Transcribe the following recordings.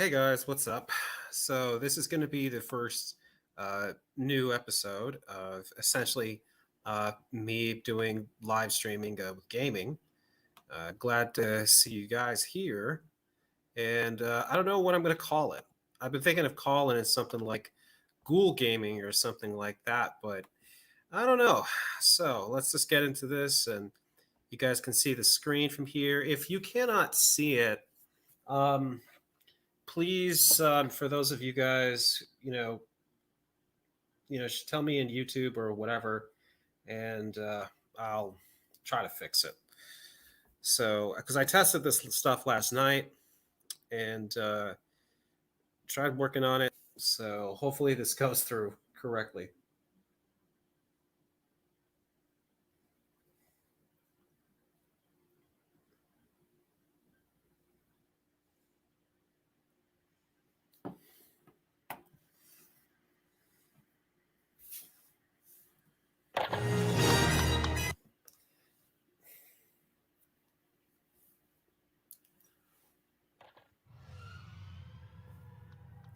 Hey guys, what's up? So this is going to be the first new episode of essentially me doing live streaming with gaming. Glad to see you guys here, and I don't know what I'm going to call it. I've been thinking of calling it something like Ghoul Gaming or something like that, but I don't know. So let's just get into this, and you guys can see the screen from here. If you cannot see it, um, please, for those of you guys, tell me in YouTube or whatever, and I'll try to fix it. So, because I tested this stuff last night and tried working on it, so hopefully this goes through correctly.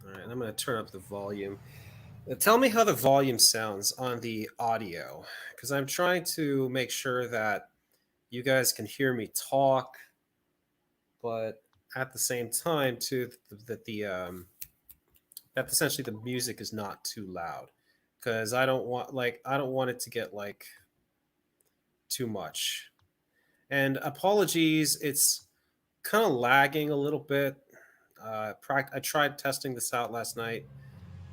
All right, I'm going to turn up the volume. Tell me how the volume sounds on the audio, because I'm trying to make sure that you guys can hear me talk, but at the same time, too, that essentially the music is not too loud, because I don't want it to get like too much. And apologies, it's kind of lagging a little bit. I tried testing this out last night.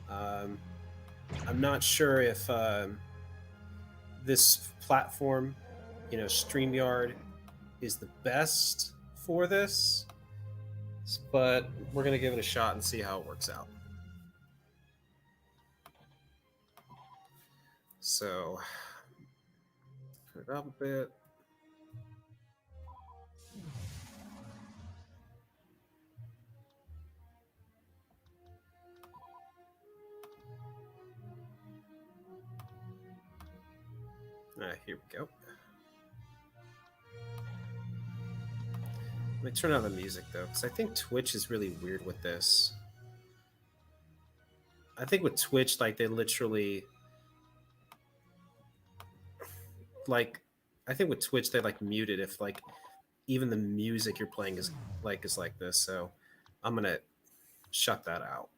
Um, I'm not sure if this platform, StreamYard, is the best for this, but we're gonna give it a shot and see how it works out. So, put it up a bit. All right, here we go. Let me turn on the music though, because I think Twitch is really weird with this. I think with Twitch, like they literally, like, I think with Twitch they like mute it if like even the music you're playing is like this. So I'm gonna shut that out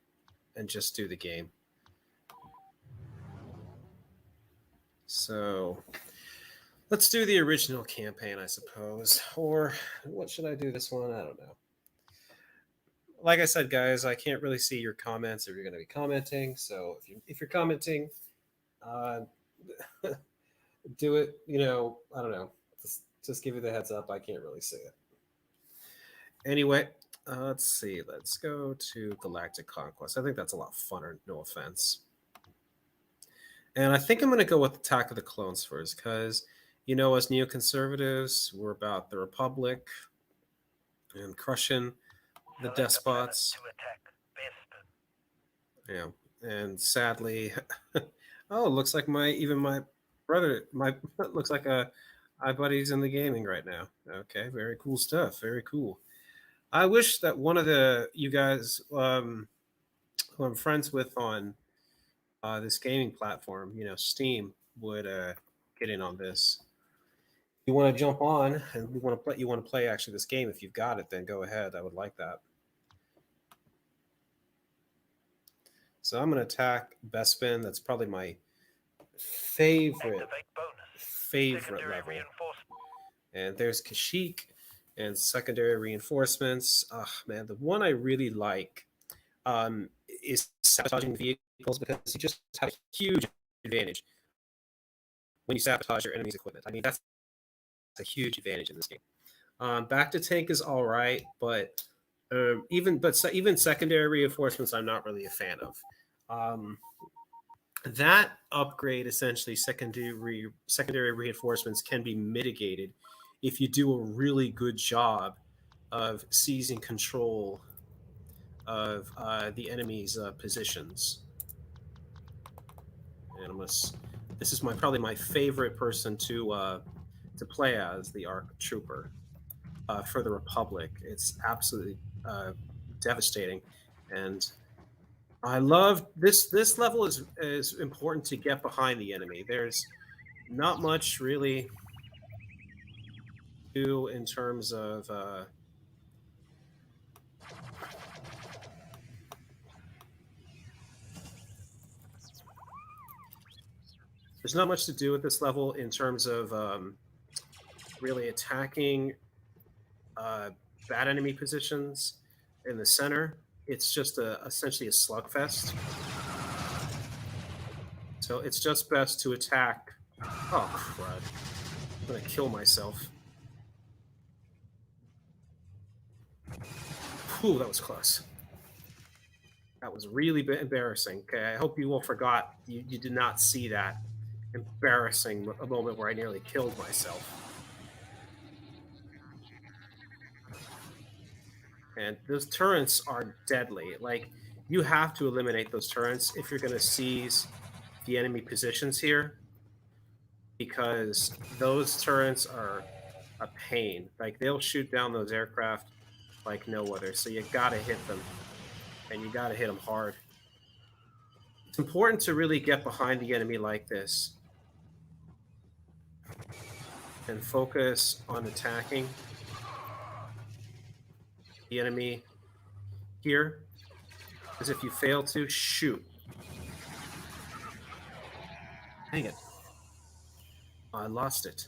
and just do the game. So let's do the original campaign, I suppose. Or what should I do this one? I don't know. Like I said, guys, I can't really see your comments if you're going to be commenting. So if you're commenting, uh, do it. I don't know. Just give you the heads up. I can't really see it. Anyway, let's see. Let's go to Galactic Conquest. I think that's a lot funner. No offense. And I think I'm going to go with Attack of the Clones first because, as neoconservatives, we're about the Republic and crushing the despots. Yeah, and sadly, oh, it looks like my brother, looks like my buddy's in the gaming right now. Okay, very cool stuff. Very cool. I wish that one of the you guys who I'm friends with on this gaming platform, Steam, would get in on this. You want to jump on and we want to play. You want to play actually this game? If you've got it, then go ahead. I would like that. So I'm going to attack Bespin. That's probably my favorite level. And there's Kashyyyk and secondary reinforcements. Oh man, the one I really like is sabotaging vehicles because you just have a huge advantage when you sabotage your enemy's equipment. I mean, that's a huge advantage in this game. Back to tank is all right, but even secondary reinforcements, I'm not really a fan of. That upgrade, essentially, secondary reinforcements can be mitigated if you do a really good job of seizing control of the enemy's positions. And this is probably my favorite person to play as the ARC Trooper for the Republic. It's absolutely devastating. And I love this. This level is important to get behind the enemy. There's not much really to do in terms of there's not much to do with this level in terms of really attacking bad enemy positions in the center. It's just essentially a slugfest. So it's just best to attack. Oh, crud. I'm going to kill myself. Whew, that was close. That was really embarrassing. Okay, I hope you all forgot. You did not see that embarrassing a moment where I nearly killed myself. And those turrets are deadly. Like, you have to eliminate those turrets if you're going to seize the enemy positions here, because those turrets are a pain. Like, they'll shoot down those aircraft like no other. So you got to hit them, and you got to hit them hard. It's important to really get behind the enemy like this and focus on attacking the enemy here. Because if you fail to, shoot. Dang it. I lost it.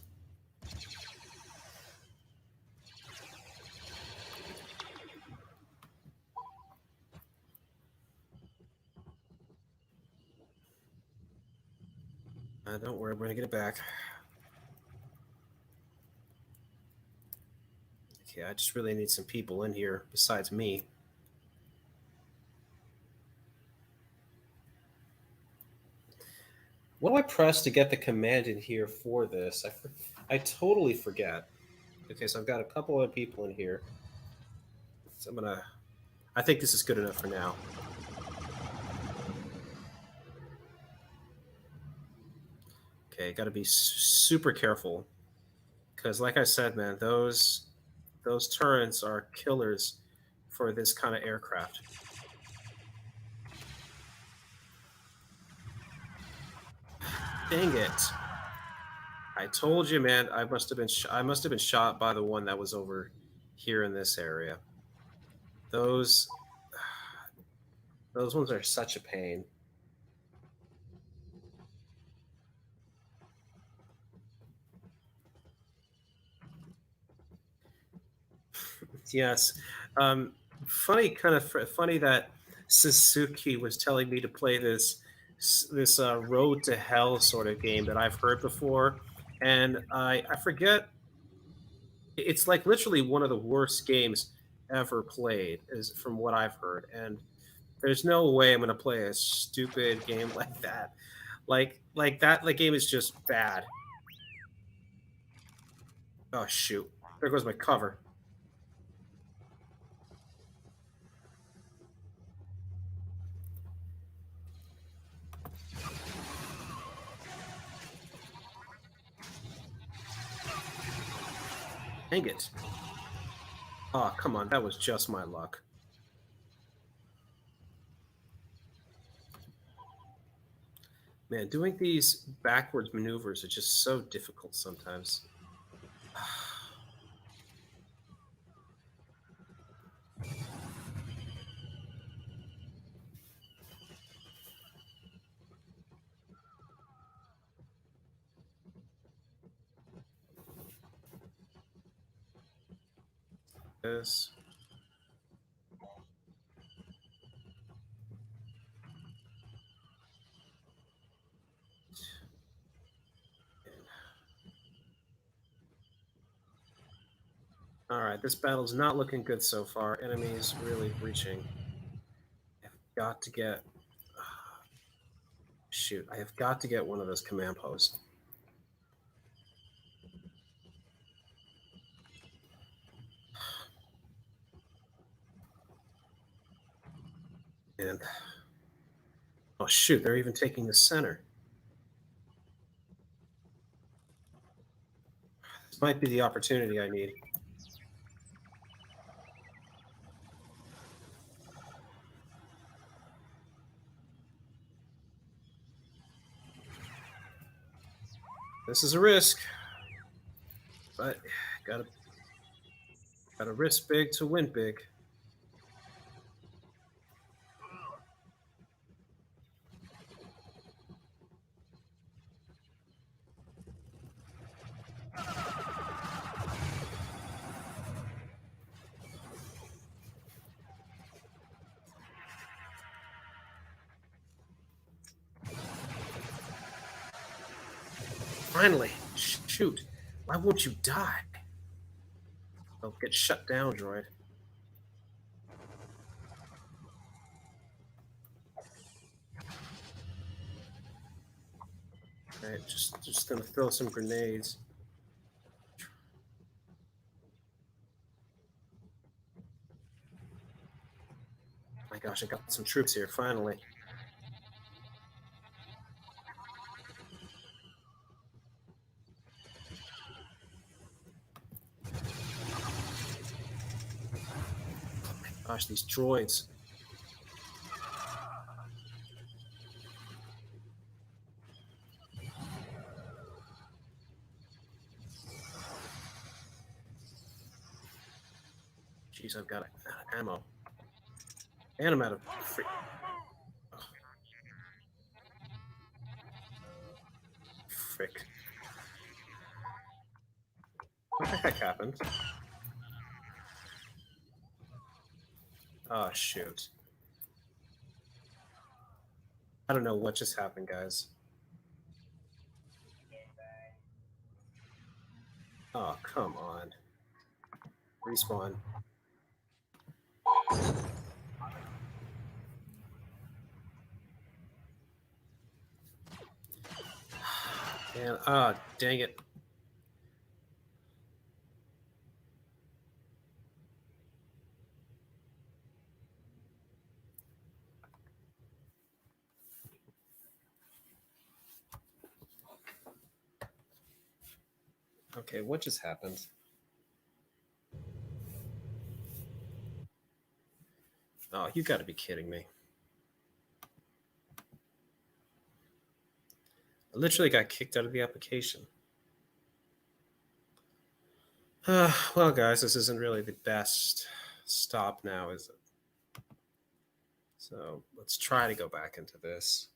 Don't worry, we're going to get it back. Okay, I just really need some people in here besides me. What do I press to get the command in here for this? I totally forget. Okay, so I've got a couple of people in here. So I think this is good enough for now. Okay, got to be super careful. Because like I said, man, those turrets are killers for this kind of aircraft. Dang it. I told you, man. I must have been shot by the one that was over here in this area. Those ones are such a pain. Yes. Funny that Suzuki was telling me to play this Road to Hell sort of game that I've heard before, and I forget. It's like literally one of the worst games ever played, is from what I've heard. And there's no way I'm going to play a stupid game like that. Like that. The game is just bad. Oh shoot! There goes my cover. Dang it! Oh, come on. That was just my luck. Man, doing these backwards maneuvers are just so difficult sometimes. This. All right, this battle's not looking good so far. Enemies really breaching. I've got to get. Shoot, I have got to get one of those command posts. And oh shoot, they're even taking the center. This might be the opportunity I need. This is a risk, but gotta risk big to win big. Finally, shoot! Why won't you die? Oh, get shut down, droid. Alright, just gonna throw some grenades. My gosh, I got some troops here, finally. Oh my gosh, these droids. Jeez, I've got ammo. And I'm out of free. Oh, frick. What the heck happened? Oh, shoot. I don't know what just happened, guys. Oh, come on. Respawn. And dang it. Okay, what just happened? Oh, you gotta be kidding me. I literally got kicked out of the application. Well, guys, this isn't really the best stop now, is it? So let's try to go back into this.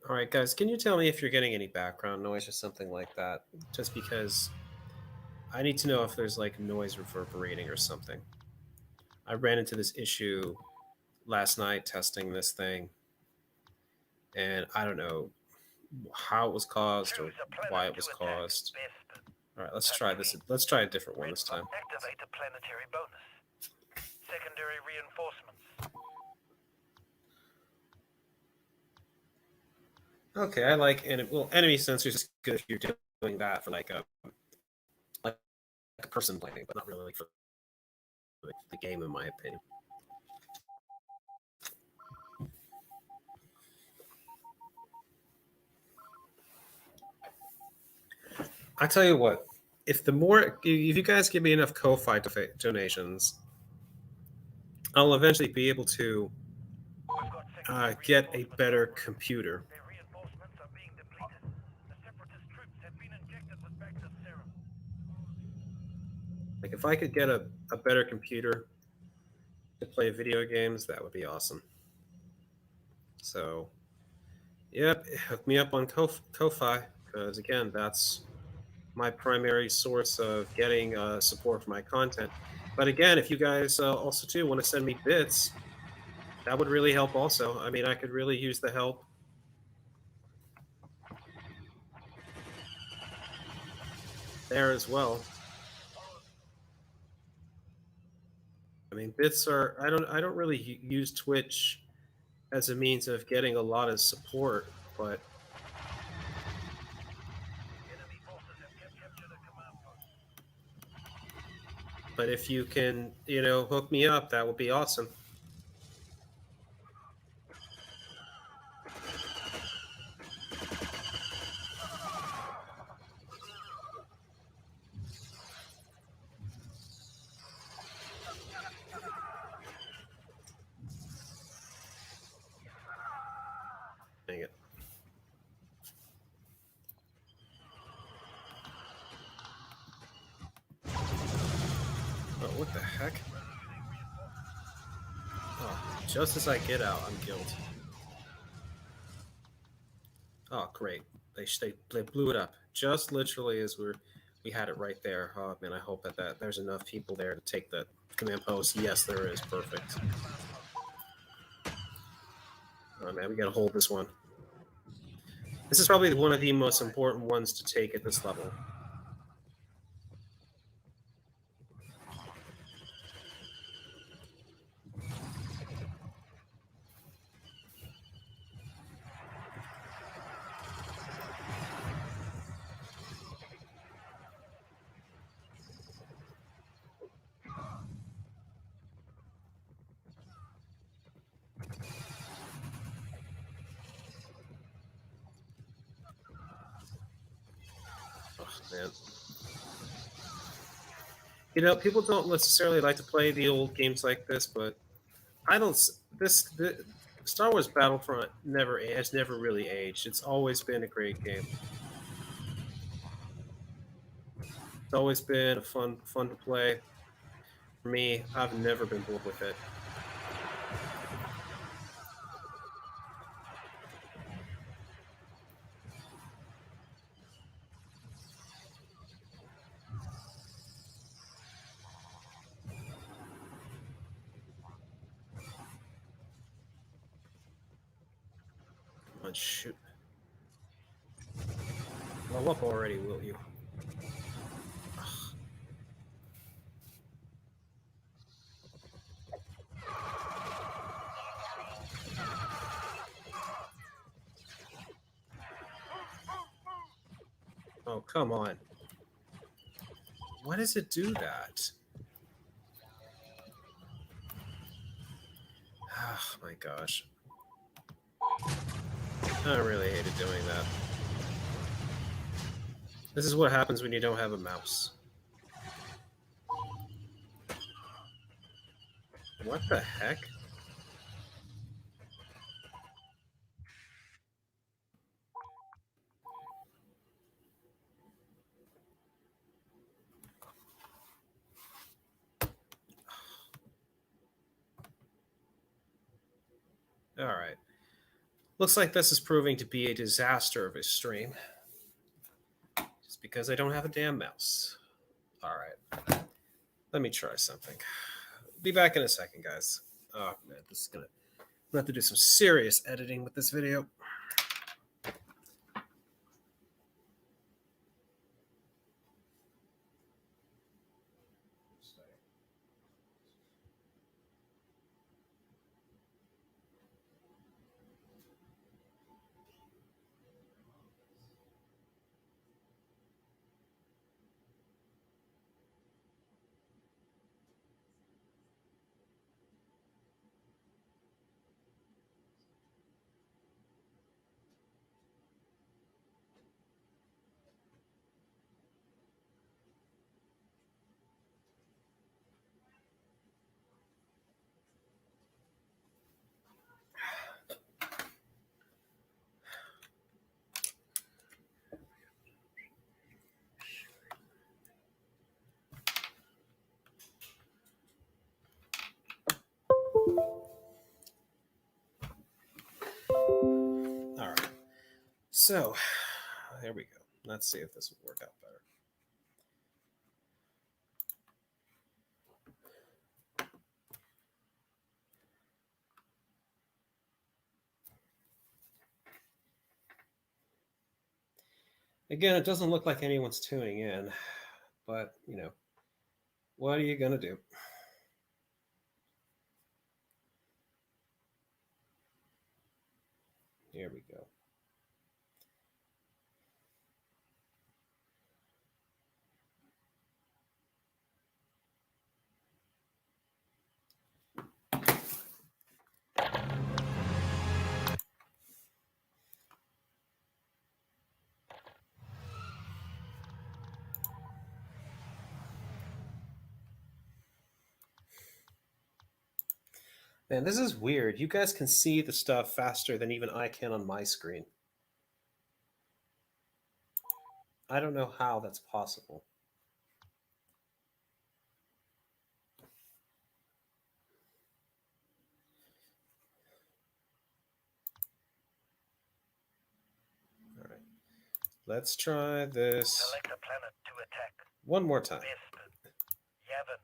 All right, guys, can you tell me if you're getting any background noise or something like that? Just because I need to know if there's like noise reverberating or something. I ran into this issue last night testing this thing, and I don't know how it was caused or why it was caused. All right, let's try this. Let's try a different one this time. Activate a planetary bonus. Secondary reinforcements. Okay, I like enemy sensors is good if you're doing that for like a person playing, but not really for the game, in my opinion. I tell you what, if you guys give me enough Ko-fi donations, I'll eventually be able to get a better computer. Their reinforcements are being depleted. The separatist troops have been injected with Bacta's serum. Like if I could get a better computer to play video games, that would be awesome. So, yep, hook me up on Ko-fi because again, that's my primary source of getting support for my content. But again, if you guys also too want to send me bits, that would really help. Also, I mean, I could really use the help there as well. I mean, bits are. I don't really use Twitch as a means of getting a lot of support, but Enemy forces have captured a command But if you can, hook me up, that would be awesome. Dang it. Oh, what the heck? Oh, just as I get out, I'm killed. Oh, great. They blew it up. Just literally as we had it right there. Oh, man, I hope that there's enough people there to take the command post. Yes, there is. Perfect. Oh, man, we got to hold this one. This is probably one of the most important ones to take at this level. Oh, man. People don't necessarily like to play the old games like this, but I don't. The Star Wars Battlefront has never really aged. It's always been a great game. It's always been fun to play. For me, I've never been bored with it. Come on, shoot. Blow up already, will you? Oh, come on. Why does it do that? Oh, my gosh. I really hated doing that. This is what happens when you don't have a mouse. What the heck? All right. Looks like this is proving to be a disaster of a stream. Just because I don't have a damn mouse. All right. Let me try something. Be back in a second, guys. Oh, man. This is going to. I'm going to have to do some serious editing with this video. All right. So, there we go. Let's see if this will work out better. Again, it doesn't look like anyone's tuning in, but, what are you going to do? Here we go. Man, this is weird. You guys can see the stuff faster than even I can on my screen. I don't know how that's possible. All right. Let's try this Select a planet to attack. one more time. Best. Yavin.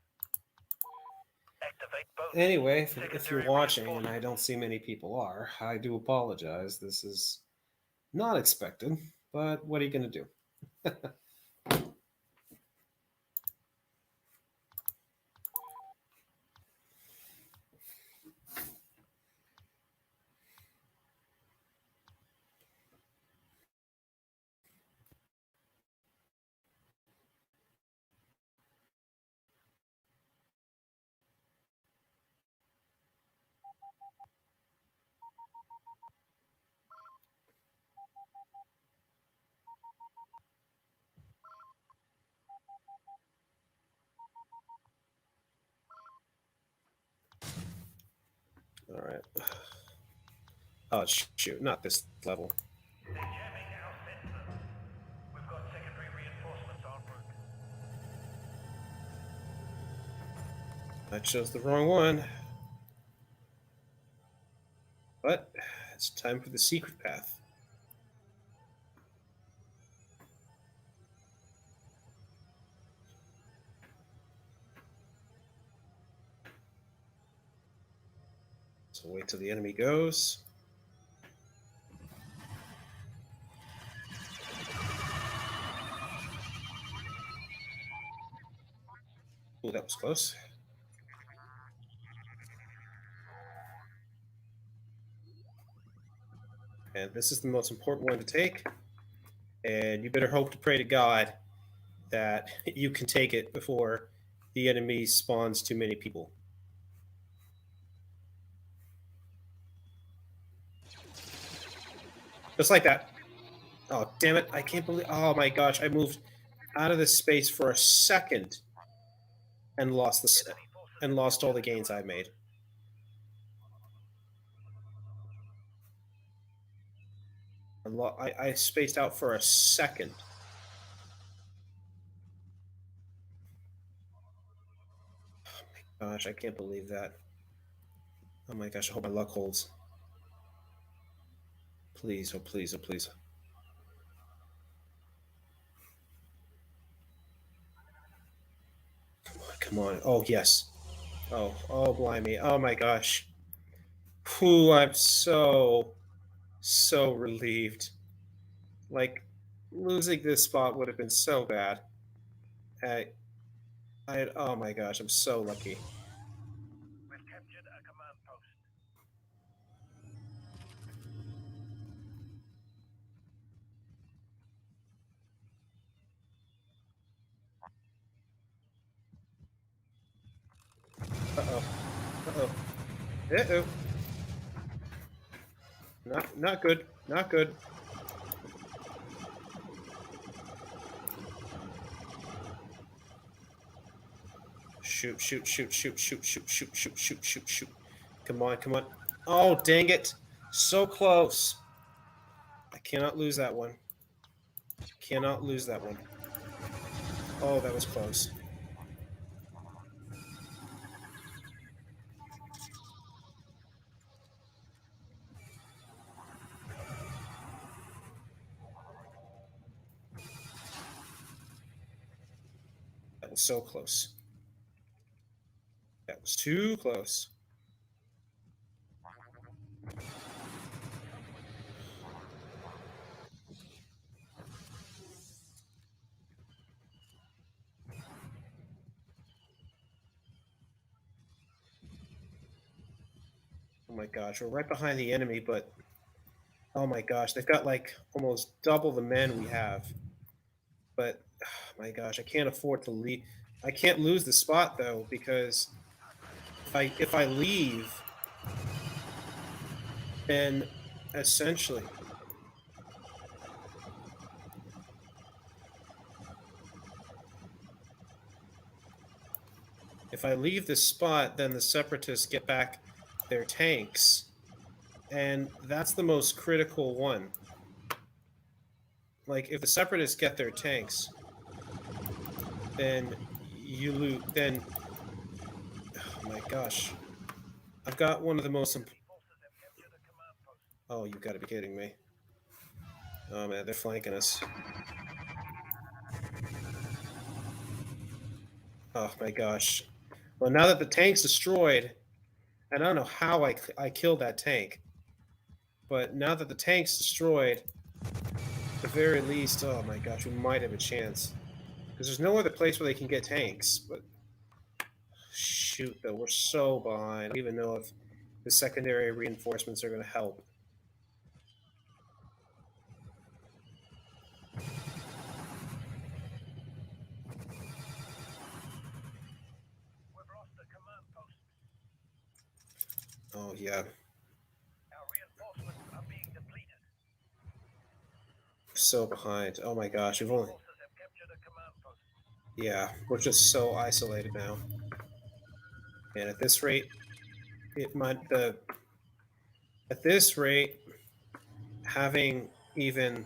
Activate both. Anyway, if you're Secondary watching, and I reinforcements. don't see many people are, I do apologize. This is not expected, but what are you going to do? All right. Oh, shoot. Not this level. They're jamming our sensor. We've got secondary reinforcements en route. I chose the wrong one. But it's time for the secret path. So wait till the enemy goes. Oh, that was close. And this is the most important one to take. And you better hope to pray to God that you can take it before the enemy spawns too many people. Just like that. Oh, damn it. I can't believe. Oh my gosh. I moved out of this space for a second and lost this Enemy forces and lost all the gains I made. I spaced out for a second. Oh my gosh, I can't believe that. Oh my gosh, I hope my luck holds. Please, oh please, oh please. Come on, come on. Oh yes. Oh blimey. Oh my gosh. Whew, I'm so relieved. Like losing this spot would have been so bad. I oh my gosh, I'm so lucky. We've captured a command post. Uh-oh. Uh-oh. Uh-oh. Not good. Not good. Shoot, shoot, shoot, shoot, shoot, shoot, shoot, shoot, shoot, shoot, shoot. Come on, come on. Oh, dang it. So close. I cannot lose that one. Cannot lose that one. Oh, that was close. That was so close. That was too close. Oh my gosh, we're right behind the enemy, but oh my gosh, they've got like almost double the men we have. But oh my gosh, I can't afford to leave. I can't lose the spot though because if I leave, then essentially if I leave this spot, then the separatists get back their tanks, and that's the most critical one. Like, if the Separatists get their tanks, then you lose. Then, oh my gosh, I've got one of the most. Oh, you've got to be kidding me! Oh man, they're flanking us. Oh my gosh. Well, now that the tank's destroyed, and I don't know how I killed that tank, but now that the tank's destroyed, at the very least, oh my gosh, we might have a chance. Because there's no other place where they can get tanks. But shoot, though, we're so behind. I don't even know if the secondary reinforcements are going to help. We've lost the command post. Oh, yeah. Our reinforcements are being depleted. So behind. Oh my gosh, we've only. Forces have captured a command post. Yeah, we're just so isolated now. And at this rate, it might. At this rate, having even.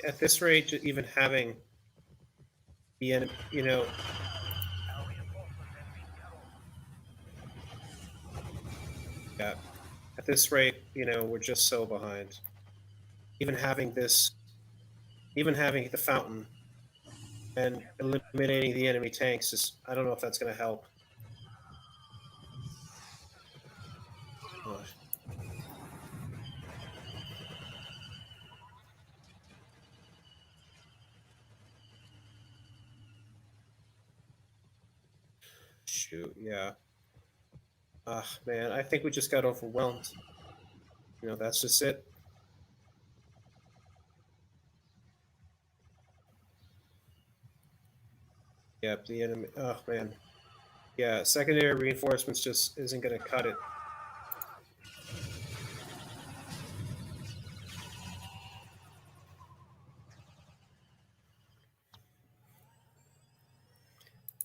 At this rate, even having the enemy, Our reinforcements have been cut off. yeah, at this rate, we're just so behind. Even having this, even having the fountain and eliminating the enemy tanks is, I don't know if that's going to help. Oh, shoot, yeah. Ah, man, I think we just got overwhelmed. That's just it. Yep, the enemy. Oh man, yeah. Secondary reinforcements just isn't going to cut it.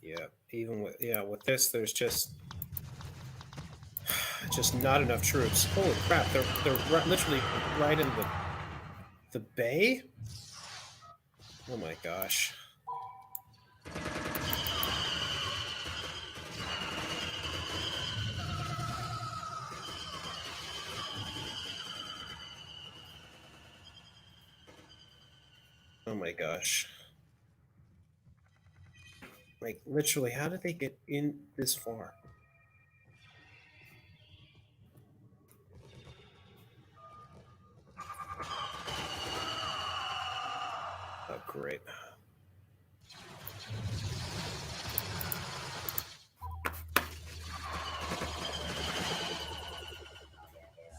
Yeah, even with this, there's just not enough troops. Holy crap! They're literally right in the bay. Oh my gosh. Oh my gosh. Like, literally, how did they get in this far? Oh, great.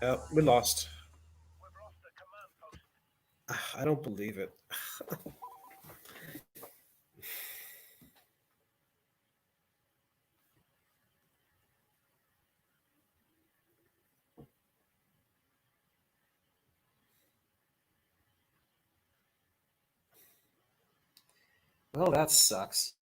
Oh, we lost. We've lost the command post. I don't believe it. Well, that sucks.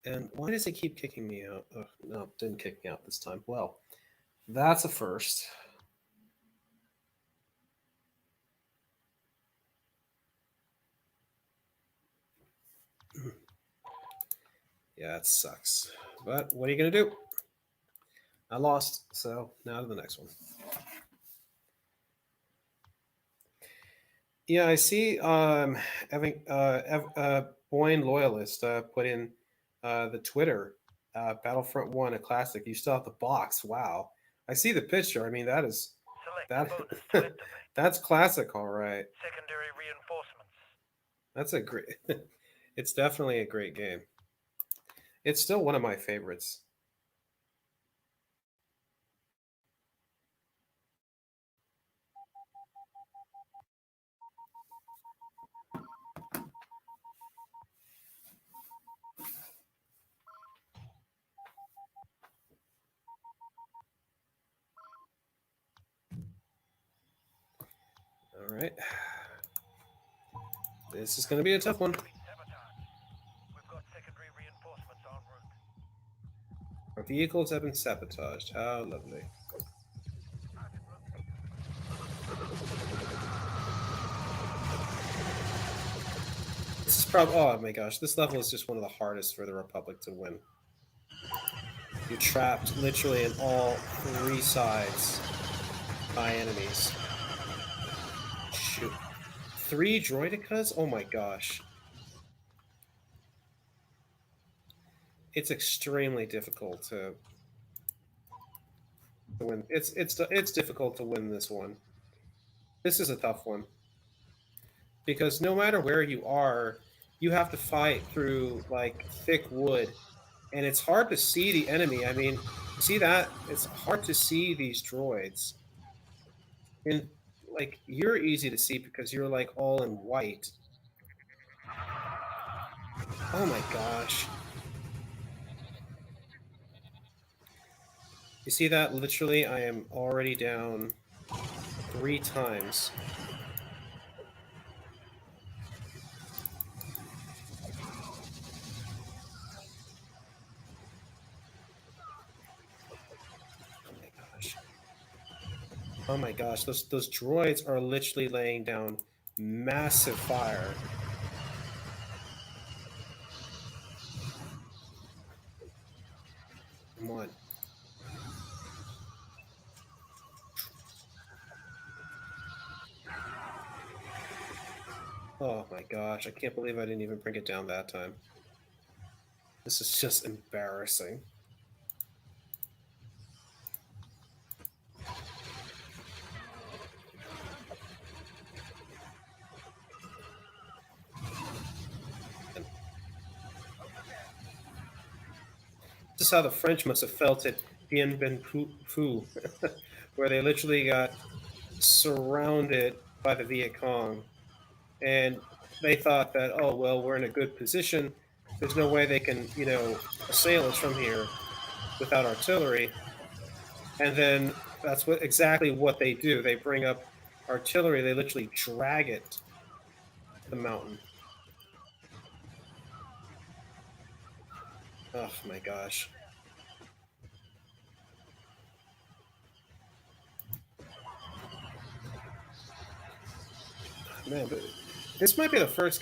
And why does it keep kicking me out? Oh, no, it didn't kick me out this time. Well, that's a first. Yeah, it sucks. But what are you going to do? I lost, so now to the next one. Yeah, I see. Having Boyne loyalist put in the Twitter Battlefront One, a classic. You still have the box. Wow, I see the picture. I mean, that is Select that bonus to activate. that's classic. All right, Secondary reinforcements. that's a great. It's definitely a great game. It's still one of my favorites. All right. This is going to be a tough one. Sabotage. We've got secondary reinforcements en route. Our vehicles have been sabotaged. How lovely. This is probably. Oh my gosh, this level is just one of the hardest for the Republic to win. You're trapped literally in all three sides by enemies. Shoot. 3 droidicas? Oh my gosh. It's extremely difficult to win. It's difficult to win this one. This is a tough one. Because no matter where you are, you have to fight through like thick wood. And it's hard to see the enemy. I mean, see that? It's hard to see these droids. And like you're easy to see because you're like all in white. Oh my gosh. You see that? Literally, I am already down 3 times. Oh my gosh. Oh my gosh, those droids are literally laying down massive fire. Come on. Oh my gosh, I can't believe I didn't even bring it down that time. This is just embarrassing. This is how the French must have felt at Dien Bien Phu, where they literally got surrounded by the Viet Cong. And they thought that, oh, well, we're in a good position. There's no way they can, assail us from here without artillery. And then that's exactly what they do. They bring up artillery. They literally drag it to the mountain. Oh my gosh. Man, but this might be the first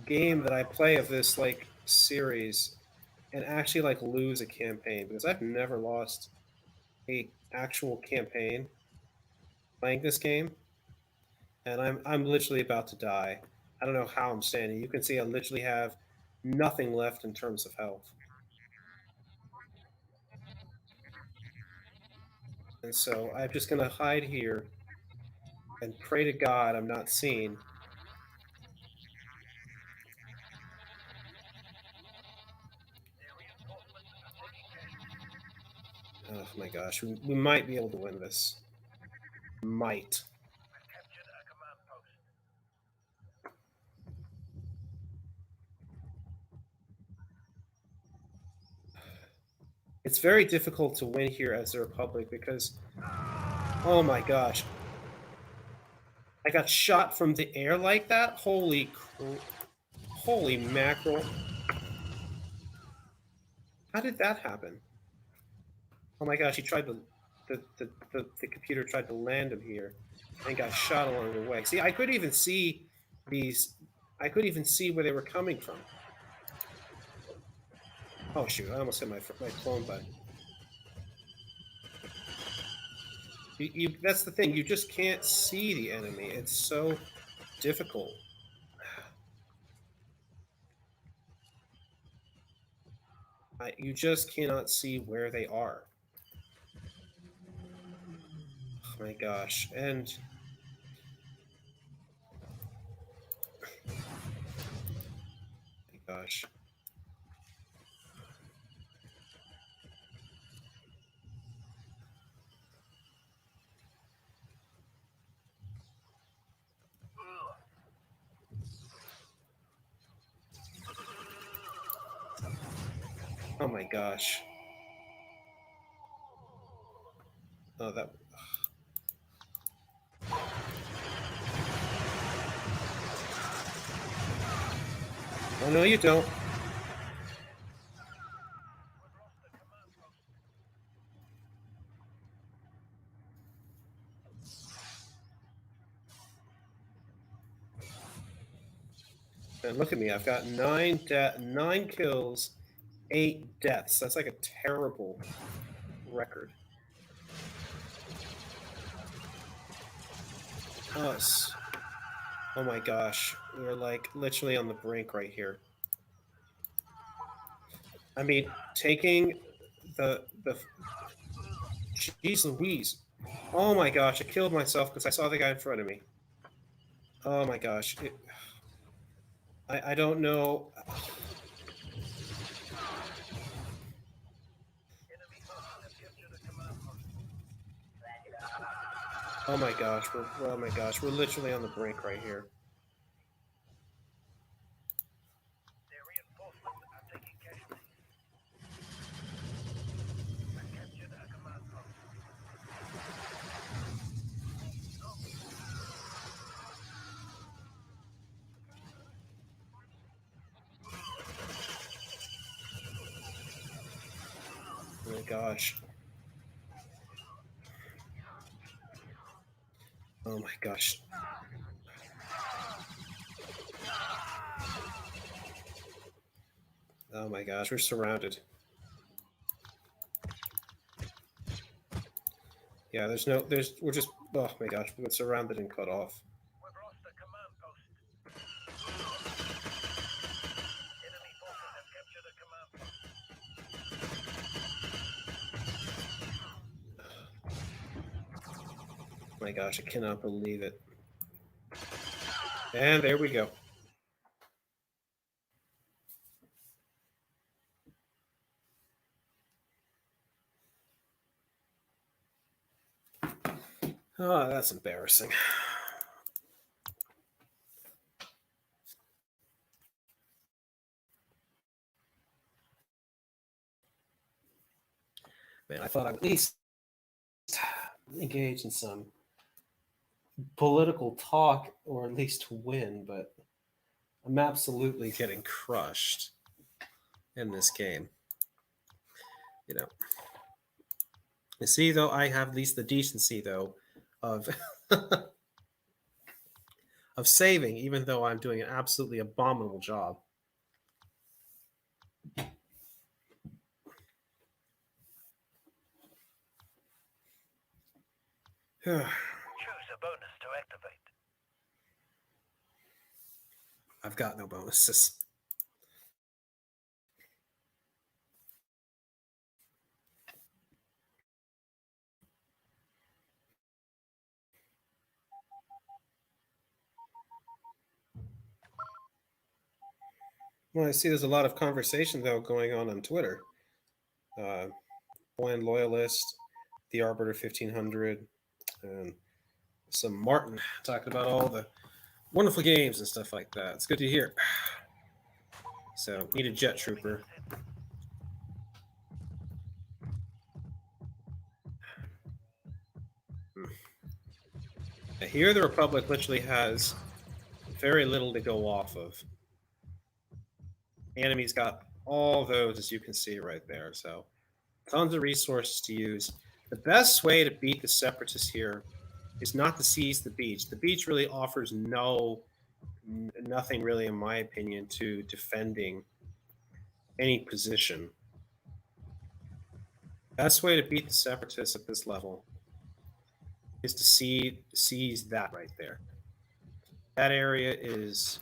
game that I play of this like series and actually like lose a campaign because I've never lost a actual campaign playing this game, and I'm literally about to die. I don't know how I'm standing. You can see I literally have nothing left in terms of health, and so I'm just gonna hide here and pray to God I'm not seen. Oh my gosh, we might be able to win this. Might. Captured a command post. It's very difficult to win here as the Republic because, oh my gosh, I got shot from the air like that. Holy mackerel! How did that happen? Oh my gosh, he tried to, the computer tried to land him here, and got shot along the way. See, I could even see these. I could even see where they were coming from. Oh shoot! I almost hit my clone button. That's the thing. You just can't see the enemy. It's so difficult. You just cannot see where they are. Oh my gosh! And my gosh. Oh my gosh. Oh, that. Oh no, you don't. And look at me. I've got 9 kills, 8 deaths. That's like a terrible record. Us. Oh my gosh. We're like literally on the brink right here. I mean, taking the Jeez Louise. Oh my gosh, I killed myself because I saw the guy in front of me. Oh my gosh. I don't know. Oh my gosh. We're literally on the brink right here. Their reinforcements are taking casualties. I captured a command post. Oh my gosh. Oh my gosh. Oh my gosh, we're surrounded. Yeah, we're just, oh my gosh, we're surrounded and cut off. We've lost a command post. Enemy forces have captured a command post. Oh my gosh, I cannot believe it. And there we go. Oh, that's embarrassing. Man, I thought I would at least engage in some political talk or at least win, but I'm absolutely getting crushed in this game. You know. You see, though, I have at least the decency, though, of of saving, even though I'm doing an absolutely abominable job. Choose a bonus to activate. I've got no bonuses. Well, I see there's a lot of conversation, though, going on Twitter. Blind Loyalist, The Arbiter 1500, and some Martin talking about all the wonderful games and stuff like that. It's good to hear. So, need a jet trooper. Here, the Republic literally has very little to go off of. The enemy's got all those, as you can see right there. So, tons of resources to use. The best way to beat the Separatists here is not to seize the beach. The beach really offers nothing really, in my opinion, to defending any position. Best way to beat the Separatists at this level is to seize that right there. That area is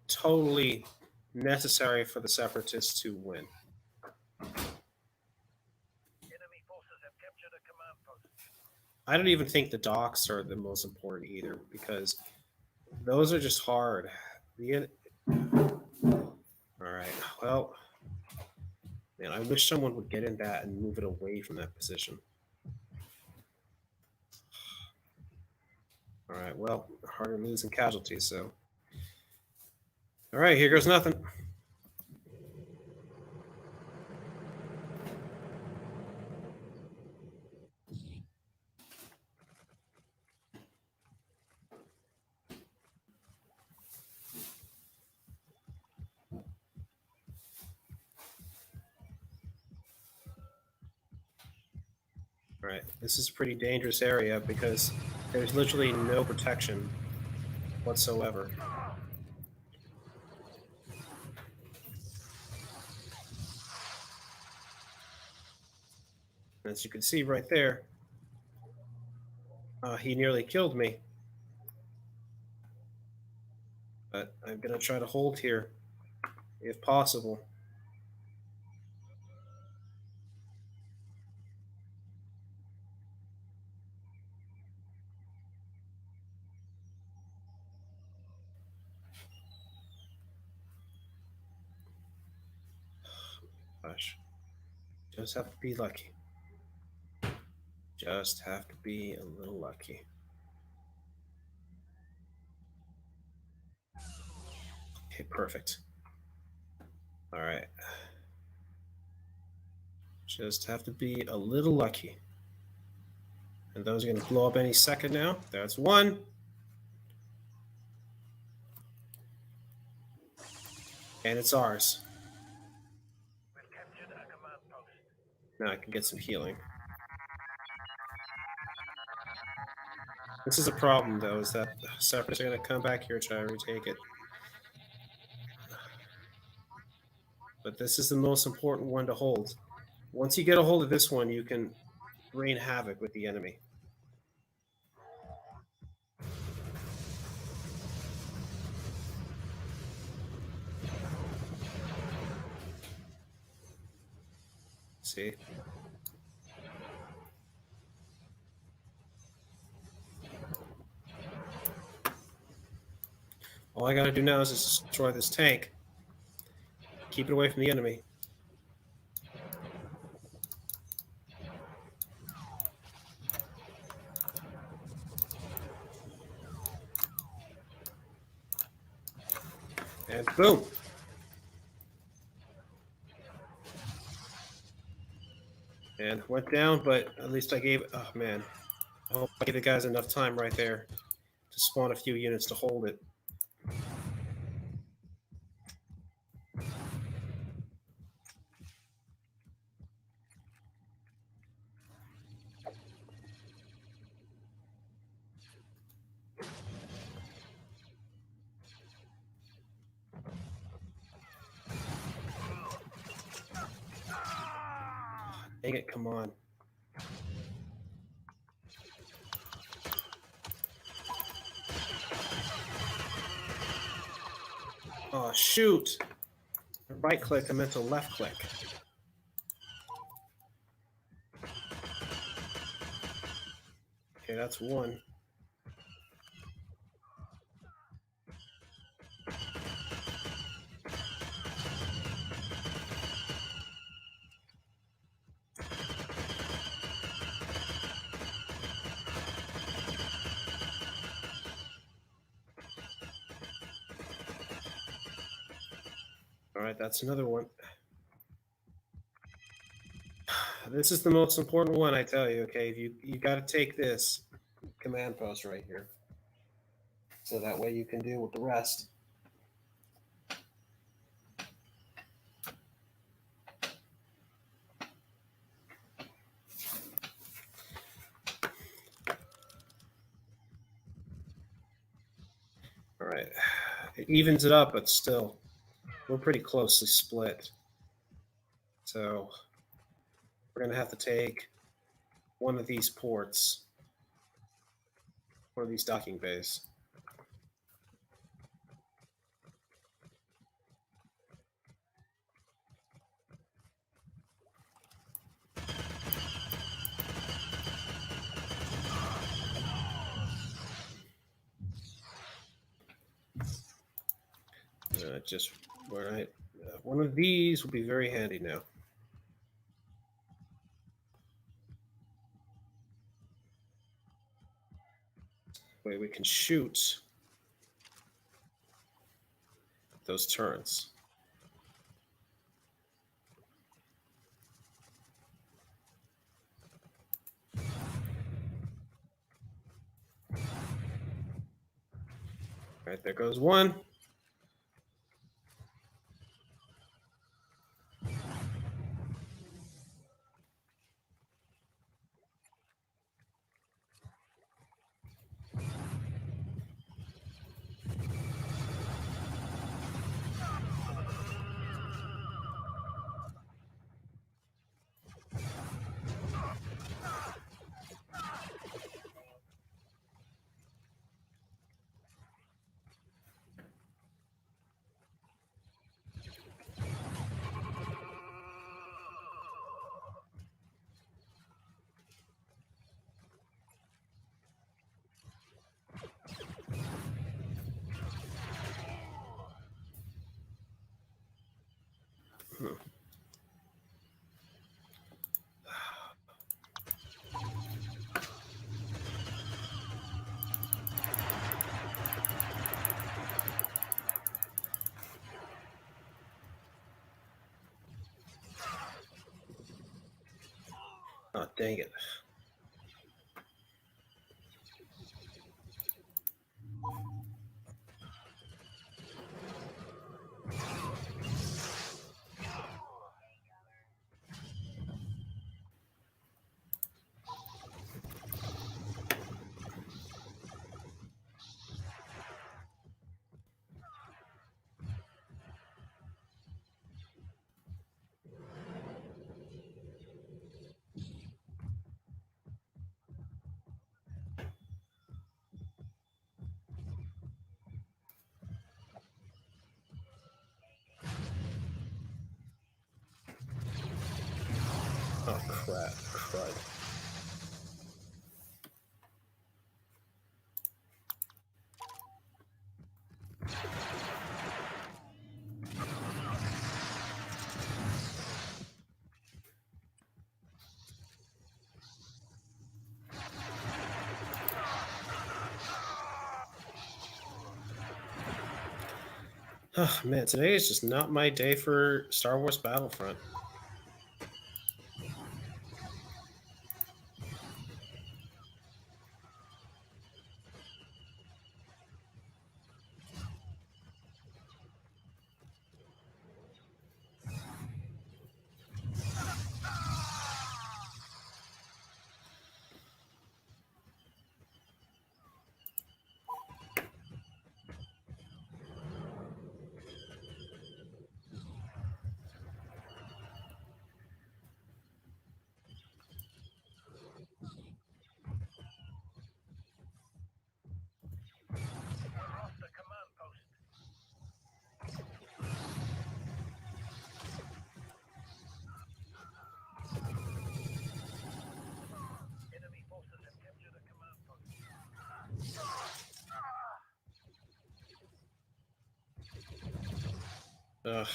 totally necessary for the Separatists to win. Enemy forces have captured a command post. I don't even think the docks are the most important either, because those are just hard. All right. Well, man, I wish someone would get in that and move it away from that position. All right. Well, harder losing casualties. So, all right, here goes nothing. All right, this is a pretty dangerous area because there's literally no protection whatsoever. As you can see right there, he nearly killed me. But I'm going to try to hold here if possible. Gosh. Just have to be lucky. Just have to be a little lucky. Okay, perfect. All right. Just have to be a little lucky. And those are going to blow up any second now. That's one. And it's ours. We've captured a command post. Now I can get some healing. This is a problem, though, is that the Separatists are going to come back here and try to retake it. But this is the most important one to hold. Once you get a hold of this one, you can rain havoc with the enemy. See? All I gotta do now is just destroy this tank. Keep it away from the enemy. And boom! And went down, but at least I gave... Oh, man. I hope I gave the guys enough time right there to spawn a few units to hold it. Dang it, come on. Oh, shoot! Right click, I meant to left click. Okay, that's one. All right, that's another one. This is the most important one, I tell you, okay? You got to take this command post right here. So that way you can deal with the rest. All right. It evens it up, but still, we're pretty closely split. So we're going to have to take one of these ports, one of these docking bays. Just right. One of these will be very handy now. Way we can shoot those turrets. All right, there goes one. Oh, dang it. Oh, crap. Crud. Oh, man, today is just not my day for Star Wars Battlefront. We're off the command post. Enemy forces have captured a command post. Ugh.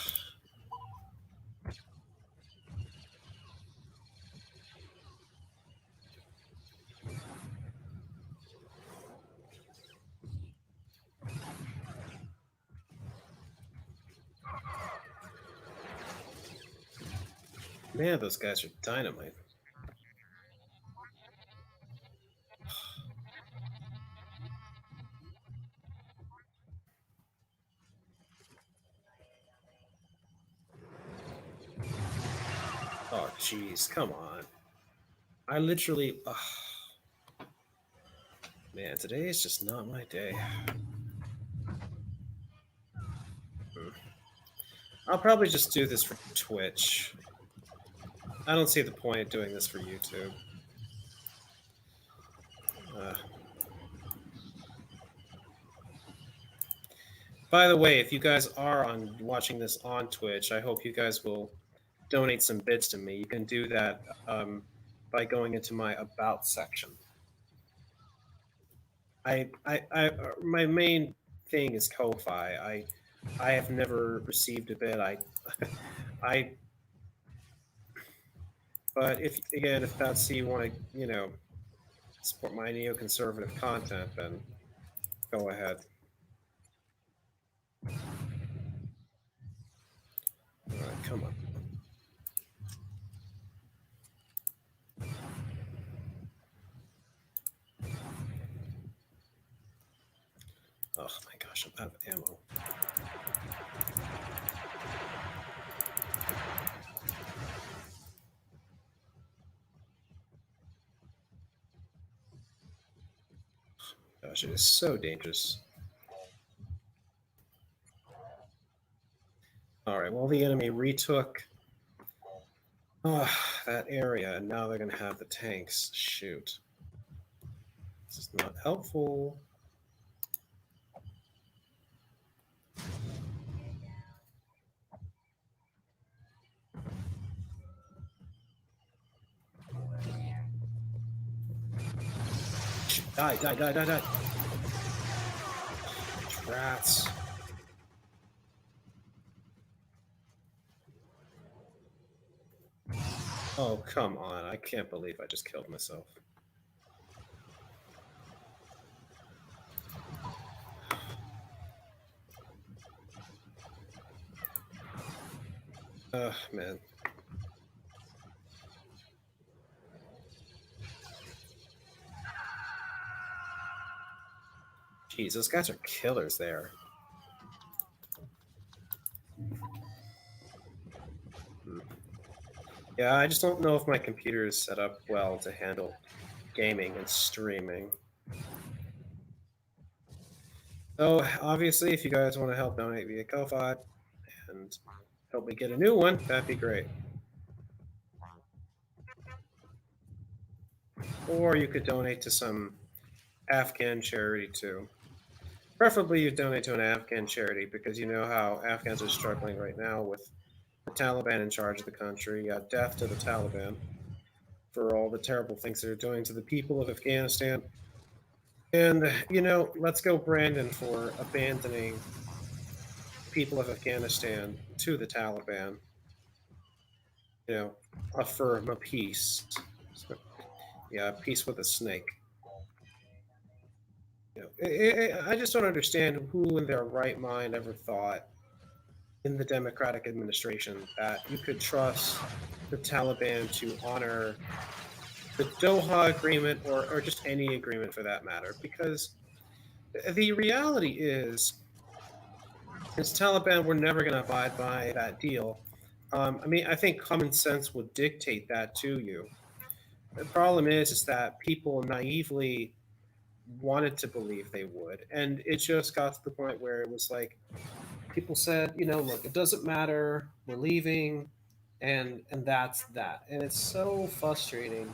Man, those guys are dynamite. Oh, jeez, come on. I literally. Man, today is just not my day. I'll probably just do this for Twitch. I don't see the point doing this for YouTube. By the way, if you guys are on watching this on Twitch, I hope you guys will donate some bits to me. You can do that by going into my About section. My main thing is Ko-fi. I have never received a bit. I, but if that's you want to, support my neoconservative content, then go ahead. All right, come on. Oh my gosh, I'm out of ammo. Gosh, it is so dangerous. All right, well, the enemy retook that area, and now they're going to have the tanks. Shoot. This is not helpful. Die, die, die, die, die. Rats. Oh, come on. I can't believe I just killed myself. Man. MPs. Those guys are killers there. Yeah, I just don't know if my computer is set up well to handle gaming and streaming. So obviously, if you guys want to help donate via Ko-Fi and help me get a new one, that'd be great. Or you could donate to some Afghan charity too. Preferably you donate to an Afghan charity because you know how Afghans are struggling right now with the Taliban in charge of the country. Death to the Taliban for all the terrible things they're doing to the people of Afghanistan. And, let's go, Brandon, for abandoning the people of Afghanistan to the Taliban. Affirm a peace. So, yeah, peace with a snake. I just don't understand who in their right mind ever thought in the Democratic administration that you could trust the Taliban to honor the Doha agreement or just any agreement for that matter. Because the reality is Taliban were never going to abide by that deal. I think common sense would dictate that to you. The problem is that people naively wanted to believe they would, and it just got to the point where it was like people said, look, it doesn't matter, we're leaving, and that's that. And it's so frustrating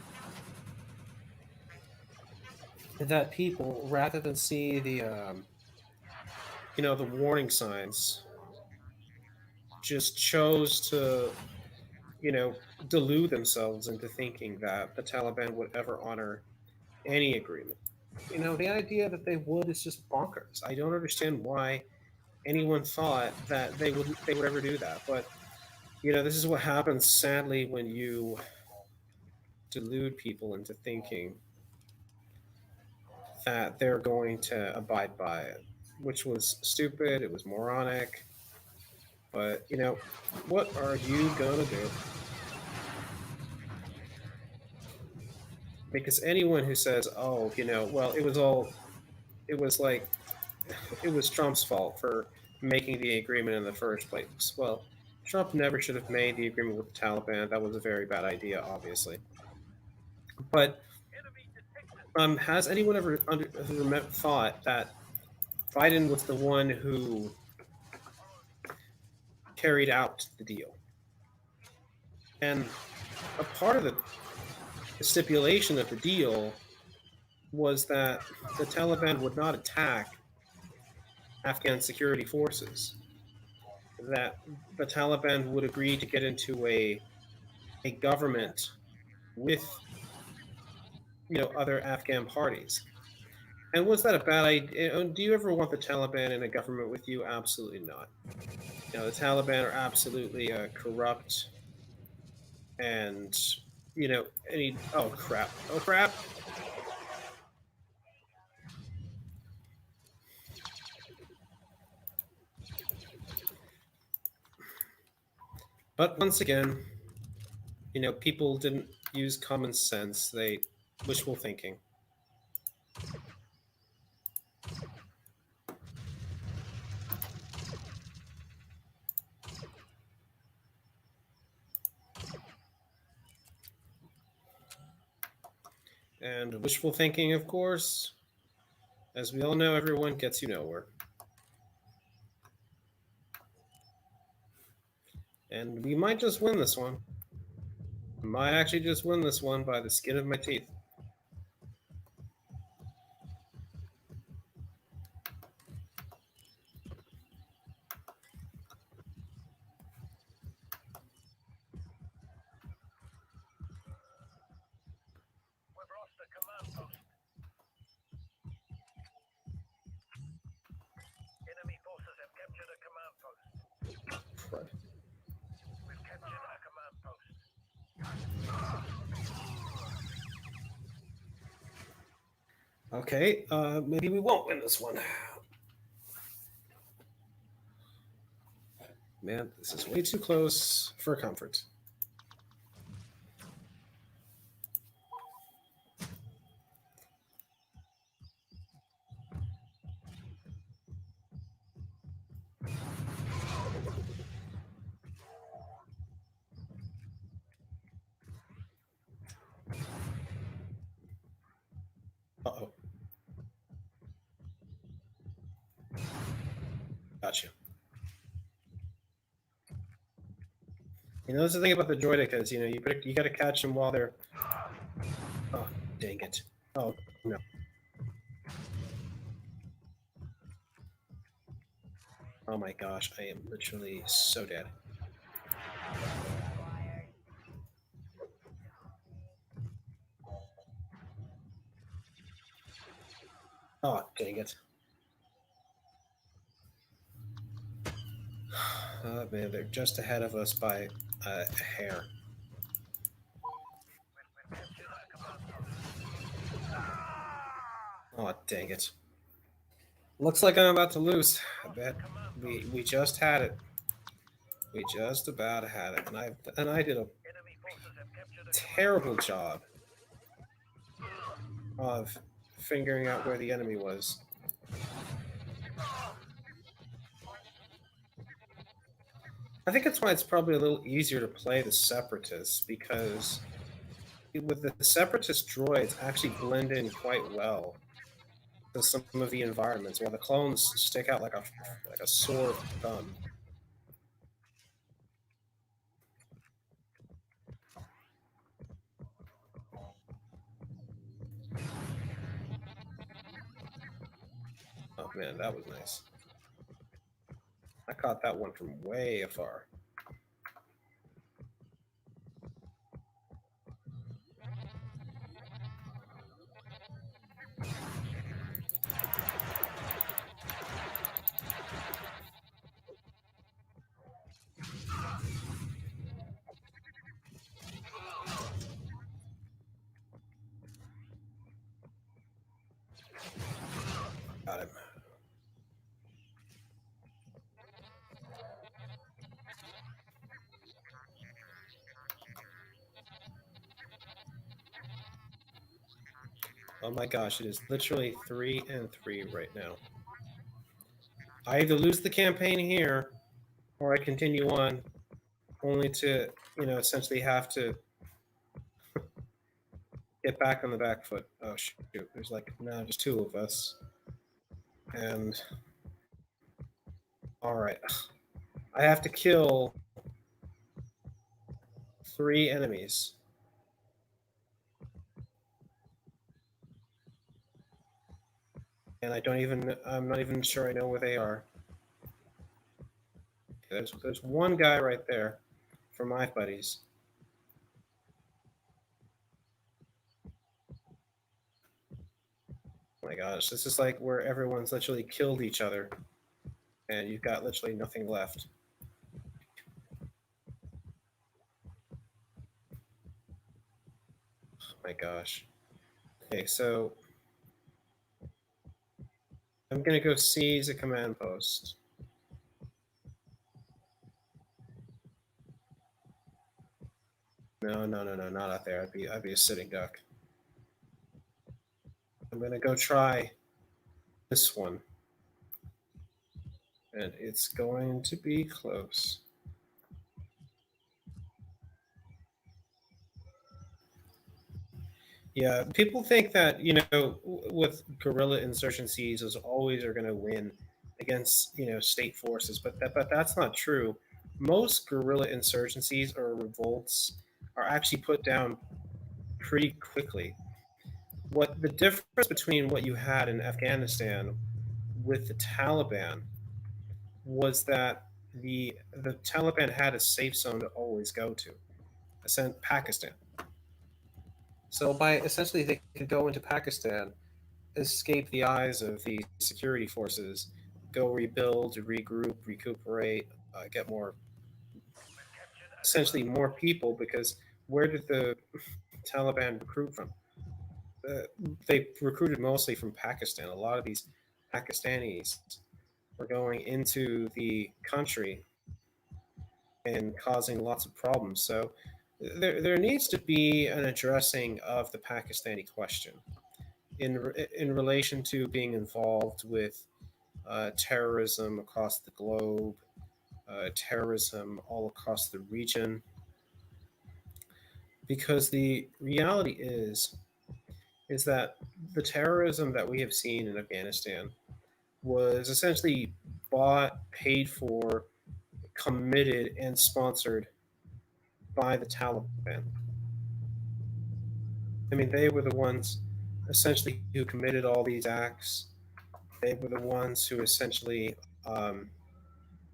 that people, rather than see the warning signs, just chose to, you know, delude themselves into thinking that the Taliban would ever honor any agreement. The idea that they would is just bonkers. I don't understand why anyone thought that they would ever do that. But this is what happens sadly when you delude people into thinking that they're going to abide by it, which was stupid. It was moronic. But what are you gonna do? Because anyone who says, "Oh, well, it was like it was Trump's fault for making the agreement in the first place." Well, Trump never should have made the agreement with the Taliban. That was a very bad idea, obviously. But Enemy detected. has anyone ever thought that Biden was the one who carried out the deal? And a part of the stipulation of the deal was that the Taliban would not attack Afghan security forces, that the Taliban would agree to get into a government with other Afghan parties. And was that a bad idea? Do you ever want the Taliban in a government with you? Absolutely not. The Taliban are absolutely corrupt, and any oh crap. But once again, people didn't use common sense. They wishful thinking. And wishful thinking, of course, as we all know, everyone gets you nowhere. And we might just win this one. Might actually just win this one by the skin of my teeth. We've lost the command post. Enemy forces have captured a command post. Crud. We've captured a command post. Okay, maybe we won't win this one. Man, this is way too close for comfort. Uh-oh. Gotcha. That's the thing about the droidicas. You got to catch them while they're. Oh, dang it! Oh no! Oh my gosh! I am literally so dead. Oh dang it! Oh man, they're just ahead of us by a hair. We've captured a command post. Ah! Oh dang it! Looks like I'm about to lose. I Lost the bet command we post. just had it. We just about had it, and I did a Enemy forces have captured a command terrible post. job of figuring out where the enemy was. I think that's why it's probably a little easier to play the Separatists because with the Separatist droids actually blend in quite well to some of the environments, while the clones stick out like a sore thumb. Oh man, that was nice. I caught that one from way afar. Got him. Oh my gosh, it is literally 3-3 right now. I either lose the campaign here or I continue on only to, essentially have to get back on the back foot. Oh shoot, there's like now just two of us. And all right, I have to kill three enemies. And I'm not even sure I know where they are. There's one guy right there for my buddies. Oh my gosh, this is like where everyone's literally killed each other and you've got literally nothing left. Oh my gosh. Okay, so I'm gonna go seize a command post. No, no, no, no, not out there. I'd be a sitting duck. I'm gonna go try this one, and it's going to be close. Yeah, people think that with guerrilla insurgencies, those always are going to win against state forces, but that's not true. Most guerrilla insurgencies or revolts are actually put down pretty quickly. What the difference between what you had in Afghanistan with the Taliban was that the Taliban had a safe zone to always go to, Pakistan. So by essentially they could go into Pakistan, escape the eyes of the security forces, go rebuild, regroup, recuperate, get more, We've captured a essentially command more post. people. Because where did the Taliban recruit from? Uh, they recruited mostly from Pakistan. A lot of these Pakistanis were going into the country and causing lots of problems. So there needs to be an addressing of the Pakistani question in relation to being involved with terrorism across the globe, terrorism all across the region. Because the reality is that the terrorism that we have seen in Afghanistan was essentially bought, paid for, committed, and sponsored by the Taliban. I mean, they were the ones essentially who committed all these acts. They were the ones who essentially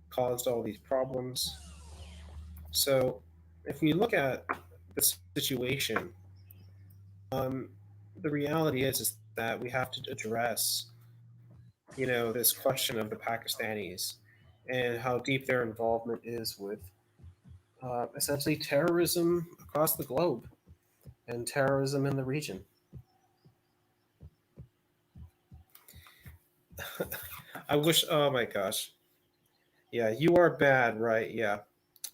caused all these problems. So, if we look at the situation, um, the reality is that we have to address, this question of the Pakistanis and how deep their involvement is with essentially terrorism across the globe and terrorism in the region. I wish. Oh my gosh. Yeah, you are bad, right? Yeah,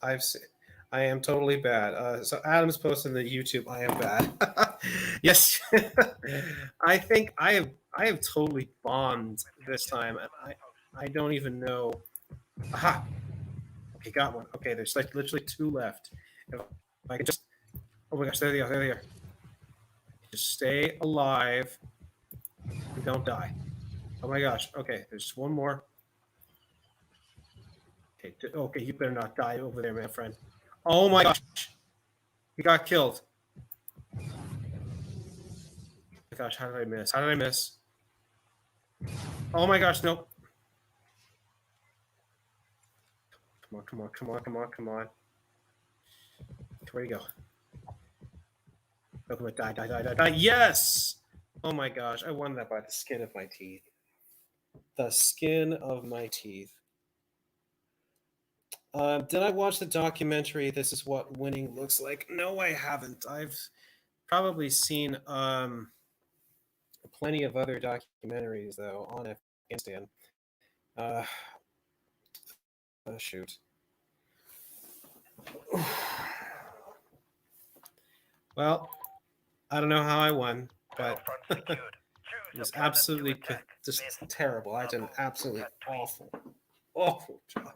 I've seen. I am totally bad. So Adam's posting the YouTube. I am bad. Yes, I think I have. I have totally bombed this time, and I don't even know. Aha. Okay, got one. Okay, there's like literally two left. If I can just. Oh my gosh, there they are. There they are. Just stay alive and don't die. Oh my gosh. Okay, there's one more. Okay, okay, you better not die over there, my friend. Oh my gosh, he got killed. Oh my gosh, how did I miss? How did I miss? Oh my gosh, nope. Come on, come on, come on, come on, come on. Where'd he go? Oh, come on, die, die, die, die, die. Yes! Oh my gosh, I won that by the skin of my teeth. The skin of my teeth. Did I watch the documentary This Is What Winning Looks Like? No, I haven't. I've probably seen plenty of other documentaries, though, on Afghanistan. Uh, oh, shoot. Well, I don't know how I won, but it was absolutely just terrible. I did an absolutely awful, awful job.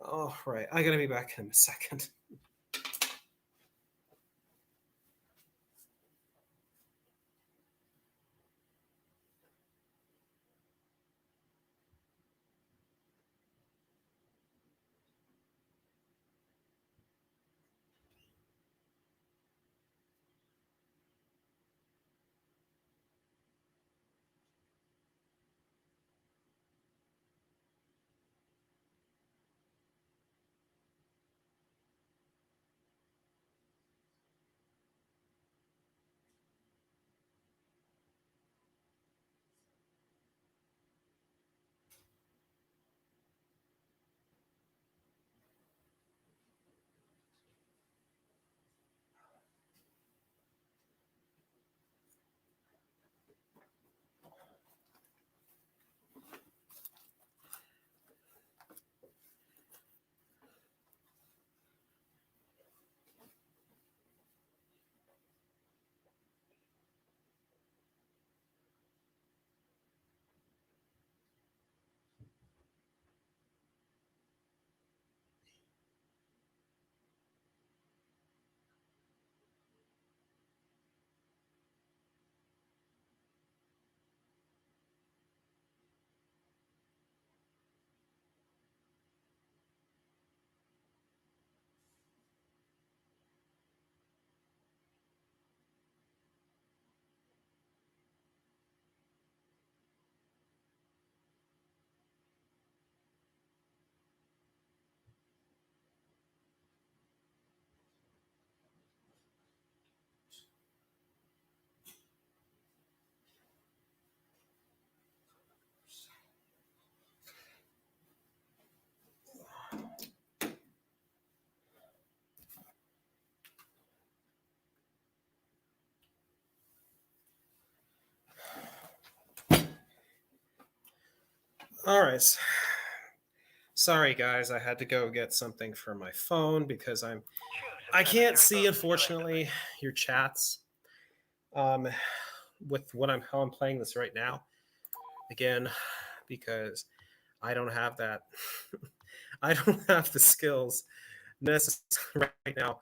All right, I gotta be back in a second. All right. Sorry, guys. I had to go get something for my phone because I can't see, unfortunately, your chats. With how I'm playing this right now. Again, because I don't have that. I don't have the skills necessary right now.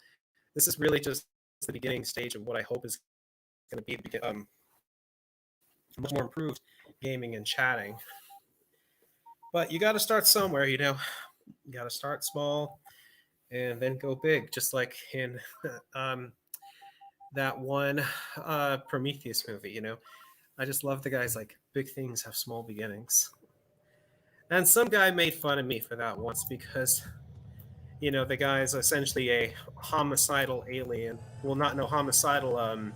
This is really just the beginning stage of what I hope is going to be much more improved gaming and chatting. But you got to start somewhere, you know. You got to start small and then go big, just like in that one Prometheus movie. You know, I just love the guys like big things have small beginnings. And some guy made fun of me for that once because you know the guy's essentially a homicidal alien. Well, not no homicidal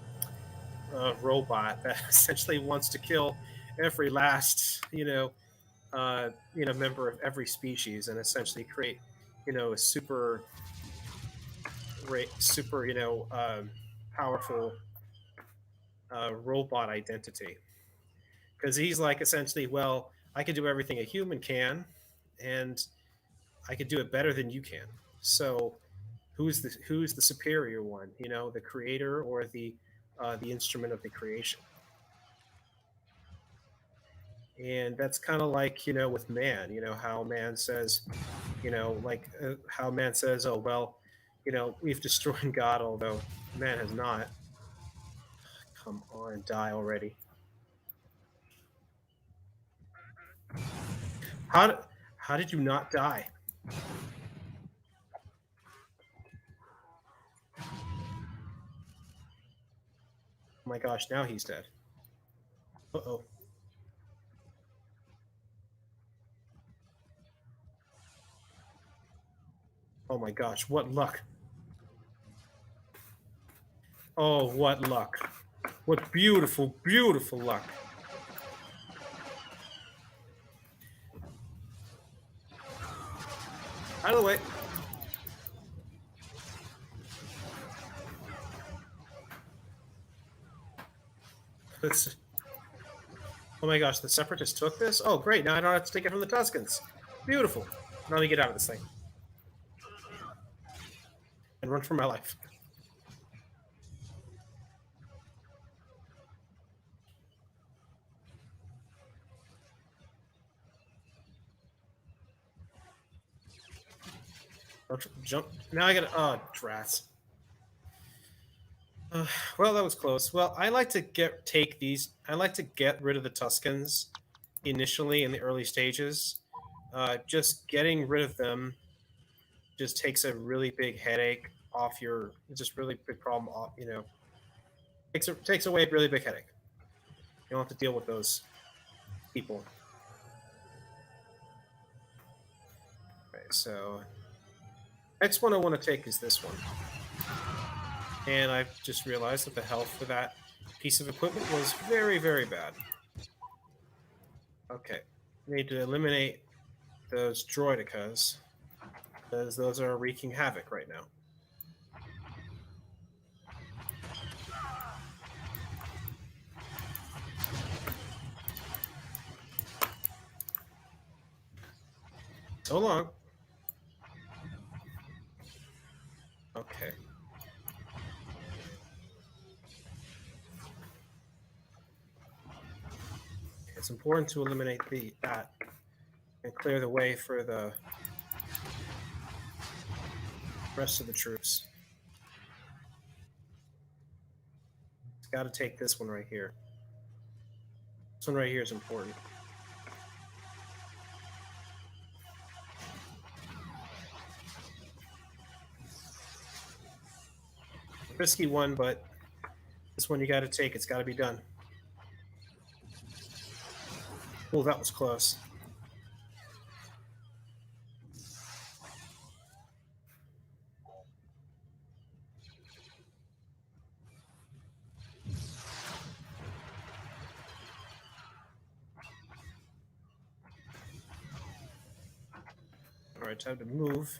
robot that essentially wants to kill every last member of every species and essentially create a super powerful robot identity because he's like essentially, well, I can do everything a human can, and I could do it better than you can. So who's the superior one? You know, the creator or the instrument of the creation? And that's kind of like with man. You know how man says, how man says, oh well, we've destroyed God, although man has not. Come on, die already. How did, how did you not die? Oh my gosh, now he's dead. Uh-oh. Oh my gosh, what luck. Oh, what luck. What beautiful, beautiful luck. Out of the way. Let's, oh my gosh, the Separatists took this? Oh, great. Now I don't have to take it from the Tuscans. Beautiful. Now let me get out of this thing. And run for my life. Jump. Now I gotta. Oh, drats. Well, that was close. Well, I like to take these. I like to get rid of the Tuscans initially in the early stages. Just getting rid of them just takes a really big headache off your. Just really big problem off. Takes away a really big headache. You don't have to deal with those people. Right. So next one I want to take is this one, and I've just realized that the health for that piece of equipment was very, very bad. Okay, need to eliminate those droidicas because those are wreaking havoc right now. So long. Okay. It's important to eliminate that and clear the way for the rest of the troops. It's got to take this one right here. This one right here is important. Risky one, but this one you got to take. It's got to be done. Oh, that was close. All right, time to move.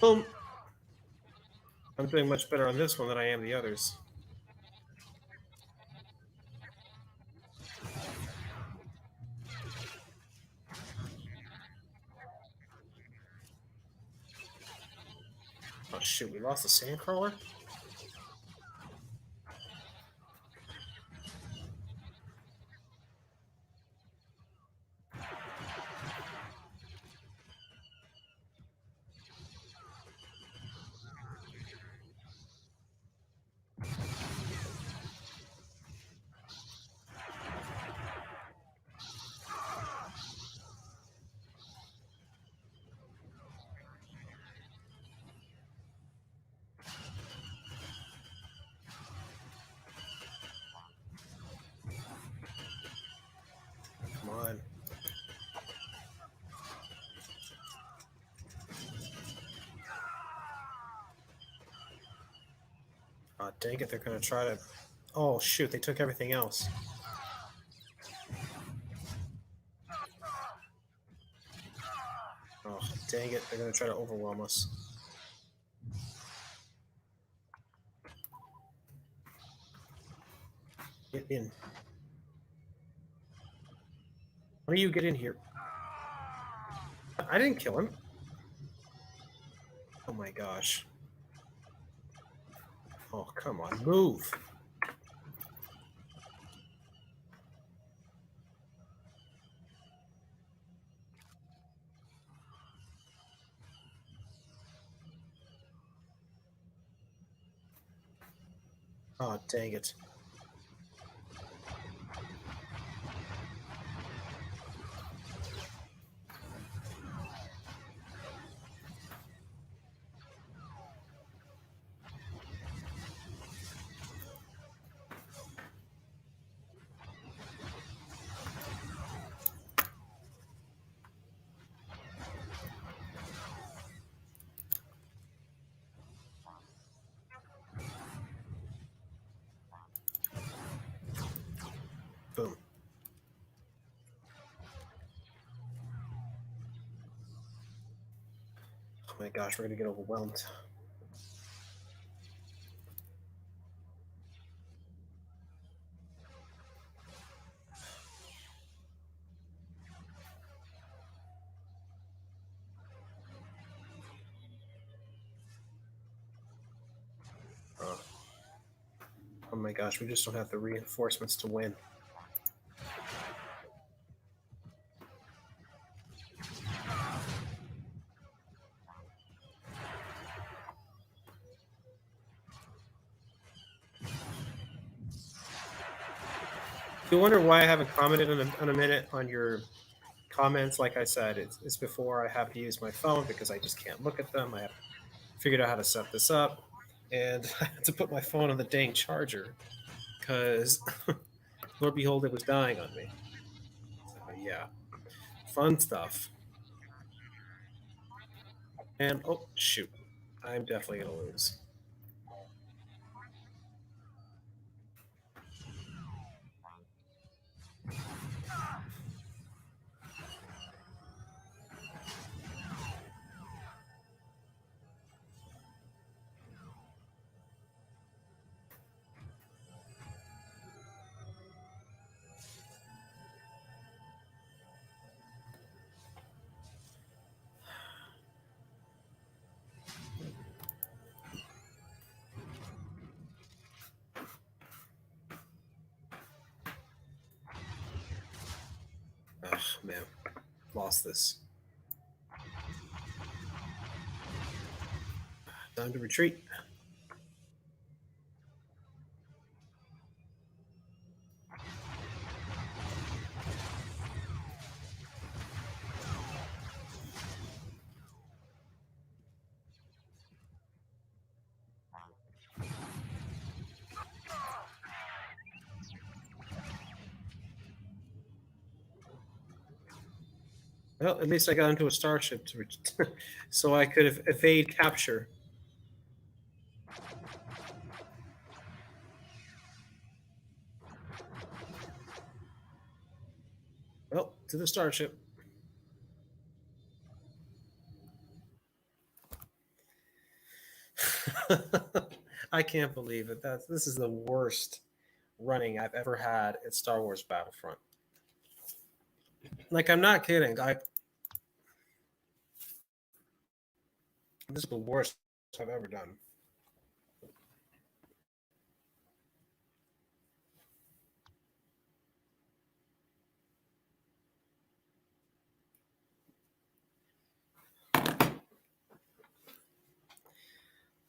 Boom. I'm doing much better on this one than I am the others. Oh shoot, we lost the sandcrawler? Oh, dang it, they're going to try to... Oh, shoot, they took everything else. Oh, dang it, they're going to try to overwhelm us. Get in. Why do you get in here? I didn't kill him. Oh my gosh. Oh, come on, move. Oh, dang it. Boom. Oh my gosh, we're going to get overwhelmed. Oh my gosh, we just don't have the reinforcements to win. You wonder why I haven't commented in a minute on your comments. Like I said, it's before I have to use my phone because I just can't look at them. I have figured out how to set this up, and I had to put my phone on the dang charger because Lord behold, it was dying on me. So yeah, fun stuff. And oh shoot, I'm definitely gonna lose. Oh man, lost this. Time to retreat. Well, at least I got into a starship to so I could evade capture. Well, to the starship. I can't believe it. This is the worst running I've ever had at Star Wars Battlefront. Like I'm not kidding. This is the worst I've ever done.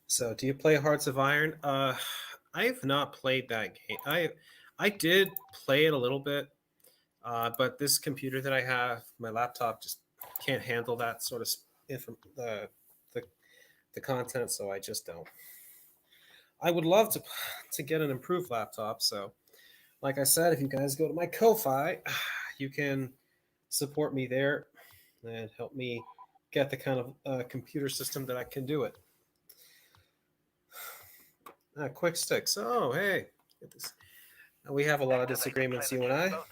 So, do you play Hearts of Iron? I have not played that game. I did play it a little bit, but this computer that I have, my laptop, just can't handle that sort of the the content. So I just don't. I would love to get an improved laptop. So, like I said, if you guys go to my Ko-fi, you can support me there and help me get the kind of computer system that I can do it. Quick sticks. Oh, hey. Get this. We have a lot of Activate the play disagreements, the you and chance I. bonus.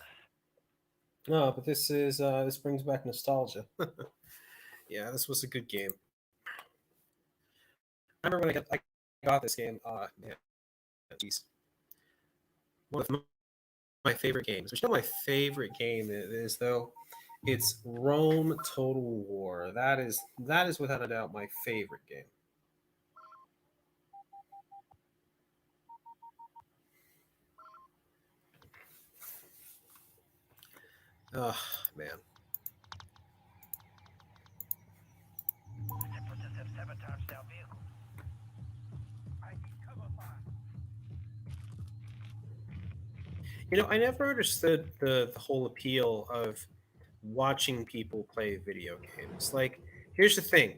No, but this brings back nostalgia. Yeah, this was a good game. I remember when I got this game. Man, jeez, one of my favorite games. But you know, my favorite game is though. It's Rome Total War. That is without a doubt my favorite game. Oh man. Separatists have sabotaged our vehicles. I need cover fire. You know, I never understood the whole appeal of watching people play video games. Like, here's the thing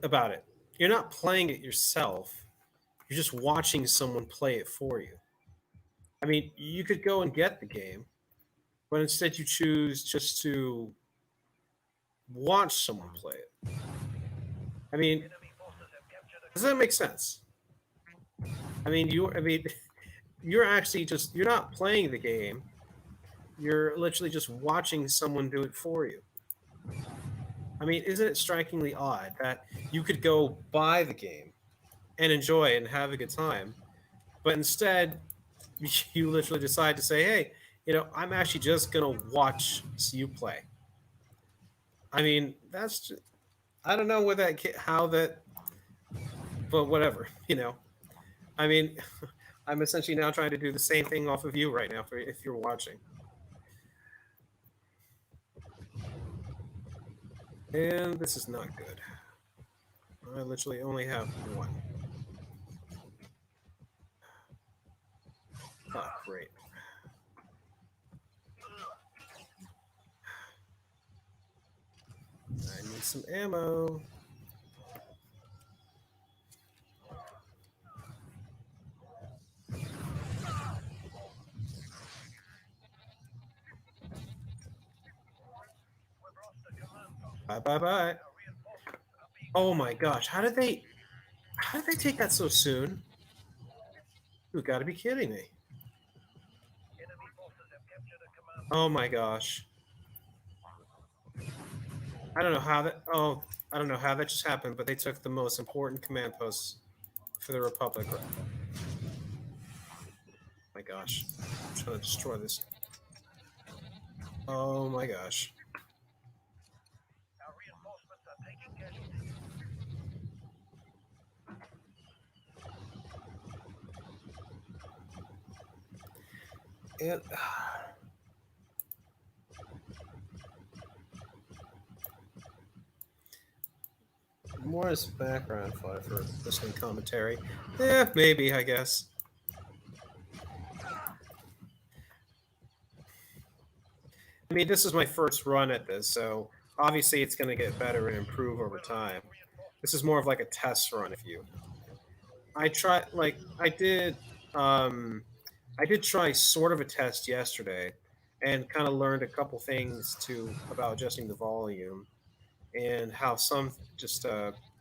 about it. You're not playing it yourself. You're just watching someone play it for you. I mean, you could go and get the game, but instead you choose just to watch someone play it. I mean, Enemy forces have captured a does that make sense? I mean, you're actually just you're not playing the game. You're literally just watching someone do it for you. I mean, isn't it strikingly odd that you could go buy the game and enjoy it and have a good time, but instead you literally decide to say, "Hey, you know, I'm actually just gonna watch you play." I mean, I don't know what how that, but whatever, you know. I mean, I'm essentially now trying to do the same thing off of you right now, for if you're watching. And this is not good. I literally only have one. Oh, great. I need some ammo. We've lost the command post. Bye, bye, bye. Our reinforcements are being Oh my deployed. gosh, how did they take that so soon? You got to be kidding me. Enemy forces have captured a command Oh post. my gosh. I don't know how that. Oh, I don't know how that just happened, but they took the most important command posts for the Republic. Oh my gosh. I'm trying to destroy this. Oh my gosh. Our reinforcements are taking casualties. And more as background fodder for listening commentary. Yeah, maybe, I guess. I mean, this is my first run at this, so obviously it's going to get better and improve over We're time. losing This is reinforcements. more of like a test run, if you. I tried, like, um, I did try sort of a test yesterday, and kind of learned a couple things to about adjusting the volume and how some just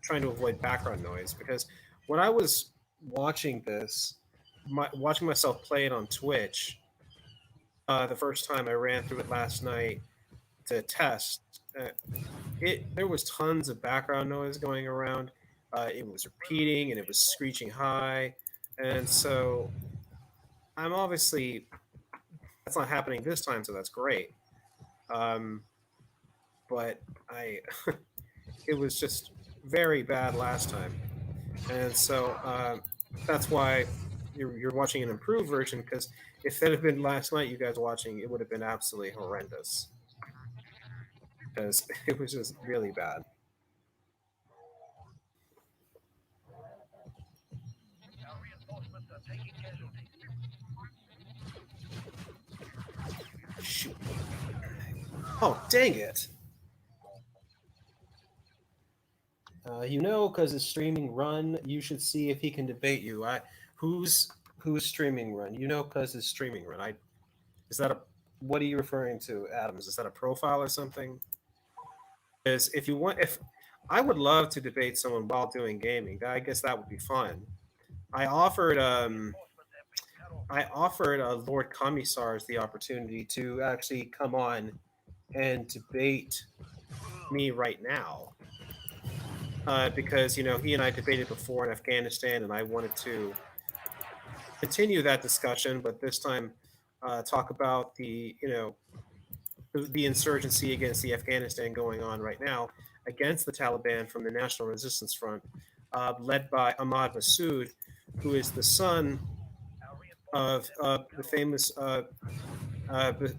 trying to avoid background noise because when I was watching this, watching myself play it on Twitch, the first time I ran through it last night to test, uh, it there was tons of background noise going around. It was repeating and it was screeching high, and so I'm obviously that's not happening this time, so that's great. Um, but I it was just very bad last time, and so that's why you're watching an improved version. Because if that had been last night, you guys watching, it would have been absolutely horrendous because it was just really bad. Our reinforcements are taking casualties. Shoot! Oh, dang it! You know, because it's streaming run, you should see if he can debate you. Who's streaming run? You know, because it's streaming run. I is that a what are you referring to, Adams? Is that a profile or something? Because if you want, if I would love to debate someone while doing gaming, I guess that would be fun. I offered Reinforcements have been cut off. I offered Lord Commissars the opportunity to actually come on and debate me right now, because he and I debated before in Afghanistan, and I wanted to continue that discussion, but this time talk about the insurgency against the Afghanistan going on right now against the Taliban from the National Resistance Front, led by Ahmad Massoud, who is the son Our reinforcements of have been the cut off. famous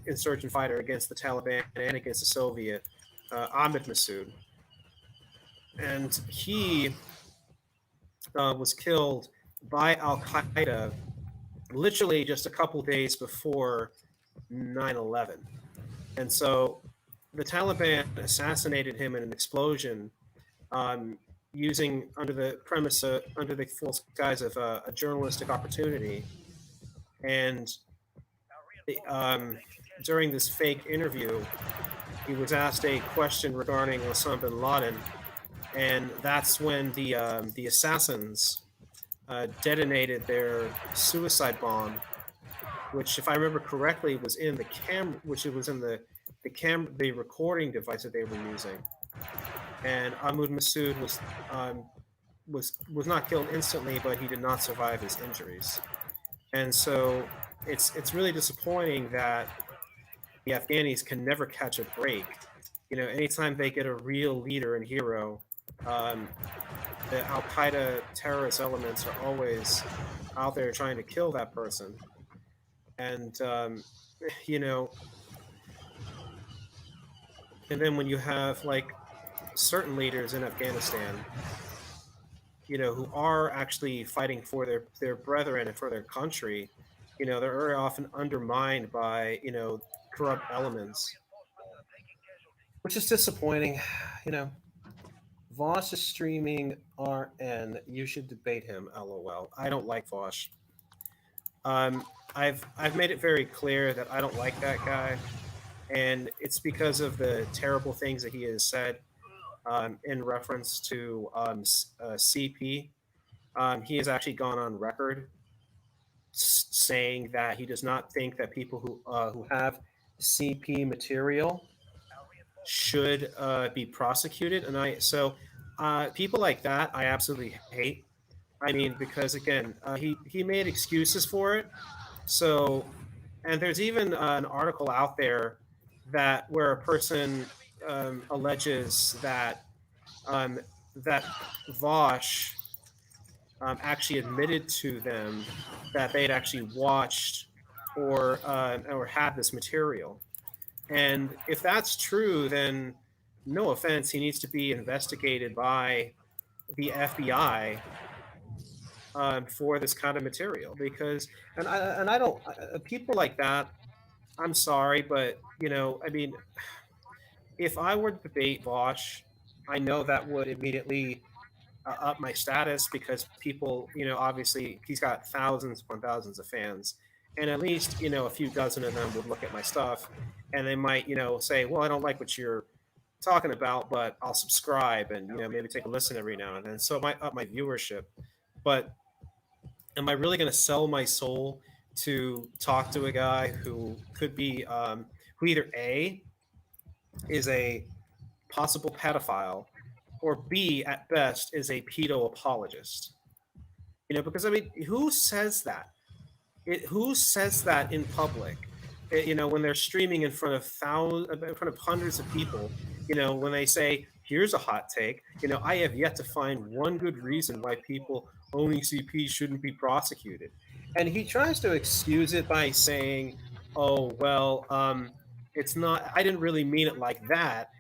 insurgent fighter against the Taliban and against the Soviet, Ahmed Massoud. And he was killed by Al Qaeda literally just a couple days before 9/11. And so the Taliban assassinated him in an explosion, um, using under the false guise of a journalistic opportunity. And Our reinforcements are taking during casualties. this fake interview, he was asked a question regarding Osama bin Laden, and that's when the assassins detonated their suicide bomb, which, if I remember correctly, was in the which it was in the recording device that they were using. And Ahmad Massoud was not killed instantly, but he did not survive his injuries. And so it's really disappointing that the Afghanis can never catch a break. Anytime they get a real leader and hero, um, the Al Qaeda terrorist elements are always out there trying to kill that person. And you know, and then when you have like certain leaders in Afghanistan, who are actually fighting for their brethren and for their country, they're very often undermined by corrupt Our elements, reinforcements are taking casualties. which is disappointing. You know, Vosh is streaming RN. You should debate him. LOL. I don't like Vosh. I've made it very clear that I don't like that guy, and it's because of the terrible things that he has said in reference to CP. He has actually gone on record saying that he does not think that people who have CP material Our reinforcements are should taking casualties. be prosecuted. And people like that I absolutely hate. I mean, because again, he made excuses for it. So, and there's even an article out there that where a person alleges um, that Vosh actually admitted to them that they'd actually watched or had this material. And if that's true, then no offense, he needs to be investigated by the FBI for this kind of material. Because and I don't people like that. I'm sorry, but I mean, if I were to debate Vosh, I know that would immediately up my status because people, obviously he's got thousands upon thousands of fans, and at least a few dozen of them would look at my stuff, and they might say, well, I don't like what you're talking about, but I'll subscribe and Our maybe take a listen reinforcements every are now and taking then. So it might up my casualties. viewership. But am I really going to sell my soul to talk to a guy who could be who either A is a possible pedophile, or B, at best, is a pedo apologist? Because I mean, who says that? Who says that in public? When they're streaming in front of hundreds of people. When they say, "Here's a hot take." I have yet to find one good reason why people owning CP shouldn't be prosecuted, and he tries to excuse it by saying, "Oh well, it's not. I didn't really mean it like that.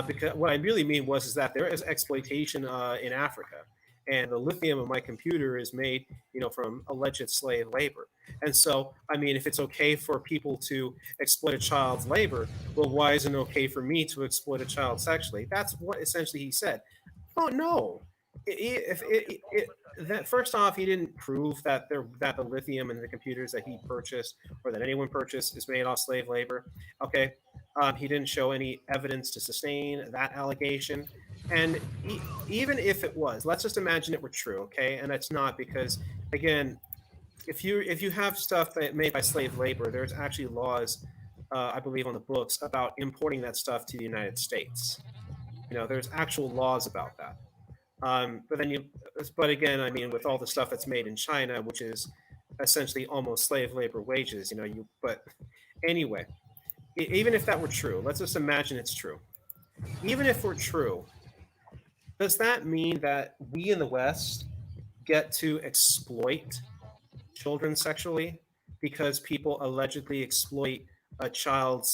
Because what I really mean was is that there is exploitation in Africa, and the lithium in my computer is made, from alleged slave labor." And so, I mean, if it's okay for people to exploit a child's labor, well, why isn't it okay for me to exploit a child sexually? That's what essentially he said. Oh no! If Our reinforcements are that taking first off, he casualties. didn't prove that the lithium in the computers that he purchased or that anyone purchased is made off slave labor. Okay, he didn't show any evidence to sustain that allegation. And even if it was, let's just imagine it were true, okay? And it's not, because again, if you have stuff that made by slave labor, there's actually laws, I believe, on the books about importing that stuff to the United States. There's actual laws about that. But then but again, I mean, with all the stuff that's made in China, which is essentially almost slave labor wages, but anyway, even if that were true, let's just imagine it's true. Even if we're true, does that mean that we in the West get to exploit children sexually because people allegedly exploit a child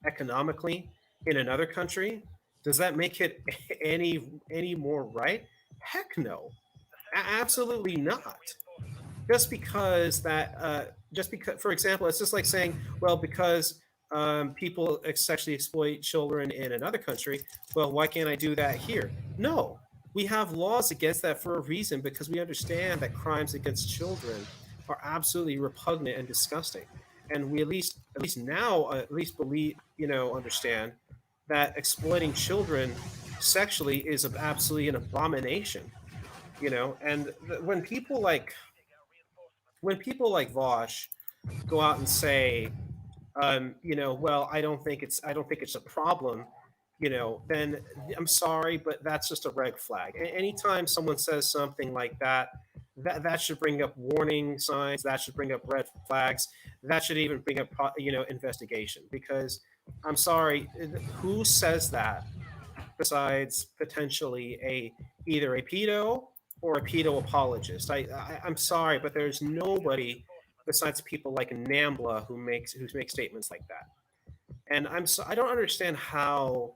economically in another country? Does that make it any more right? Heck no, absolutely not. Just because, for example, it's just like saying, well, because people sexually exploit children in another country, well, why can't I do that here? No, we have laws against that for a reason, because we understand that crimes against children are absolutely repugnant and disgusting, and we at least now at least believe, understand that exploiting children sexually is absolutely an abomination. And when people like Vosh go out and say, well, I don't think it's a problem, then I'm sorry, but that's just a red flag. Anytime someone says something like that, that should bring up warning signs. That should bring up red flags. That should even bring up, investigation. Because I'm sorry, who says that besides potentially either a pedo or a pedo apologist? I'm sorry, but there's nobody besides people like Nambla who makes statements like that. And I don't understand how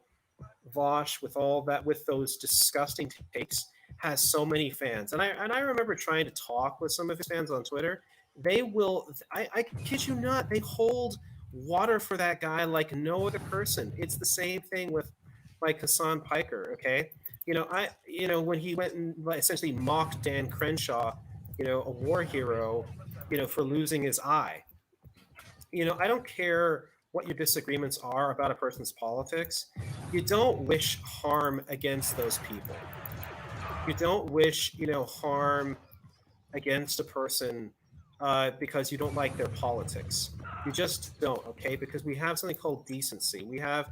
Vosh, with all that, with those disgusting takes, has so many fans. And I remember trying to talk with some of his fans on Twitter. They will, I kid you not, they hold water for that guy like no other person. It's the same thing with like Hassan Piker. Okay, when he went and essentially mocked Dan Crenshaw, a war hero, for losing his eye. I don't care what your disagreements are about a person's politics. You don't wish harm against those people. You don't wish, harm against a person because you don't like their politics. You just don't, okay? Because we have something called decency. We have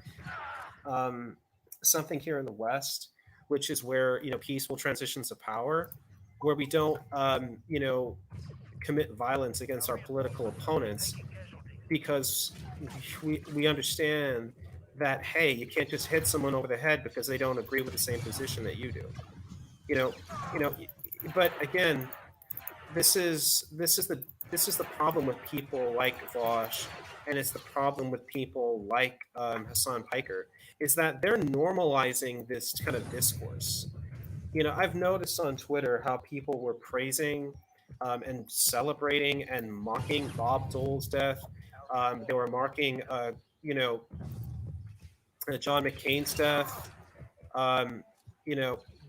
um, something here in the West, which is where, peaceful transitions of power, where we don't, commit violence against our political opponents, because we understand that, hey, you can't just hit someone over the head because they don't agree with the same position that you do. You know, you know. But again, this is the problem with people like Vosh, and it's the problem with people like Hassan Piker, is that they're normalizing this kind of discourse. I've noticed on Twitter how people were praising and celebrating and mocking Bob Dole's death. They were marking, you know, John McCain's death.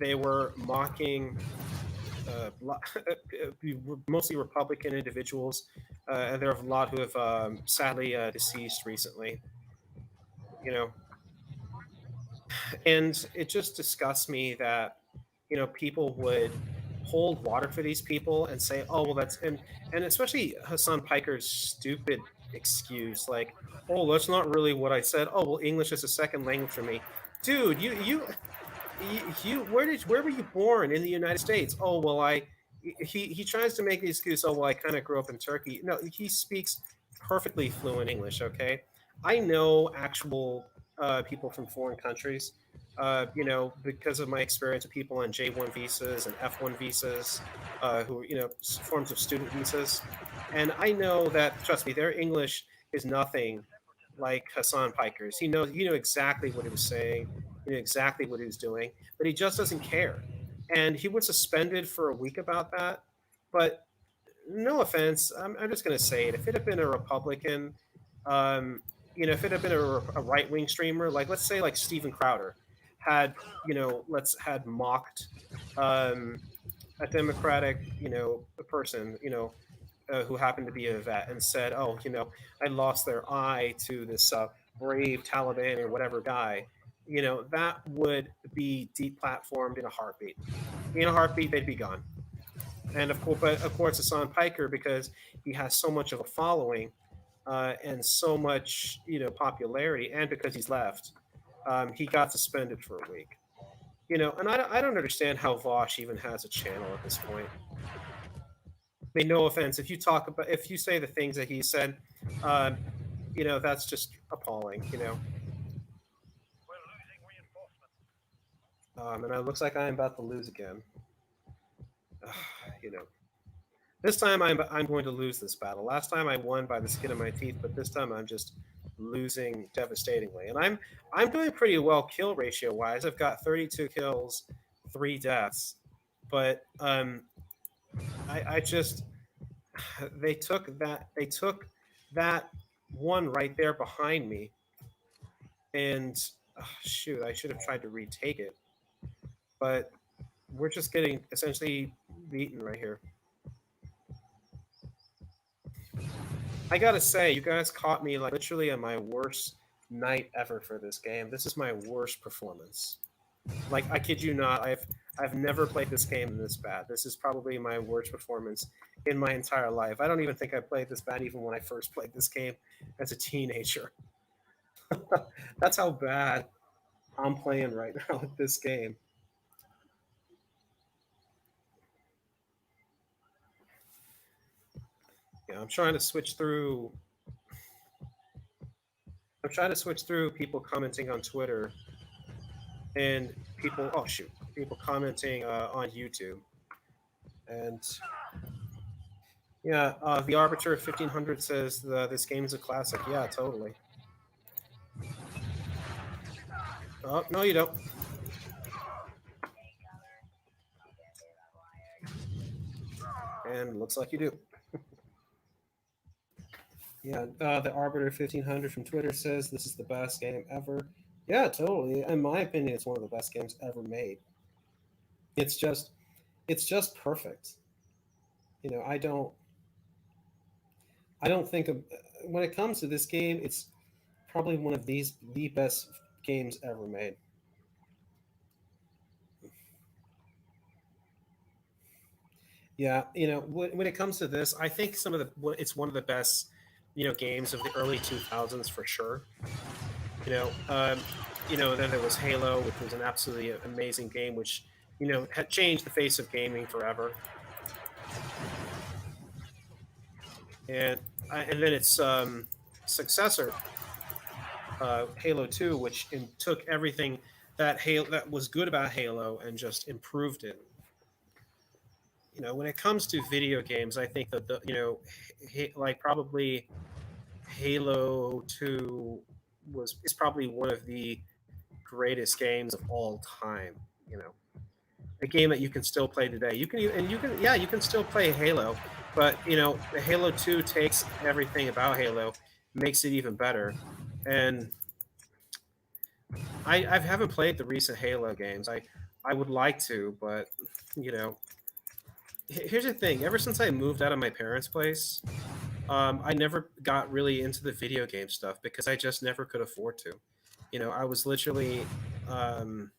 They were mocking mostly Republican individuals, and there are a lot who have sadly deceased recently. You know, and it just disgusts me that people would hold water for these people and say, oh, well, and especially Hassan Piker's stupid excuse, like, oh, that's not really what I said. Oh, well, English is a second language for me. Dude, where were you born in the United States? Oh, well, he tries to make the excuse, oh, well, I kind of grew up in Turkey. No, he speaks perfectly fluent English. Okay, I know actual people from foreign countries, because of my experience with people on J1 visas and F1 visas, who, forms of student visas. And I know that, trust me, their English is nothing like Hassan Piker's. He knew exactly what he was saying, he knew exactly what he was doing, but he just doesn't care. And he was suspended for a week about that. But no offense, I'm just going to say it. If it had been a Republican, um, if it had been a right wing streamer, like, let's say, like Steven Crowder had, had mocked um, a Democratic, a person, who happened to be a vet, and said, "Oh, I lost their eye to this brave Taliban or whatever guy." that would be deplatformed in a heartbeat. In a heartbeat, they'd be gone. And of course, Hassan Piker, because he has so much of a following and so much popularity, and because he's left, he got suspended for a week. And I don't understand how Vosh even has a channel at this point. I mean, no offense, if you say the things that he said, um, that's just appalling. We're losing reinforcements. And it looks like I'm about to lose again. you know, this time I'm going to lose this battle. Last time I won by the skin of my teeth, but this time I'm just losing devastatingly. And I'm doing pretty well kill ratio wise. I've got 32 kills, 3 deaths, but I just they took that one right there behind me, and shoot, I should have tried to retake it, but we're just getting essentially beaten right here. I gotta say, you guys caught me like literally on my worst night ever for this game. This is my worst performance. Like I kid you not, I've never played this game this bad. This is probably my worst performance in my entire life. I don't even think I played this bad even when I first played this game as a teenager. That's how bad I'm playing right now with this game. Yeah, I'm trying to switch through people commenting on Twitter and people commenting on YouTube. And yeah, the Arbiter 1500 says this game is a classic. Yeah, totally. Oh, no, you don't. And looks like you do. Yeah, the Arbiter 1500 from Twitter says this is the best game ever. Yeah, totally. In my opinion, it's one of the best games ever made. It's just, it's just perfect. I don't think of when it comes to this game, it's probably one of the best games ever made. Yeah, when it comes to this, I think it's one of the best, games of the early 2000s for sure. You know, um, then there was Halo, which was an absolutely amazing game, which had changed the face of gaming forever. And then its successor, Halo 2, which took everything that was good about Halo and just improved it. When it comes to video games, I think that like probably Halo 2 was is probably one of the greatest games of all time. You know, a game that you can still play today. You can still play Halo, but the Halo 2 takes everything about Halo, makes it even better. And I haven't played the recent Halo games. I would like to, but you know, here's the thing. Ever since I moved out of my parents' place, I never got really into the video game stuff because I just never could afford to. I was literally um,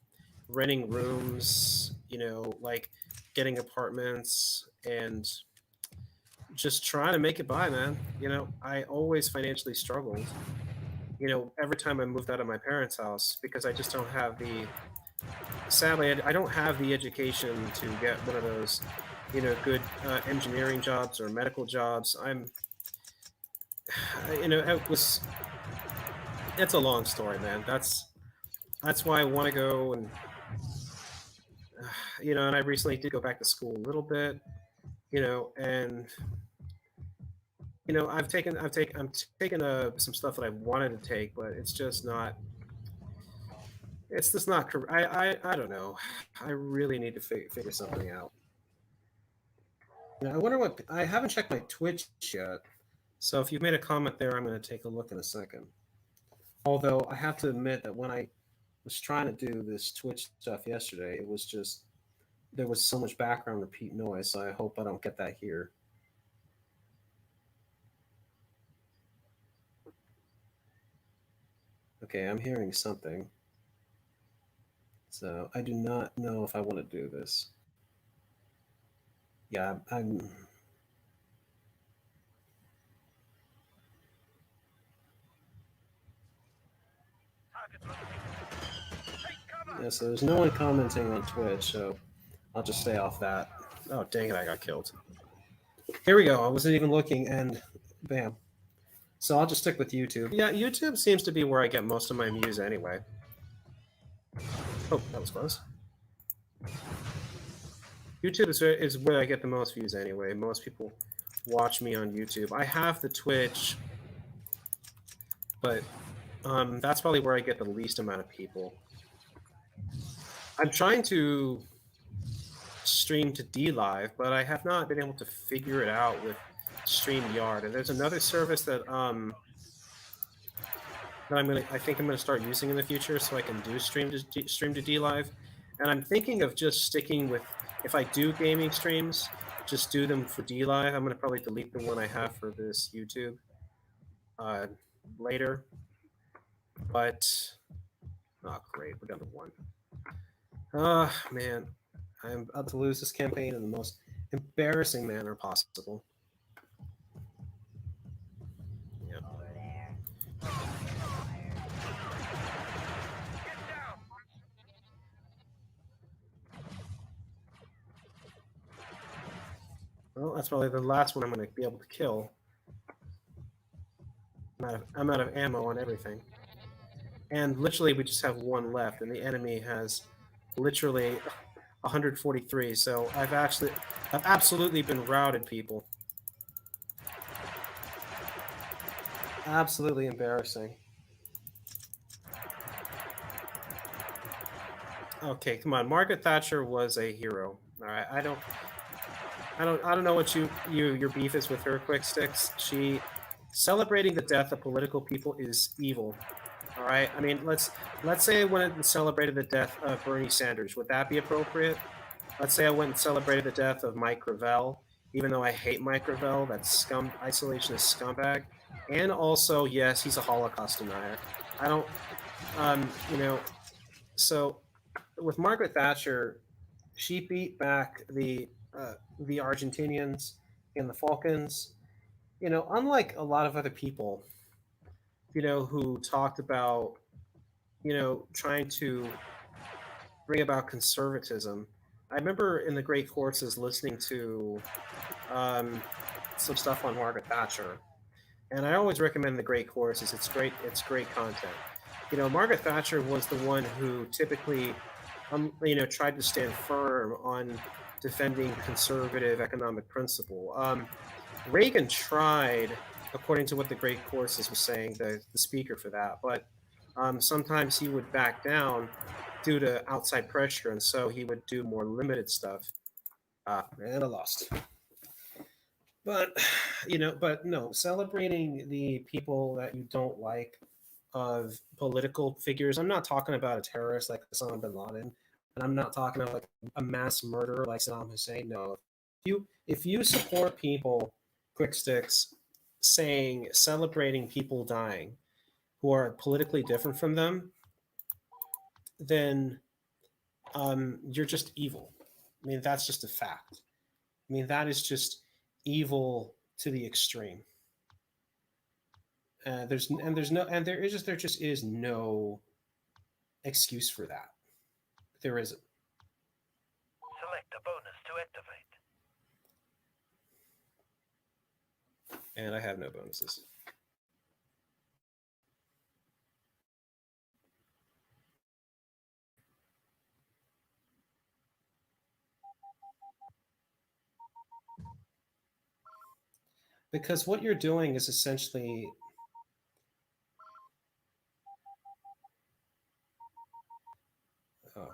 renting rooms, like getting apartments and just trying to make it by, man. I always financially struggled, every time I moved out of my parents' house because I just don't have sadly, I don't have the education to get one of those, good engineering jobs or medical jobs. It was, it's a long story, man. That's why I want to go and and I recently did go back to school a little bit, and I'm taking some stuff that I wanted to take, but it's just not. I don't know. I really need to figure something out. I wonder what I haven't checked my Twitch yet. So if you've made a comment there, I'm going to take a look in a second. Although I have to admit that when I was trying to do this Twitch stuff yesterday, it was just there was so much background repeat noise. So I hope I don't get that here. Okay, I'm hearing something. So I do not know if I want to do this. Yeah, I'm. Target located. Take cover. Yeah, so there's no one commenting on Twitch, so I'll just stay off that. Oh, dang it, I got killed. Here we go. I wasn't even looking, and bam. So I'll just stick with YouTube. Yeah, YouTube seems to be where I get most of my views anyway. Oh, that was close. YouTube is where I get the most views anyway. Most people watch me on YouTube. I have the Twitch, but that's probably where I get the least amount of people. I'm trying to stream to D Live, but I have not been able to figure it out with StreamYard. And there's another service that I think I'm gonna start using in the future, so I can do stream to D Live. And I'm thinking of just sticking with, if I do gaming streams, just do them for D Live. I'm gonna probably delete the one I have for this YouTube uh, later. But oh great, we're down to one. Ah man, I'm about to lose this campaign in the most embarrassing manner possible. Yeah. Get down. Well, that's probably the last one I'm going to be able to kill. I'm out of ammo on everything. And literally, we just have one left, and the enemy has literally 143. So I've absolutely been routed, people. Absolutely embarrassing. Okay, come on. Margaret Thatcher was a hero. All right, I don't know what your beef is with her, Quick Sticks. She celebrating the death of political people is evil. All right. I mean, let's say I went and celebrated the death of Bernie Sanders. Would that be appropriate? Let's say I went and celebrated the death of Mike Gravel, even though I hate Mike Gravel. That's scum, isolationist scumbag. And also, yes, he's a Holocaust denier. I don't, you know, so with Margaret Thatcher, she beat back the Argentinians and the Falklands. You know, unlike a lot of other people, who talked about, trying to bring about conservatism. I remember in the great courses listening to um, some stuff on Margaret Thatcher, and I always recommend the great courses. It's great. It's great content. Margaret Thatcher was the one who typically, tried to stand firm on defending conservative economic principle. Reagan tried, according to what the great courses was saying, the speaker for that, but sometimes he would back down due to outside pressure, and so he would do more limited stuff. And I lost. But but no, celebrating the people that you don't like of political figures. I'm not talking about a terrorist like Osama bin Laden, and I'm not talking about like a mass murderer like Saddam Hussein. No, if you support people, quick sticks, saying celebrating people dying who are politically different from them, then you're just evil. I mean, that's just a fact. I mean, that is just evil to the extreme. There just is no excuse for that. There isn't. Select a bonus to activate. And I have no bonuses. Because what you're doing is essentially oh,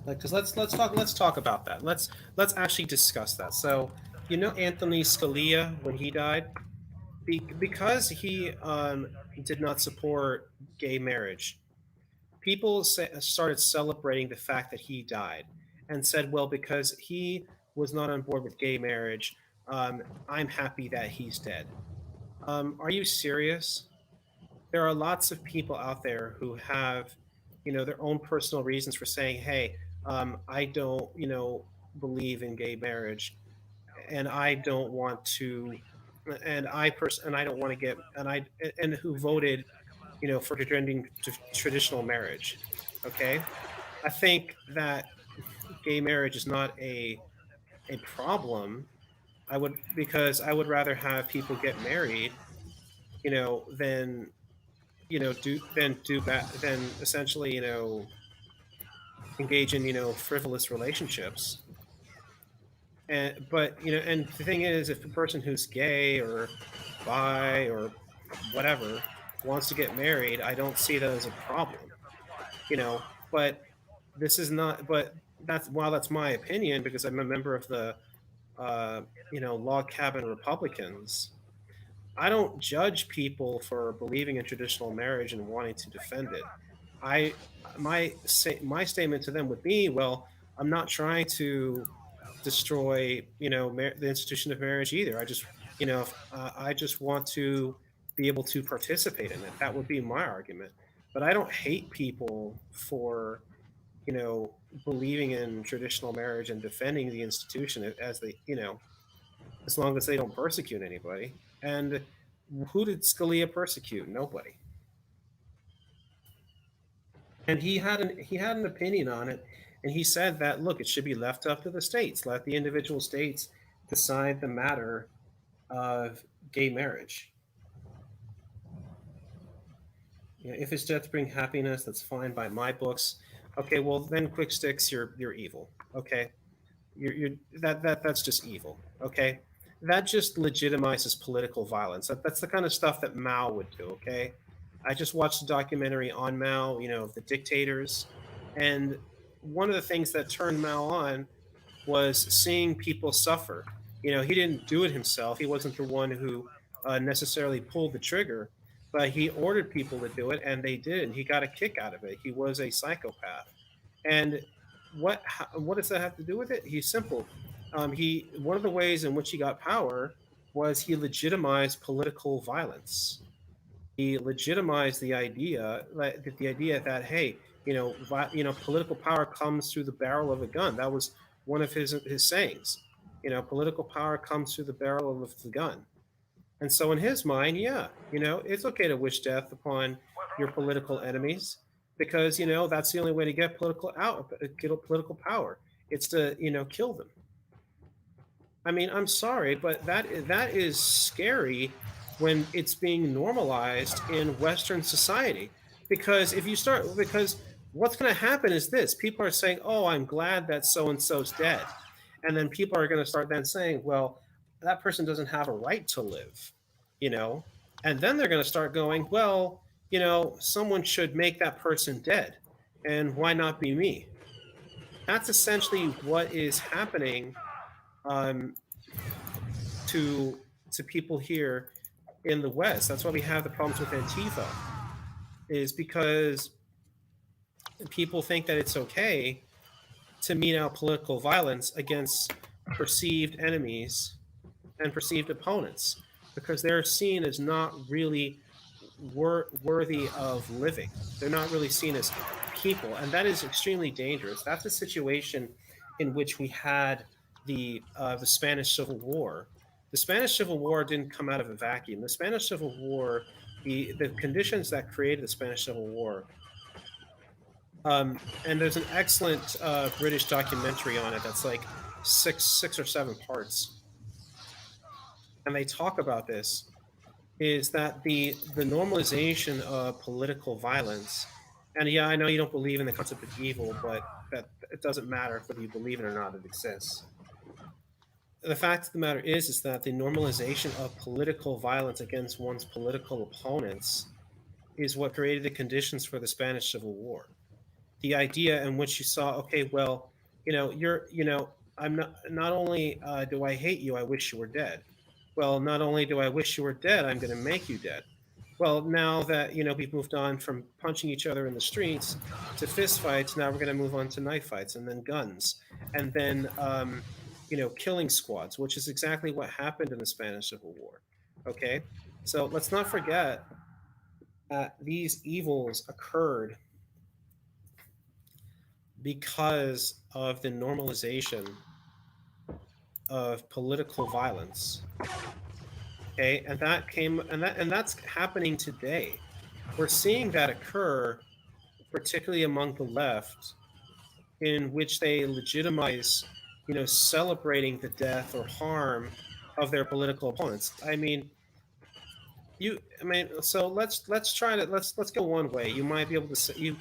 like because let's talk about that. Let's actually discuss that. So Anthony Scalia, when he died, because he did not support gay marriage, people started celebrating the fact that he died and said, well, because he was not on board with gay marriage, I'm happy that he's dead. Are you serious? There are lots of people out there who have, their own personal reasons for saying, "Hey, I don't, believe in gay marriage, and I don't want to, and I don't want to get, and who voted, for traditional marriage." Okay, I think that gay marriage is not a problem. Because I would rather have people get married, than than essentially, engage in, frivolous relationships. And but and the thing is, if a person who's gay or bi or whatever wants to get married, I don't see that as a problem. But this is not. But that's while that's my opinion, because I'm a member of the log cabin Republicans. I don't judge people for believing in traditional marriage and wanting to defend it. I my statement to them would be, well, I'm not trying to destroy, the institution of marriage either. I just want to be able to participate in it. That would be my argument. But I don't hate people for, believing in traditional marriage and defending the institution as they, as long as they don't persecute anybody. And who did Scalia persecute? Nobody. And he had an opinion on it, and he said that, look, it should be left up to the states. Let the individual states decide the matter of gay marriage. If his death bring happiness, that's fine by my books. Okay, well then, quick sticks, you're evil. Okay, you're that's just evil. Okay, that just legitimizes political violence. That's the kind of stuff that Mao would do. Okay, I just watched a documentary on Mao, of the dictators, and one of the things that turned Mao on was seeing people suffer. He didn't do it himself. He wasn't the one who necessarily pulled the trigger, but he ordered people to do it, and they did. And he got a kick out of it. He was a psychopath. And what does that have to do with it? He's simple. He One of the ways in which he got power was he legitimized political violence. He legitimized the idea that, hey, political power comes through the barrel of a gun. That was one of his sayings. Political power comes through the barrel of the gun. And so in his mind, yeah, it's okay to wish death upon your political enemies, because that's the only way to get political power. It's to kill them. I mean, I'm sorry, but that is scary when it's being normalized in Western society. Because what's going to happen is this: people are saying, "Oh, I'm glad that so and so's dead," and then people are going to start then saying, "Well, that person doesn't have a right to live," you know, and then they're going to start going, "Well, someone should make that person dead, and why not be me?" That's essentially what is happening, um, to people here in the West. That's why we have the problems with Antifa, is because people think that it's okay to mete out political violence against perceived enemies and perceived opponents, because they're seen as not really worthy of living. They're not really seen as people, and that is extremely dangerous. That's a situation in which we had the Spanish Civil War. The Spanish Civil War didn't come out of a vacuum. The Spanish Civil War, the conditions that created the Spanish Civil War. And there's an excellent British documentary on it that's like six or seven parts, and they talk about this. Is that the normalization of political violence? And yeah, I know you don't believe in the concept of evil, but that it doesn't matter whether you believe it or not; it exists. The fact of the matter is that the normalization of political violence against one's political opponents is what created the conditions for the Spanish Civil War. The idea in which you saw, okay, well, I'm not only do I hate you, I wish you were dead. Well, not only do I wish you were dead, I'm going to make you dead. Well, now that we've moved on from punching each other in the streets to fist fights, now we're going to move on to knife fights, and then guns, and then killing squads, which is exactly what happened in the Spanish Civil War. Okay, so let's not forget that these evils occurred because of the normalization of political violence. Okay, and that's happening today. We're seeing that occur, particularly among the left, in which they legitimize, celebrating the death or harm of their political opponents. So let's go one way. You might be able to say you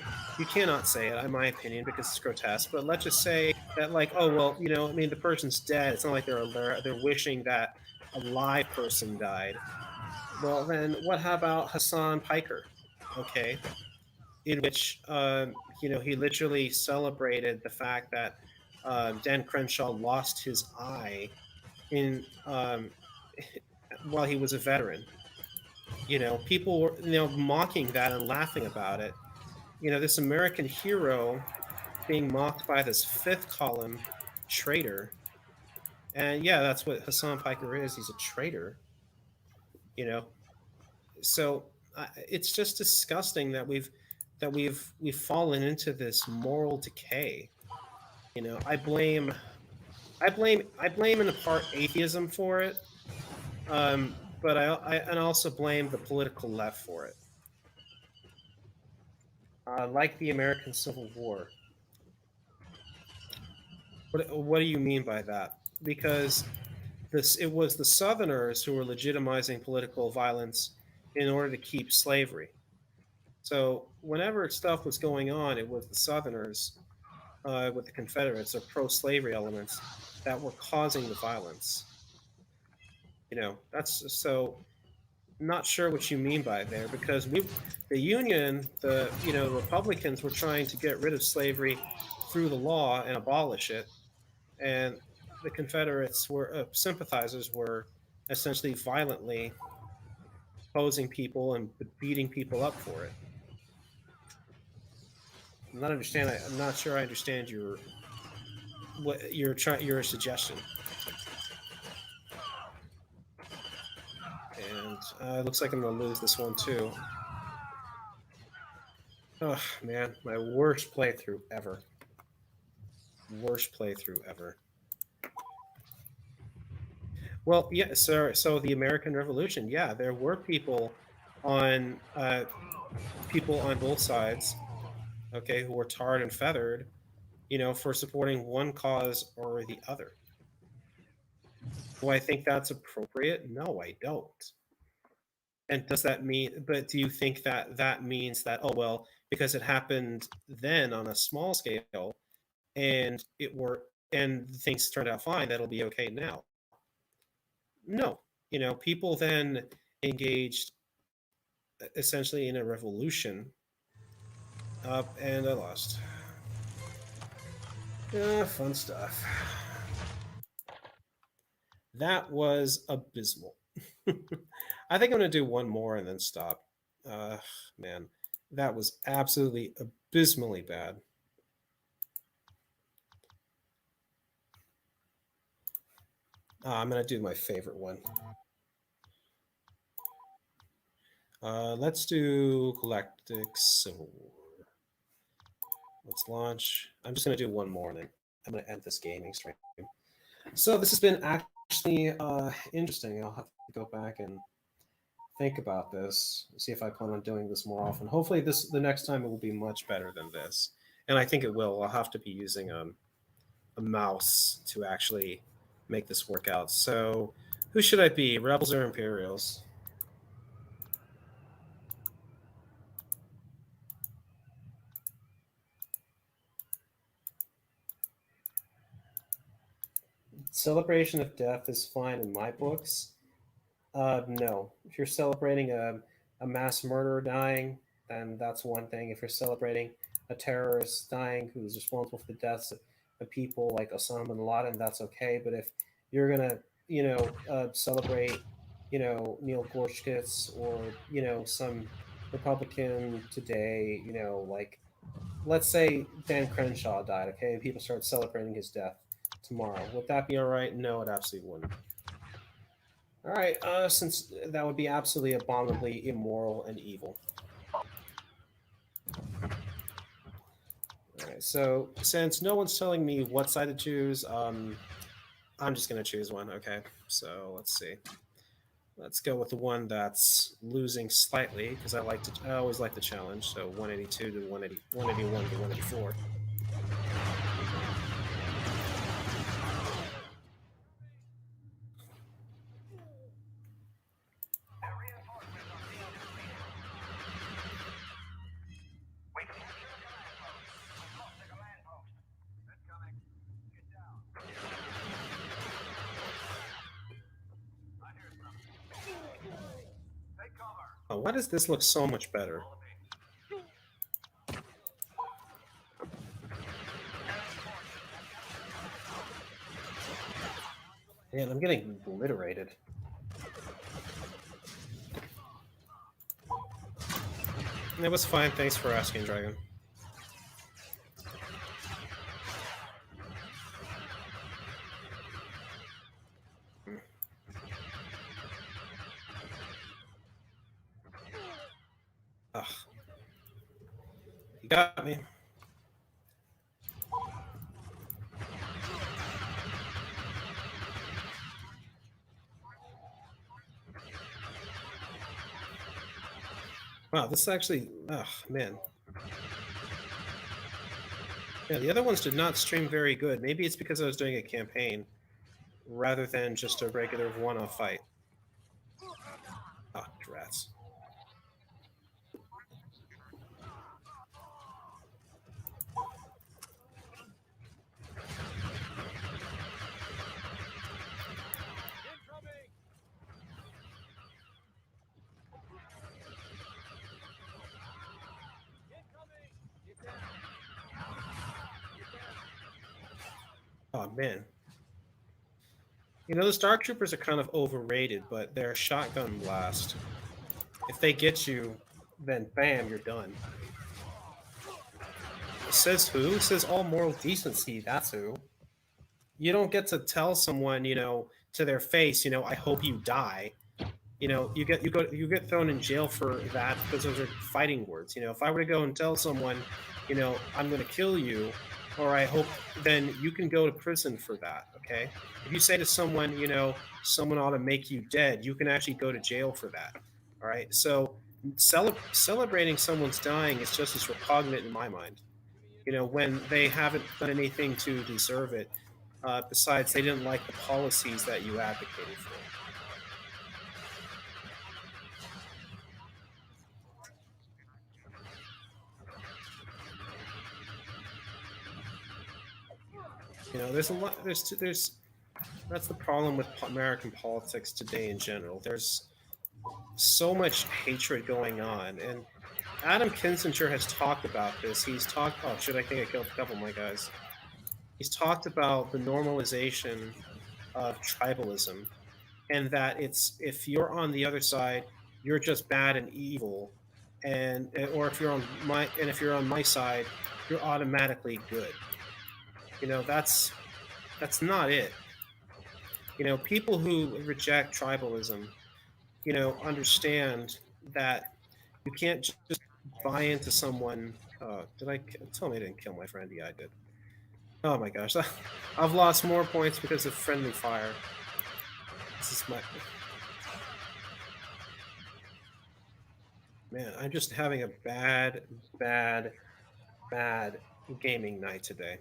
cannot say it, in my opinion, because it's grotesque. But let's just say that, like, oh well, the person's dead. It's not like they're wishing that a live person died. Well, then what about Hassan Piker? Okay, in which he literally celebrated the fact that Dan Crenshaw lost his eye in while he was a veteran. People were mocking that and laughing about it. This American hero being mocked by this fifth column traitor. And yeah, that's what Hassan Piker is. He's a traitor. You know, so it's just disgusting that we've fallen into this moral decay. I blame in part atheism for it, but I and also blame the political left for it. Like the American Civil War. What do you mean by that? Because it was the Southerners who were legitimizing political violence in order to keep slavery. So whenever stuff was going on, it was the Southerners with the Confederates or pro-slavery elements that were causing the violence. That's so. Not sure what you mean by there, because the Union, the Republicans were trying to get rid of slavery through the law and abolish it, and the Confederates were sympathizers were essentially violently opposing people and beating people up for it. I'm not sure I understand your suggestion. And it looks like I'm gonna lose this one too. Oh man, my worst playthrough ever. Worst playthrough ever. Well, yeah, sir. So the American Revolution, yeah, there were on people on both sides, okay, who were tarred and feathered, for supporting one cause or the other. Do I think that's appropriate? No, I don't. And does that mean? But do you think that that means that, oh well, because it happened then on a small scale, and and things turned out fine, that'll be okay now? No. People then engaged essentially in a revolution. And I lost. Fun stuff. That was abysmal. I think I'm going to do one more and then stop. Uh, Man, that was absolutely abysmally bad. I'm going to do my favorite one. Let's do Galactic Civil War. Let's launch. I'm just going to do one more and then I'm going to end this gaming stream. So this has been actually interesting. I'll have to go back and think about this, see if I plan on doing this more often. Hopefully, the next time it will be much better than this, and I think it will. I'll have to be using a mouse to actually make this work out. So, who should I be, Rebels or Imperials? Celebration of death is fine in my books. No. If you're celebrating a mass murderer dying, then that's one thing. If you're celebrating a terrorist dying who's responsible for the deaths of people like Osama bin Laden, that's okay. But if you're gonna, celebrate, Neil Gorsuch or some Republican today, like let's say Dan Crenshaw died, okay, and people start celebrating his death. tomorrow. Would that be all right? No, it absolutely wouldn't. All right, since that would be absolutely abominably immoral and evil. All right, so since no one's telling me what side to choose, I'm just gonna choose one. Okay, so let's see. Let's go with the one that's losing slightly because I always like the challenge. So 182 to 180, 181 to 184. Their reinforcements are being depleted. Wait for the command post. We've lost the command post. Incoming. Get down. I hear something. Take cover. Oh, why does this look so much better? Man, I'm getting obliterated. It was fine. Thanks for asking, Dragon. Ugh. You got me. Wow, this is actually, oh man. Yeah, the other ones did not stream very good. Maybe it's because I was doing a campaign rather than just a regular one-off fight. Ah, rats. Oh man. You know, the Dark Troopers are kind of overrated, but they're a shotgun blast. If they get you, then bam, you're done. Says who? Says all moral decency. That's who. You don't get to tell someone, to their face, I hope you die. You get thrown in jail for that because those are fighting words. If I were to go and tell someone, I'm going to kill you, or I hope, then you can go to prison for that. Okay. If you say to someone, someone ought to make you dead, you can actually go to jail for that. All right. So celebrating someone's dying is just as repugnant in my mind. When they haven't done anything to deserve it, besides they didn't like the policies that you advocated for. There's a lot. There's That's the problem with American politics today in general. There's so much hatred going on, and Adam Kinzinger has talked about this. He's talked. Oh, should I think I killed a couple of my guys? He's talked about the normalization of tribalism, and that it's if you're on the other side, you're just bad and evil, or if you're on my side, you're automatically good. That's not it. People who reject tribalism, understand that you can't just buy into someone. Did I tell me I didn't kill my friend? Yeah, I did. Oh my gosh, I've lost more points because of friendly fire. This is my man. I'm just having a bad, bad, bad gaming night today.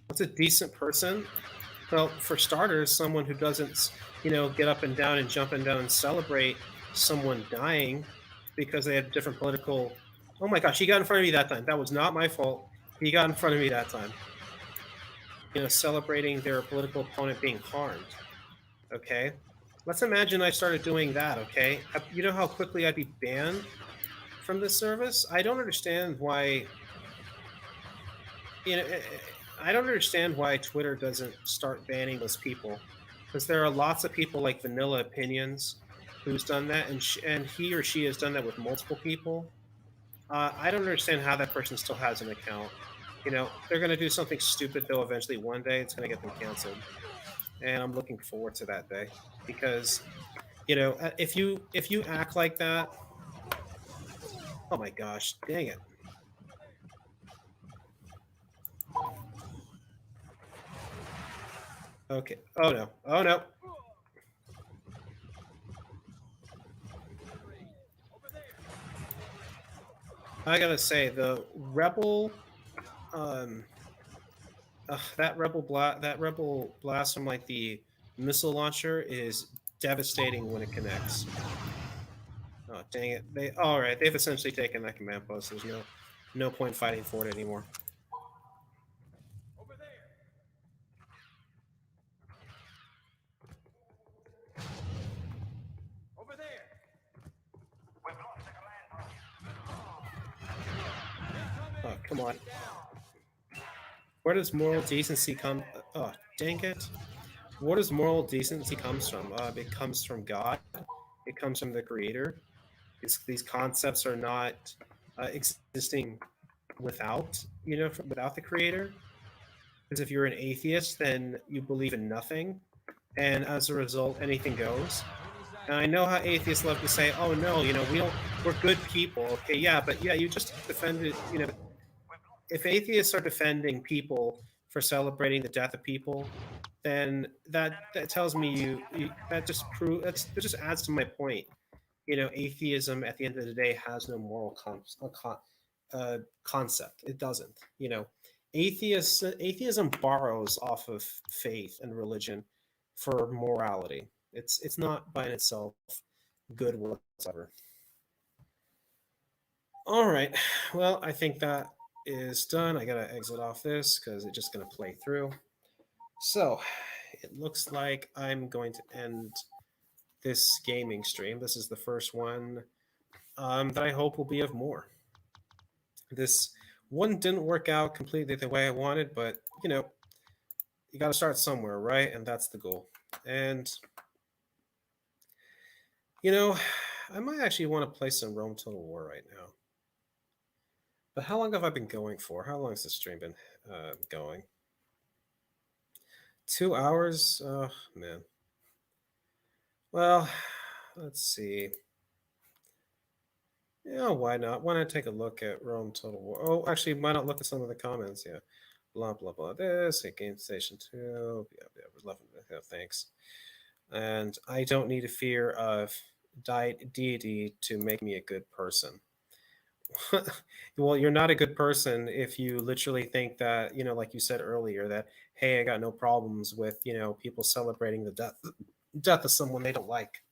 What's a decent person? Well, for starters, someone who doesn't, get up and down and jump and down and celebrate someone dying because they had different political. Oh my gosh, he got in front of me that time. That was not my fault. He got in front of me that time. Celebrating their political opponent being harmed. Okay? Let's imagine I started doing that, okay? You know how quickly I'd be banned from this service? I don't understand why. You know, I don't understand why Twitter doesn't start banning those people, because there are lots of people like Vanilla Opinions who's done that, and he or she has done that with multiple people. I don't understand how that person still has an account. They're going to do something stupid though. Eventually, one day, it's going to get them canceled, and I'm looking forward to that day because if you act like that, oh my gosh, dang it. Okay. Oh no. Oh no. I gotta say the rebel, um, that rebel blast from like the missile launcher is devastating when it connects. Oh dang it! All right. They've essentially taken that command post. There's no point fighting for it anymore. Over there. Over there. We've lost the command Oh post. come on. Down. Where does moral decency come? Oh dang it! Where does moral decency comes from? It comes from God. It comes from the Creator. These concepts are not existing without without the Creator. Because if you're an atheist, then you believe in nothing, and as a result, anything goes. And I know how atheists love to say, "Oh no, we don't. We're good people." Okay, yeah, but yeah, you just defended. If atheists are defending people for celebrating the death of people, then that tells me that just that just adds to my point. Atheism at the end of the day has no moral concept. It doesn't. Atheism borrows off of faith and religion for morality. It's not by itself good whatsoever. All right. Well, I think that is done. I gotta exit off this because it's just gonna play through. So it looks like I'm going to end this gaming stream. This is the first one that I hope will be of more. This one didn't work out completely the way I wanted, but you got to start somewhere, right? And that's the goal. And you know, I might actually want to play some Rome Total War right now. But how long have I been going for? How long has this stream been going? 2 hours? Oh man. Well, let's see. Yeah, why not? Why not take a look at Rome Total War? Oh, actually, why not look at some of the comments? Yeah, blah blah blah. This at Game Station 2. Yeah, we're loving it. Yeah, thanks. And I don't need a fear of deity to make me a good person. Well, you're not a good person if you literally think that, like you said earlier, that hey, I got no problems with people celebrating the death of someone they don't like.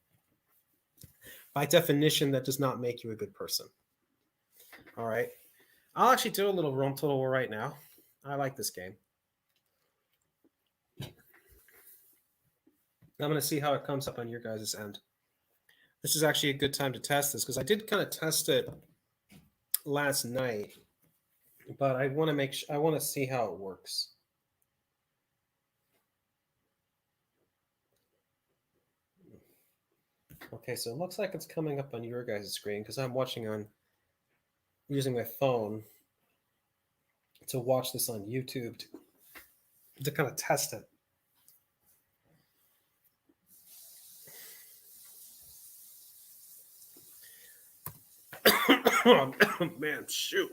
By definition, that does not make you a good person. All right. I'll actually do a little Rome Total War right now. I like this game. I'm going to see how it comes up on your guys' end. This is actually a good time to test this because I did kind of test it last night, but I want to I want to see how it works. Okay, so it looks like it's coming up on your guys' screen because I'm watching on using my phone to watch this on YouTube to kind of test it. Oh man, shoot.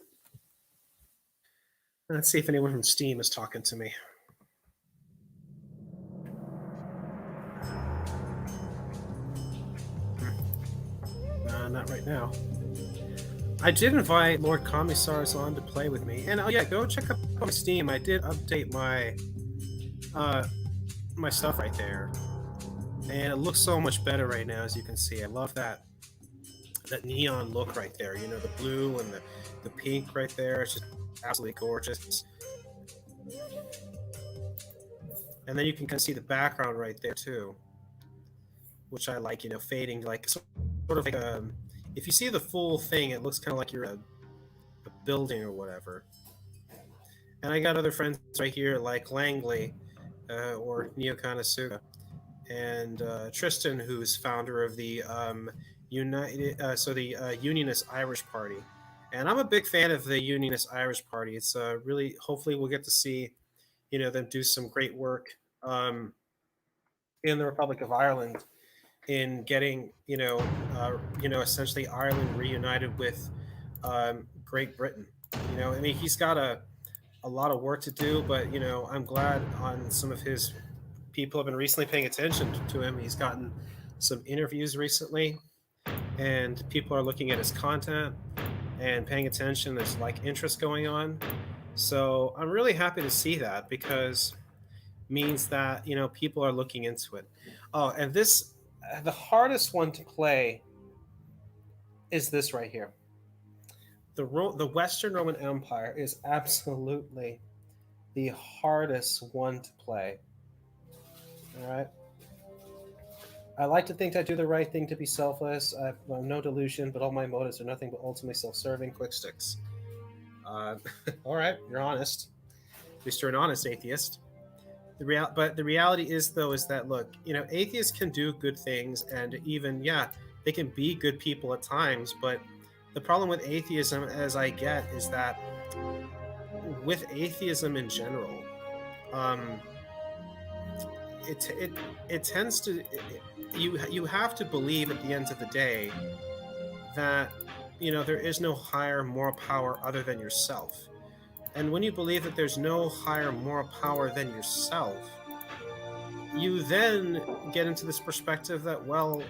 Let's see if anyone from Steam is talking to me. Not right now. I did invite Lord Commissars on to play with me, and oh yeah, go check out my Steam. I did update my stuff right there, and it looks so much better right now, as you can see. I love that neon look right there. The blue and the pink right there. It's just absolutely gorgeous. And then you can kind of see the background right there too, which I like. Fading like sort of like if you see the full thing, it looks kind of like you're a building or whatever. And I got other friends right here like Langley or Neokanasuga and Tristan, who's founder of the United, the Unionist Irish Party, And I'm a big fan of the Unionist Irish Party. It's really, hopefully we'll get to see, them do some great work um, in the Republic of Ireland in getting, essentially Ireland reunited with Great Britain. I mean, he's got a lot of work to do, but I'm glad on some of his people have been recently paying attention to him. He's gotten some interviews recently, and people are looking at his content and paying attention. There's like interest going on, so I'm really happy to see that because means that people are looking into it. Oh, and this the hardest one to play is this right here. The Western Roman Empire is absolutely the hardest one to play. All right. I like to think I do the right thing to be selfless. I've no delusion, but all my motives are nothing but ultimately self-serving. Quick sticks. Uh, all right, you're honest. At least you're an honest atheist. But the reality is though is that look, atheists can do good things, and even they can be good people at times. But the problem with atheism, as I get, is that with atheism in general, um, it tends to you have to believe at the end of the day that there is no higher moral power other than yourself. And when you believe that there's no higher moral power than yourself, you then get into this perspective that, well,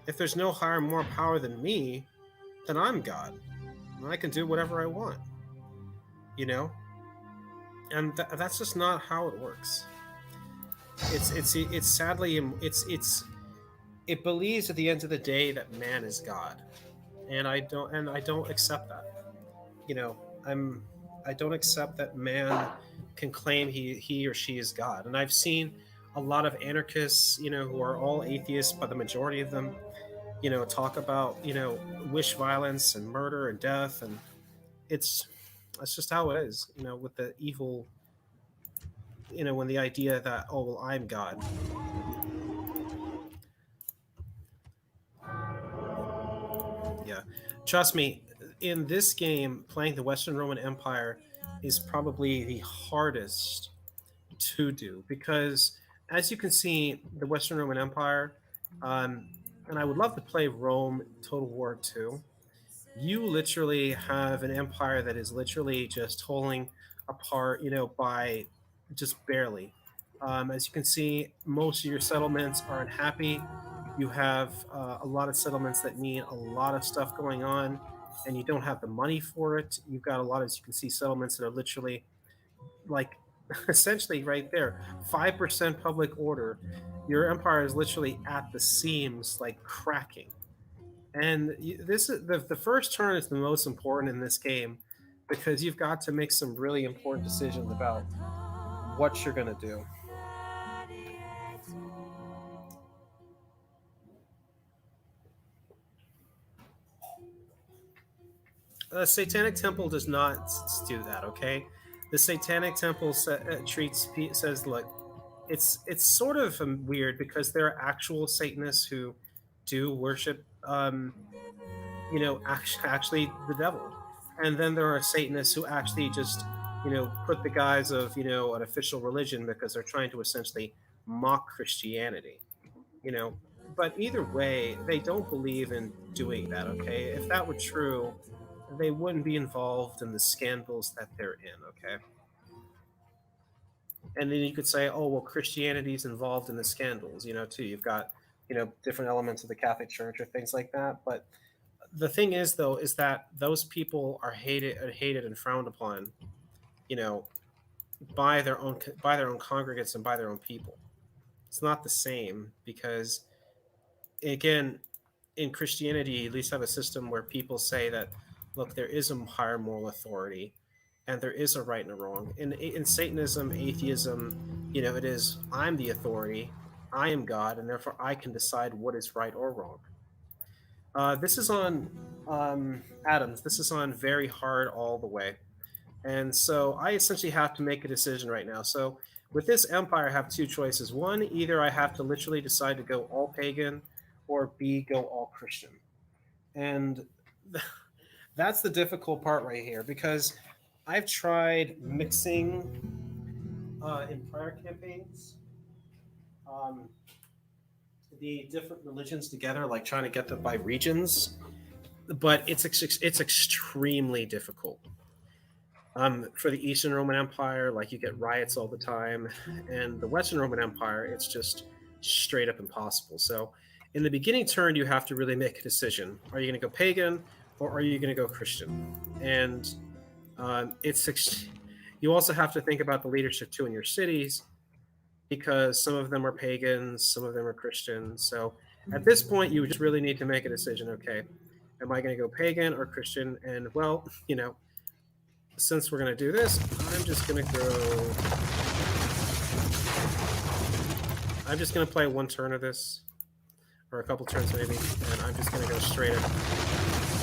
if there's no higher moral power than me, then I'm God and I can do whatever I want, you know and that's just not how it works. It's sadly it believes at the end of the day that man is God, and I don't accept that. You know, I'm I don't accept that man can claim he or she is God. And I've seen a lot of anarchists, who are all atheists, but the majority of them, talk about, wish violence and murder and death, and it's that's just how it is, with the evil, when the idea that, oh well, I'm God. Yeah. Trust me, in this game, playing the Western Roman Empire is probably the hardest to do because, as you can see, the Western Roman Empire, um, and I would love to play Rome Total War 2. You literally have an empire that is literally just holding apart, by just barely. As you can see, most of your settlements are unhappy. You have a lot of settlements that need a lot of stuff going on, and you don't have the money for it. You've got a lot, as you can see, settlements that are literally like essentially right there 5% public order. Your empire is literally at the seams, like cracking. And this is the first turn is the most important in this game because you've got to make some really important decisions about what you're going to do. The Satanic Temple does not do that. Okay, the Satanic Temple says, look, it's sort of weird because there are actual Satanists who do worship, actually the devil, and then there are Satanists who actually just, put the guise of, an official religion because they're trying to essentially mock Christianity. You know, but either way, they don't believe in doing that. Okay, if that were true, they wouldn't be involved in the scandals that they're in. Okay, and then you could say, oh well, Christianity's involved in the scandals, too. You've got, different elements of the Catholic Church or things like that. But the thing is, though, is that those people are hated and frowned upon, you know, by their own congregants and by their own people. It's not the same because, again, in Christianity, you at least have a system where people say that, look, there is a higher moral authority, and there is a right and a wrong. In Satanism, atheism, it is I'm the authority, I am God, and therefore I can decide what is right or wrong. This is on Adams. This is on very hard all the way, and so I essentially have to make a decision right now. So with this empire, I have two choices. One, either I have to literally decide to go all pagan, or B, go all Christian. And That's the difficult part right here because I've tried mixing in prior campaigns um, the different religions together, like trying to get them by regions, but it's extremely difficult. For the Eastern Roman Empire, like you get riots all the time, and the Western Roman Empire, it's just straight up impossible. So, in the beginning turn, you have to really make a decision: are you going to go pagan or are you going to go Christian? And you also have to think about the leadership too in your cities because some of them are pagans, some of them are Christians. So, at this point, you just really need to make a decision. Okay, am I going to go pagan or Christian? And well, since we're going to do this, I'm just going to play one turn of this, or a couple turns maybe, and I'm just going to go straight up.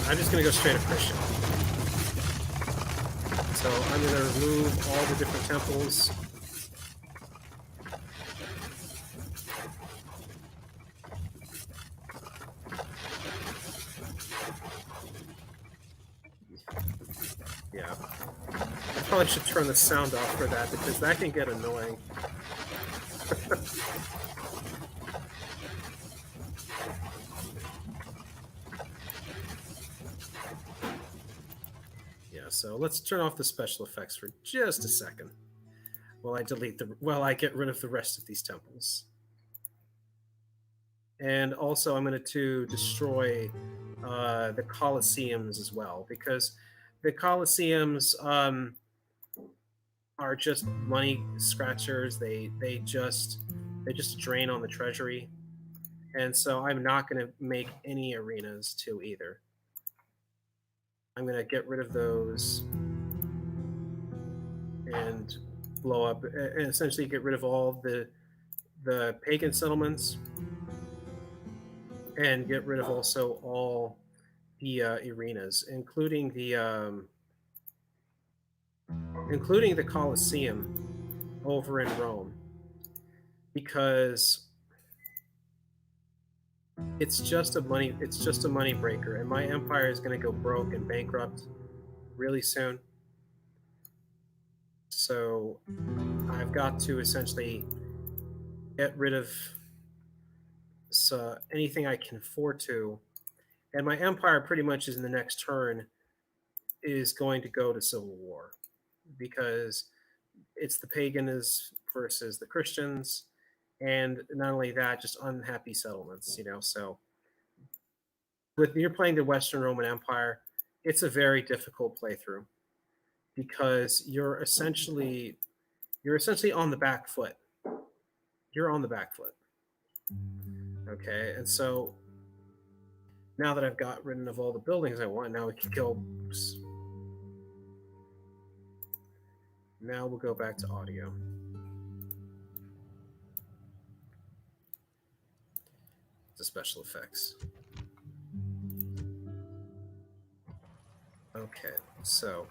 I'm just going to go straight up Christian. So I'm going to remove all the different temples. Yeah. I probably should turn the sound off for that because that can get annoying. Yeah, so let's turn off the special effects for just a second while I get rid of the rest of these temples. And also I'm going to destroy the Colosseums as well because the Colosseums are just money scratchers. They just drain on the treasury, and so I'm not going to make any arenas too either. I'm going to get rid of those and blow up and essentially get rid of all the pagan settlements and get rid of also all the arenas, including the Colosseum over in Rome, because it's just a money breaker, and my empire is going to go broke and bankrupt really soon. So I've got to essentially get rid of anything I can afford to, and my empire pretty much is in the next turn is going to go to civil war because it's the pagans versus the Christians, and not only that, just unhappy settlements. So with you're playing the Western Roman Empire, it's a very difficult playthrough because you're essentially on the back foot. You're on the back foot. Okay, and so now that I've got rid of all the buildings I want, now we can go. Now we'll go back to audio. The special effects. Okay, so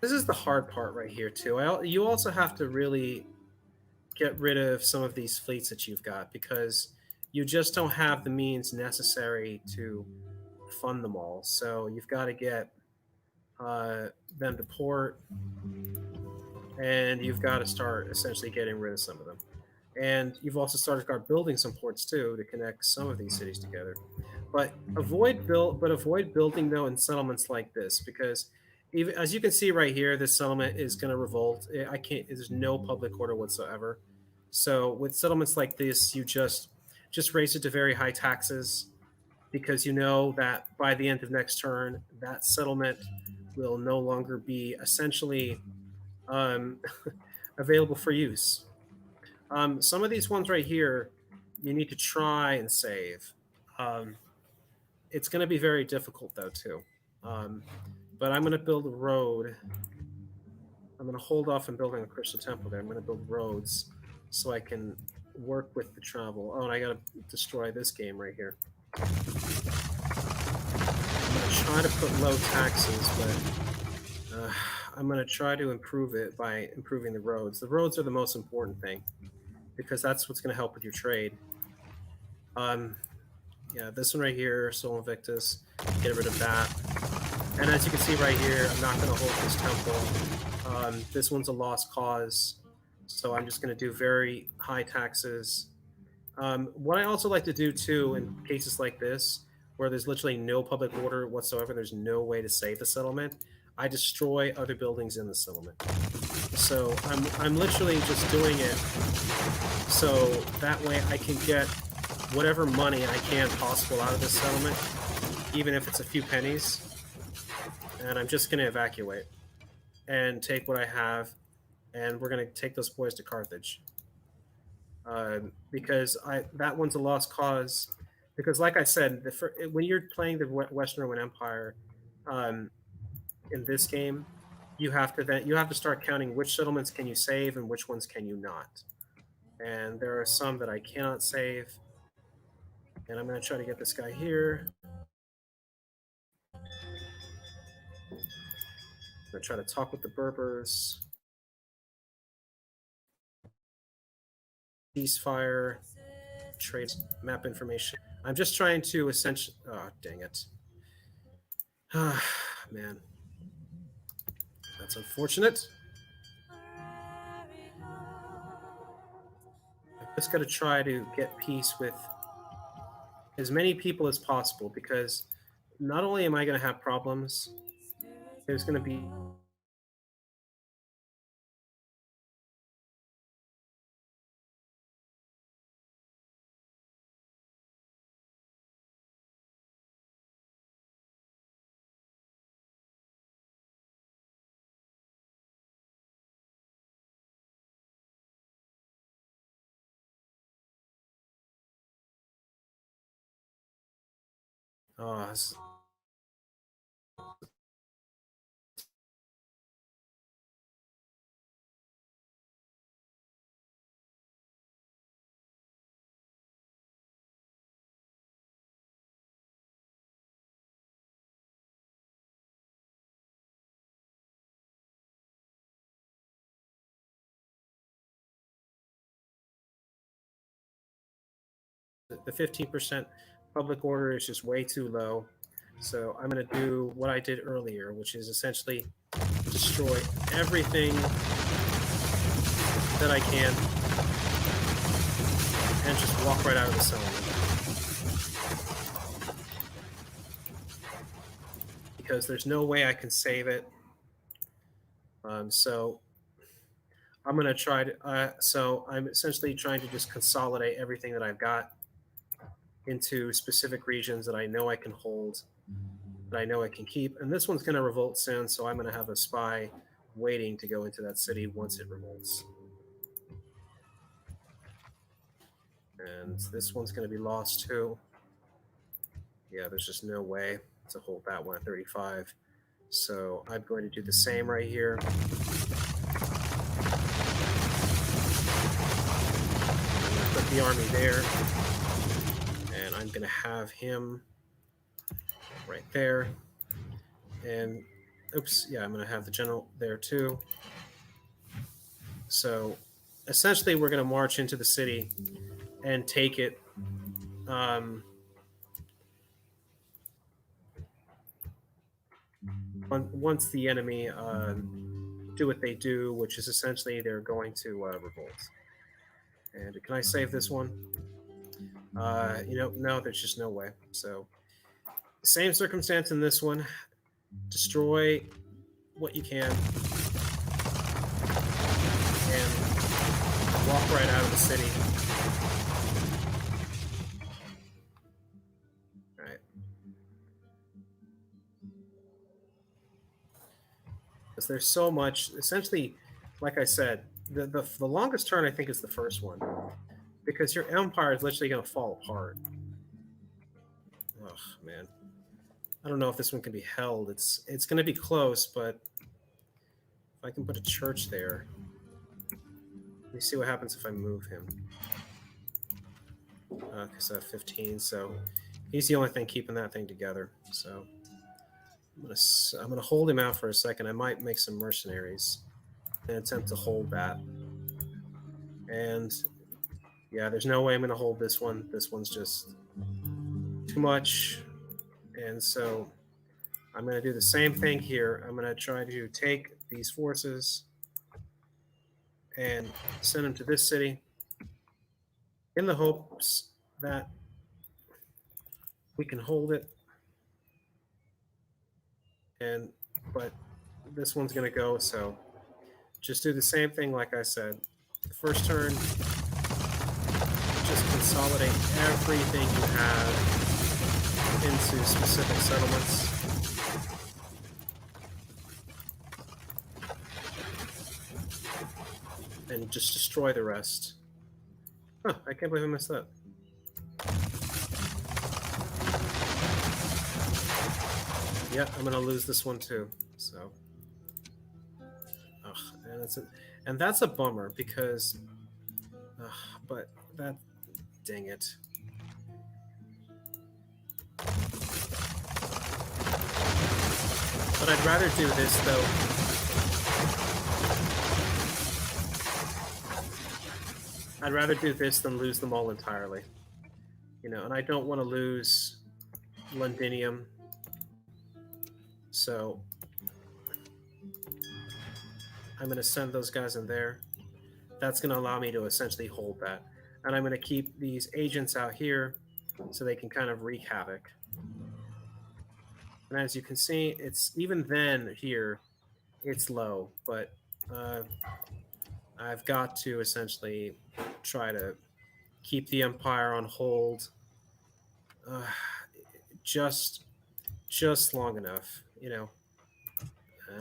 this is the hard part right here too. You also have to really get rid of some of these fleets that you've got because you just don't have the means necessary to fund them all. So you've got to get them to port, and you've got to start essentially getting rid of some of them. And you've also started start building some ports too to connect some of these cities together. But avoid building though in settlements like this because even as you can see right here, this settlement is going to revolt. I can't. There's no public order whatsoever. So with settlements like this, you just raise it to very high taxes because you know that by the end of next turn, that settlement will no longer be essentially um, available for use. Some of these ones right here, you need to try and save. Um, it's going to be very difficult though too. But I'm going to build a road. I'm going to hold off on building a Christian temple there. I'm going to build roads so I can work with the travel. Oh, and I got to destroy this game right here. I'm going to try to put low taxes, but I'm going to try to improve it by improving the roads. The roads are the most important thing because that's what's going to help with your trade. Yeah, this one right here, Sol Invictus, get rid of that. And as you can see right here, I'm not going to hold this temple. This one's a lost cause, so I'm just going to do very high taxes. What I also like to do too, in cases like this, where there's literally no public order whatsoever, there's no way to save the settlement, I destroy other buildings in the settlement. So I'm literally just doing it so that way I can get whatever money I can possible out of this settlement, even if it's a few pennies. And I'm just going to evacuate and take what I have, and we're going to take those boys to Carthage. Because that one's a lost cause. Because, like I said, when you're playing the Western Roman Empire um, in this game, you have to start counting which settlements can you save and which ones can you not. And there are some that I cannot save. And I'm going to try to get this guy here. I'm going to try to talk with the Berbers. Ceasefire, trade map information. I'm just trying to essentially. Oh, dang it. Ah, man. That's unfortunate. I've just got to try to get peace with as many people as possible because not only am I going to have problems, there's going to be oh, the 15% public order is just way too low. So I'm going to do what I did earlier, which is essentially destroy everything that I can and just walk right out of the settlement. Because there's no way I can save it. So I'm going to try to. So I'm essentially trying to just consolidate everything that I've got into specific regions that I know I can hold, that I know I can keep. And this one's going to revolt soon, so I'm going to have a spy waiting to go into that city once it revolts. And this one's going to be lost too. Yeah, there's just no way to hold that one at 35. So I'm going to do the same right here. I'm going to put the army there. And I'm going to have him right there. And oops, yeah, I'm going to have the general there too. So essentially, we're going to march into the city and take it. Once the enemy do what they do, which is essentially they're going to revolt. And can I save this one? No, there's just no way. So, same circumstance in this one. Destroy what you can and walk right out of the city. All right. Because there's so much. Essentially, like I said, the longest turn I think is the first one, because your empire is literally going to fall apart. Oh man, I don't know if this one can be held. It's going to be close, but if I can put a church there, let me see what happens if I move him. Because I have 15, so he's the only thing keeping that thing together. So I'm gonna hold him out for a second. I might make some mercenaries and attempt to hold that. And yeah, there's no way I'm gonna hold this one. This one's just too much. And so I'm going to do the same thing here. I'm going to try to take these forces and send them to this city in the hopes that we can hold it. But this one's going to go, so just do the same thing like I said. The first turn, just consolidate everything you have into specific settlements. And just destroy the rest. Huh, I can't believe I missed that. Yeah, I'm gonna lose this one too. So, and that's a bummer because, but that, dang it. But I'd rather do this though. I'd rather do this than lose them all entirely. And I don't want to lose Londinium. So I'm going to send those guys in there. That's going to allow me to essentially hold that. And I'm going to keep these agents out here so they can kind of wreak havoc. And as you can see, it's even then here, it's low, but I've got to essentially try to keep the empire on hold just long enough, And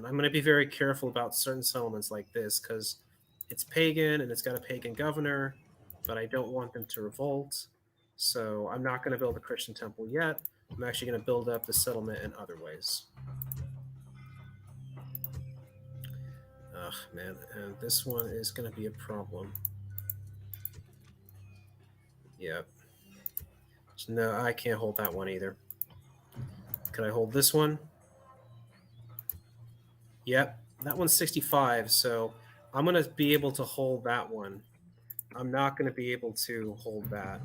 I'm going to be very careful about certain settlements like this because it's pagan and it's got a pagan governor, but I don't want them to revolt. So I'm not going to build a Christian temple yet. I'm actually going to build up the settlement in other ways. Ugh, man. And this one is going to be a problem. Yep. So no, I can't hold that one either. Can I hold this one? Yep. That one's 65, so I'm going to be able to hold that one. I'm not going to be able to hold that.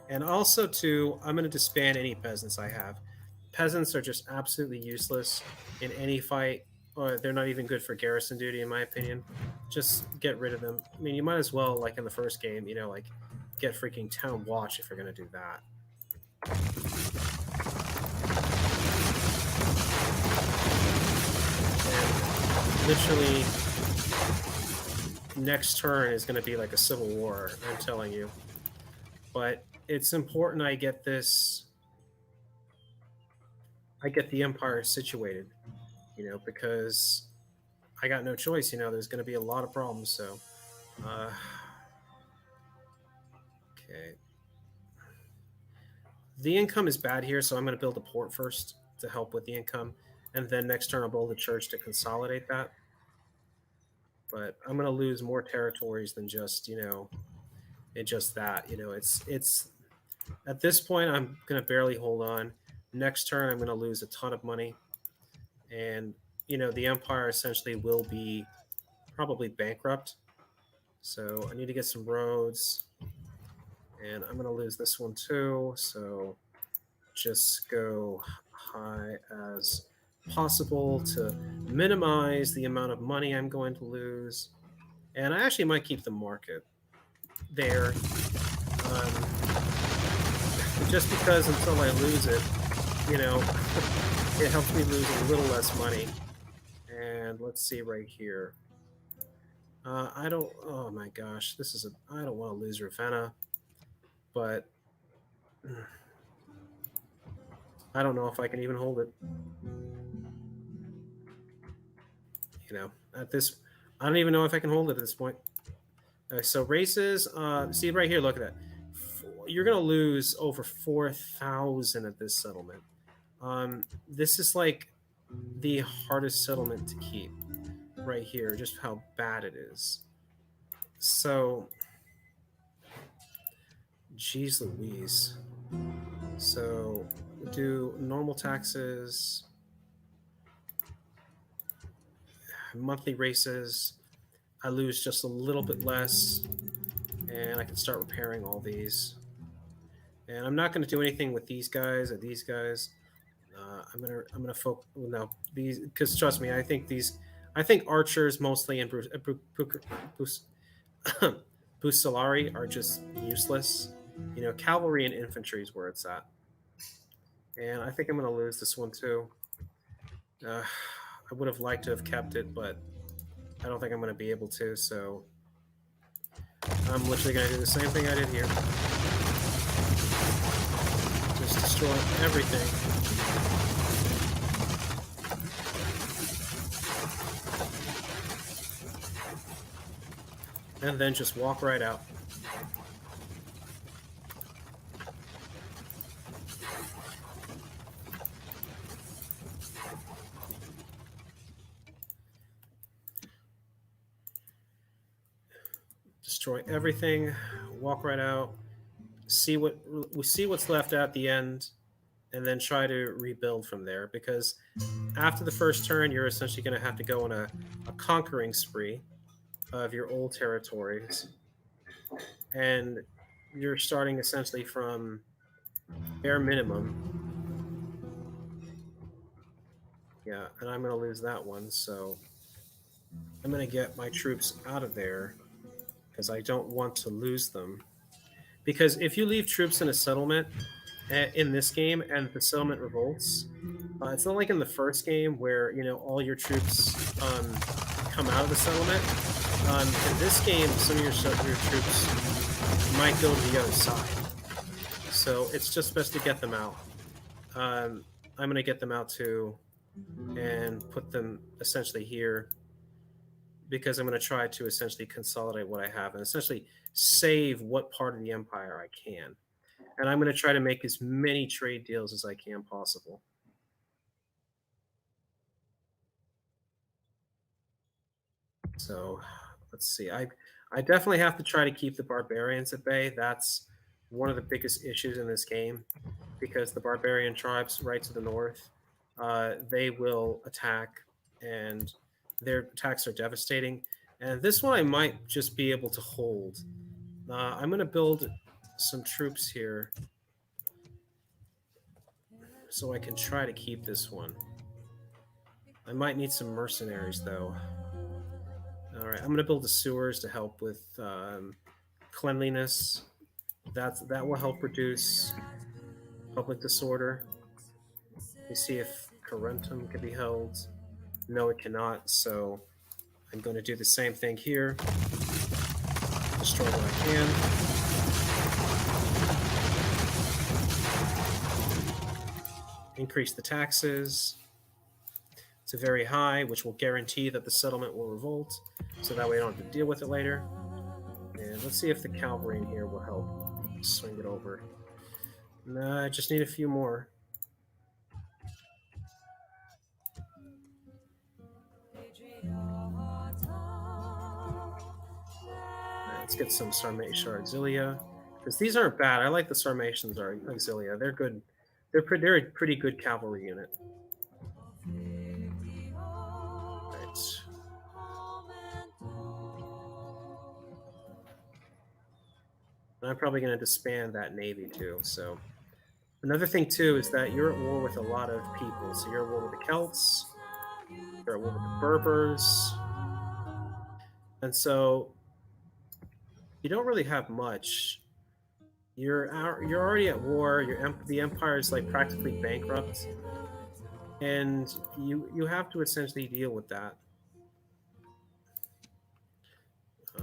And also, too, I'm going to disband any peasants I have. Peasants are just absolutely useless in any fight, or they're not even good for garrison duty, in my opinion. Just get rid of them. I mean, you might as well, like in the first game, like get freaking town watch if you're going to do that. And literally, next turn is going to be like a civil war, I'm telling you. But it's important I get this. I get the empire situated, because I got no choice. There's going to be a lot of problems. So, okay. The income is bad here, so I'm going to build a port first to help with the income, and then next turn I'll build a church to consolidate that. But I'm going to lose more territories than just just that. It's at this point I'm going to barely hold on. Next turn I'm going to lose a ton of money, and the empire essentially will be probably bankrupt. So I need to get some roads, and I'm going to lose this one too. So just go high as possible to minimize the amount of money I'm going to lose. And I actually might keep the market there, just because until I lose it, it helps me lose a little less money. And let's see right here. I don't. Oh my gosh, I don't want to lose Ravenna, but I don't know if I can even hold it. At this, I don't even know if I can hold it at this point. So races, see right here, look at that. You're going to lose over 4,000 at this settlement. This is like the hardest settlement to keep right here, just how bad it is. So, geez Louise. So, do normal taxes, monthly races. I lose just a little bit less, and I can start repairing all these. And I'm not going to do anything with these guys or these guys. I'm gonna focus no these because trust me, I think archers mostly and Bucellari are just useless. You know, cavalry and infantry is where it's at, and I think I'm gonna lose this one too. Uh, I would have liked to have kept it, but I don't think I'm gonna be able to. So I'm literally gonna do the same thing I did here, just destroy everything. And then just walk right out. Destroy everything, walk right out, see what's left at the end, and then try to rebuild from there. Because after the first turn, you're essentially going to have to go on a conquering spree of your old territories, and you're starting essentially from bare minimum. Yeah, and I'm going to lose that one, so I'm going to get my troops out of there because I don't want to lose them. Because if you leave troops in a settlement in this game and the settlement revolts, it's not like in the first game where you know all your troops come out of the settlement. In this game, some of your troops might go to the other side, so it's just best to get them out. I'm going to get them out too and put them essentially here because I'm going to try to essentially consolidate what I have and essentially save what part of the empire I can. And I'm going to try to make as many trade deals as I can possible. So let's see. I definitely have to try to keep the barbarians at bay. That's one of the biggest issues in this game because the barbarian tribes right to the north, they will attack, and their attacks are devastating. And this one I might just be able to hold. I'm going to build some troops here so I can try to keep this one. I might need some mercenaries though. All right, I'm going to build the sewers to help with cleanliness. That will help reduce public disorder. We see if Corentum can be held. No, it cannot. So I'm going to do the same thing here. Destroy what I can. Increase the taxes to very high, which will guarantee that the settlement will revolt. So that way I don't have to deal with it later. And let's see if the cavalry in here will help swing it over. No, I just need a few more. Let's get some Sarmatia Auxilia. Because these aren't bad. I like the Sarmatians Auxilia. They're good. They're a pretty good cavalry unit. Right. And I'm probably going to disband that navy too. So another thing too is that you're at war with a lot of people. So you're at war with the Celts. You're at war with the Berbers. And so you don't really have much. You're already at war. The empire is like practically bankrupt, and you have to essentially deal with that.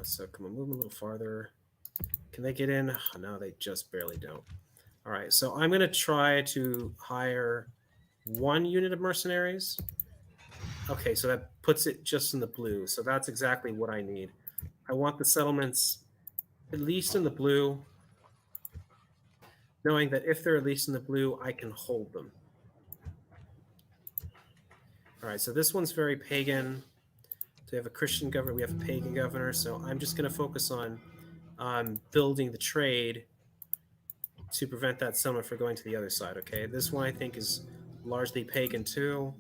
So come on, move a little farther. Can they get in? Oh, no, they just barely don't. All right, so I'm going to try to hire one unit of mercenaries. Okay, so that puts it just in the blue. So that's exactly what I need. I want the settlements at least in the blue, knowing that if they're at least in the blue, I can hold them. All right, so this one's very pagan. So we have a Christian governor, we have a pagan governor. So I'm just going to focus on building the trade to prevent that settlement from going to the other side. Okay, this one I think is largely pagan too.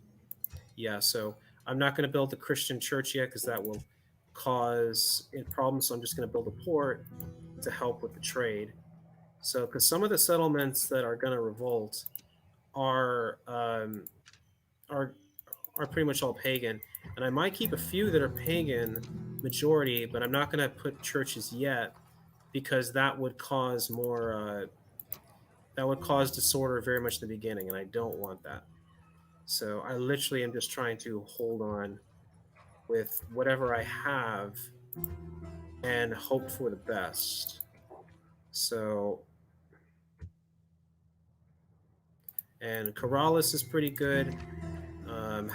Yeah, so I'm not going to build the Christian church yet because that will cause problems. So I'm just going to build a port to help with the trade. So because some of the settlements that are going to revolt are are are pretty much all pagan, and I might keep a few that are pagan majority, but I'm not going to put churches yet because that would cause disorder very much in the beginning, and I don't want that. So I literally am just trying to hold on with whatever I have and hope for the best. So, and Corrales is pretty good. Um,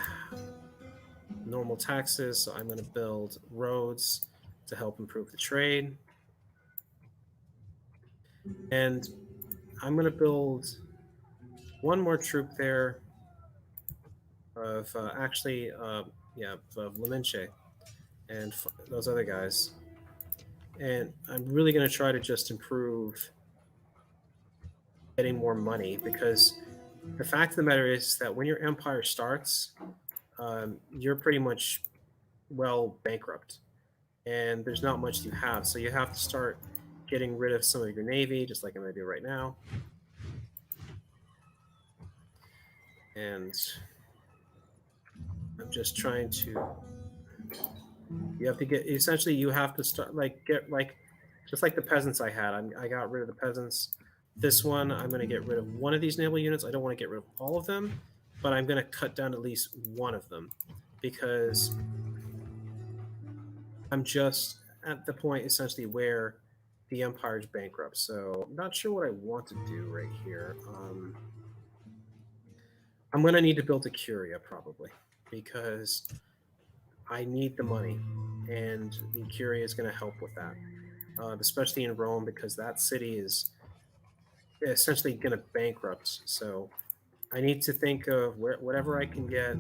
Normal taxes, so I'm going to build roads to help improve the trade. And I'm going to build one more troop there of yeah, of Leminche and those other guys. And I'm really going to try to just improve getting more money because the fact of the matter is that when your empire starts, you're pretty much well bankrupt and there's not much you have. So you have to start getting rid of some of your navy, just like I'm going to do right now. And I'm just trying to. You have to get essentially. You have to start get like just like the peasants I had. I got rid of the peasants. This one, I'm going to get rid of one of these naval units. I don't want to get rid of all of them, but I'm going to cut down at least one of them because I'm just at the point essentially where the empire is bankrupt. So I'm not sure what I want to do right here. I'm going to need to build a curia probably because I need the money, and the curia is going to help with that, especially in Rome because that city is essentially going to bankrupt. So I need to think of whatever I can get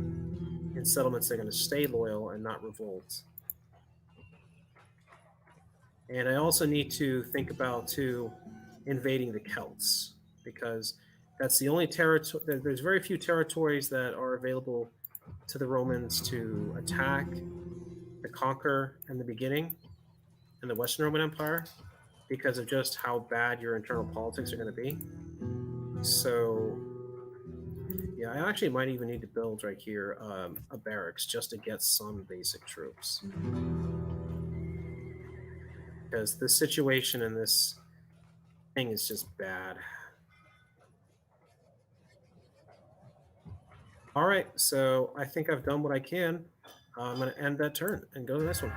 in settlements that are going to stay loyal and not revolt. And I also need to think about too invading the Celts because that's the only territory. There's very few territories that are available to the Romans to attack, to conquer in the beginning in the Western Roman Empire because of just how bad your internal politics are going to be. So yeah, I actually might even need to build right here a barracks just to get some basic troops because this situation and this thing is just bad. All right, so I think I've done what I can. I'm going to end that turn and go to this one.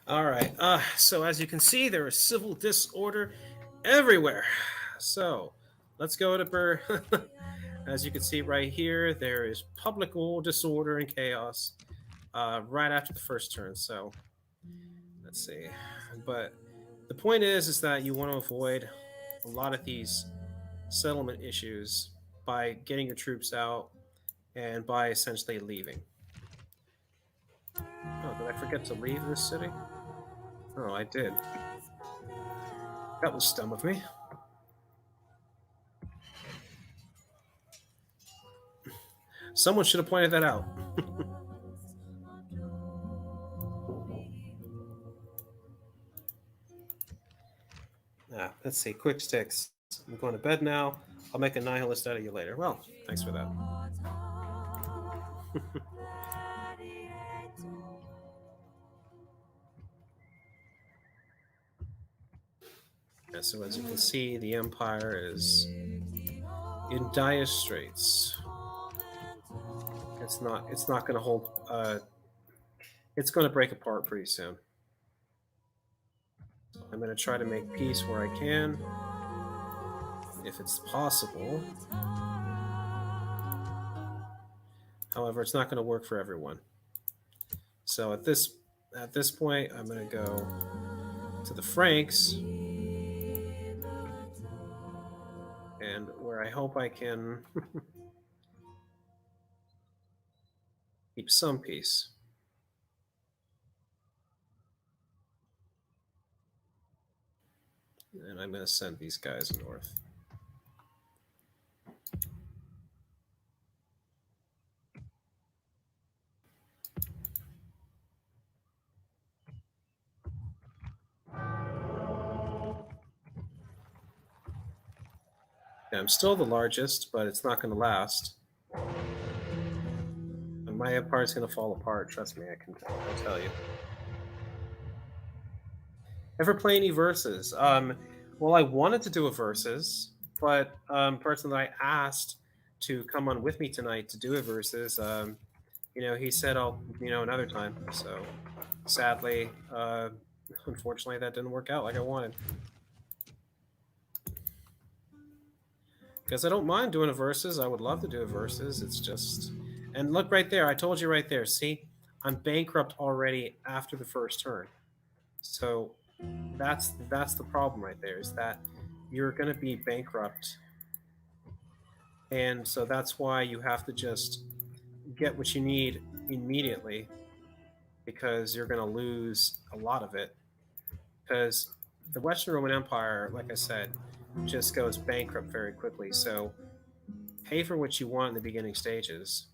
All right, so as you can see, there is civil disorder everywhere. So let's go to As you can see right here, there is public disorder and chaos right after the first turn. So let's see. But the point is that you want to avoid a lot of these settlement issues by getting your troops out and by essentially leaving. Oh, did I forget to leave this city? Oh, I did. That was dumb of me. Someone should have pointed that out. Let's see. Quick sticks. I'm going to bed now. I'll make a nihilist out of you later. Well, thanks for that. Yeah, so as you can see, the Empire is in dire straits. It's not going to hold. It's going to break apart pretty soon. So I'm going to try to make peace where I can, if it's possible. However, it's not going to work for everyone. So at this point, I'm going to go to the Franks, and where I hope I can keep some peace. And I'm going to send these guys north. I'm still the largest, but it's not going to last. And my empire's going to fall apart. Trust me, I'll tell you. Ever play any verses? Well, I wanted to do a versus, but person that I asked to come on with me tonight to do a versus, he said, "I'll, another time." So, sadly, unfortunately, that didn't work out like I wanted. Because I don't mind doing a versus. I would love to do a versus. It's just, and look right there. I told you right there. See, I'm bankrupt already after the first turn. So that's the problem right there. Is that you're going to be bankrupt, and so that's why you have to just get what you need immediately, because you're going to lose a lot of it. Because the Western Roman Empire, like I said, just goes bankrupt very quickly. So pay for what you want in the beginning stages,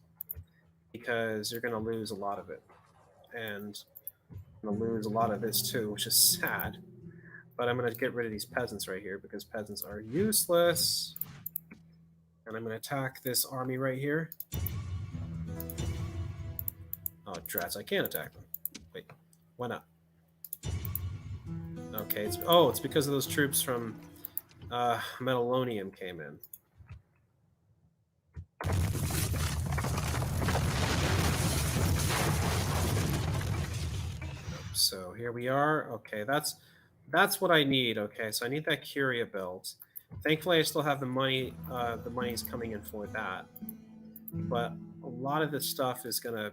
because you're going to lose a lot of it, and I'm going to lose a lot of this too, which is sad. But I'm going to get rid of these peasants right here because peasants are useless. And I'm going to attack this army right here. Oh, drats, I can't attack them. Wait, why not? Okay, it's because of those troops from Metallonium came in. So here we are. Okay, that's what I need. Okay, so I need that Curia built. Thankfully, I still have the money. The money's coming in for that, but a lot of this stuff is gonna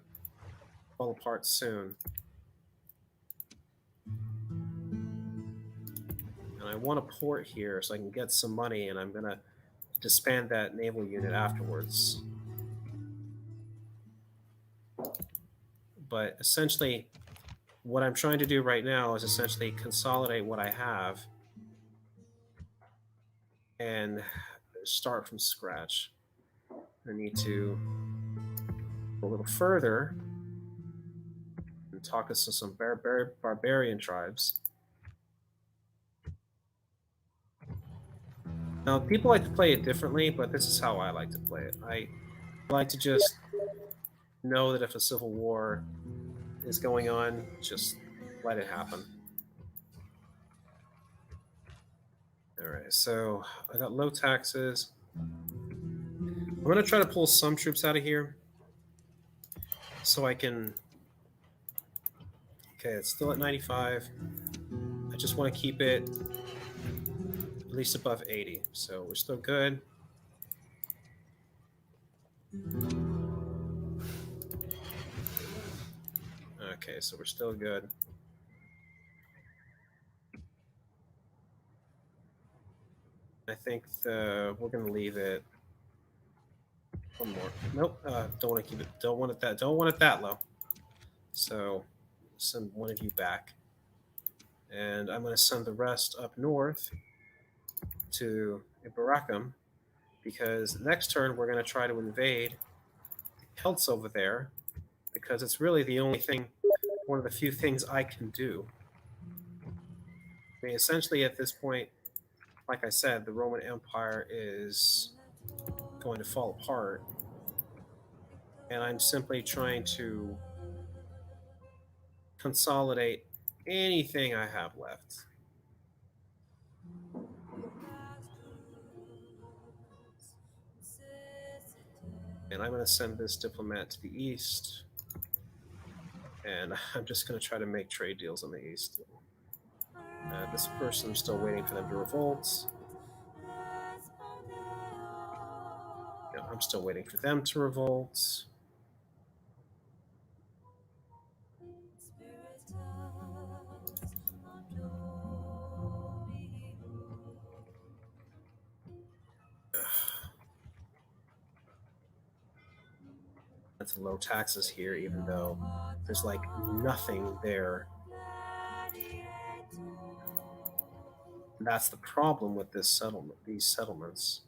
fall apart soon. And I want a port here so I can get some money, and I'm gonna disband that naval unit afterwards. But essentially, what I'm trying to do right now is essentially consolidate what I have and start from scratch. I need to go a little further and talk to some barbarian tribes. Now, people like to play it differently, but this is how I like to play it. I like to just know that if a civil war is going on, just let it happen. All right, so I got low taxes. I'm going to try to pull some troops out of here so I can. Okay, it's still at 95. I just want to keep it at least above 80. So we're still good. Okay, so we're still good. I think we're going to leave it. One more. Nope. Don't want to keep it. Don't want it that. Don't want it that low. So send one of you back, and I'm going to send the rest up north to Ibaracum, because next turn we're going to try to invade the Celts over there, because it's really the only thing, one of the few things I can do. I mean, essentially at this point, like I said, the Roman Empire is going to fall apart, and I'm simply trying to consolidate anything I have left. And I'm going to send this diplomat to the east, and I'm just going to try to make trade deals on the east. This person, I'm still waiting for them to revolt. No, I'm still waiting for them to revolt. That's low taxes here, even though there's like nothing there. And that's the problem with this settlement. These settlements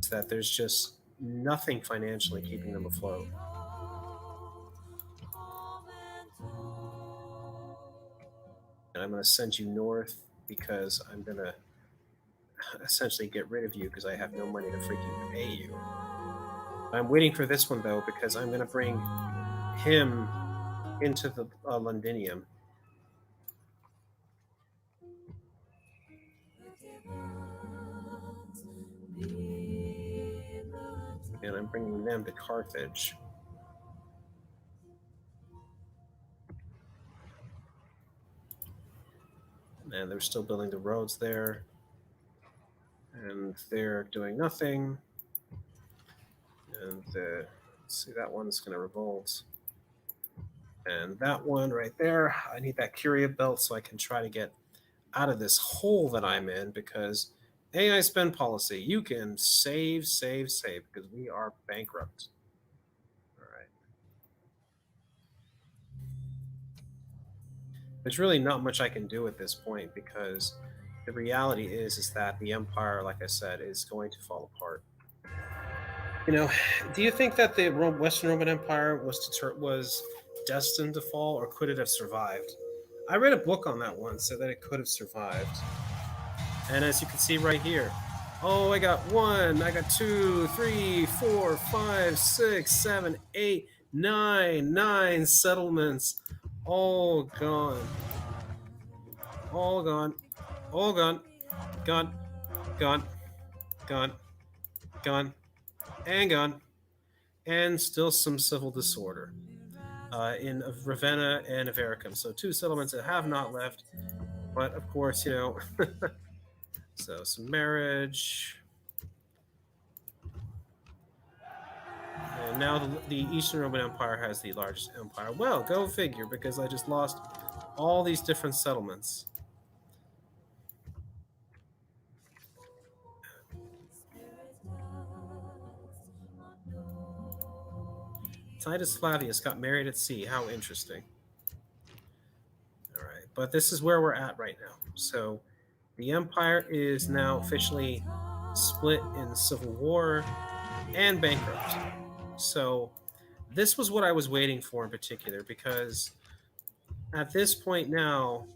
is that there's just nothing financially keeping them afloat. And I'm going to send you north because I'm going to essentially get rid of you because I have no money to freaking pay you. I'm waiting for this one though because I'm going to bring him into the Londinium, and I'm bringing them to Carthage. And they're still building the roads there, and they're doing nothing. And let's see, that one's going to revolt. And that one right there, I need that Curia belt so I can try to get out of this hole that I'm in because AI spend policy, you can save, save, save because we are bankrupt. All right. There's really not much I can do at this point because the reality is that the empire, like I said, is going to fall apart. You know, do you think that the Western Roman Empire was destined to fall, or could it have survived? I read a book on that one, said that it could have survived. And as you can see right here, oh, I got one, I got two, three, four, five, six, seven, eight, nine settlements, all gone, all gone, all gone, gone, gone, gone, gone, and gone, and still some civil disorder in Ravenna and Avaricum. So two settlements that have not left, but of course, you know, so some marriage. And now the Eastern Roman Empire has the largest empire. Well, go figure, because I just lost all these different settlements. Titus Flavius got married at sea. How interesting. All right, but this is where we're at right now. So the empire is now officially split in civil war and bankrupt. So this was what I was waiting for in particular because at this point now,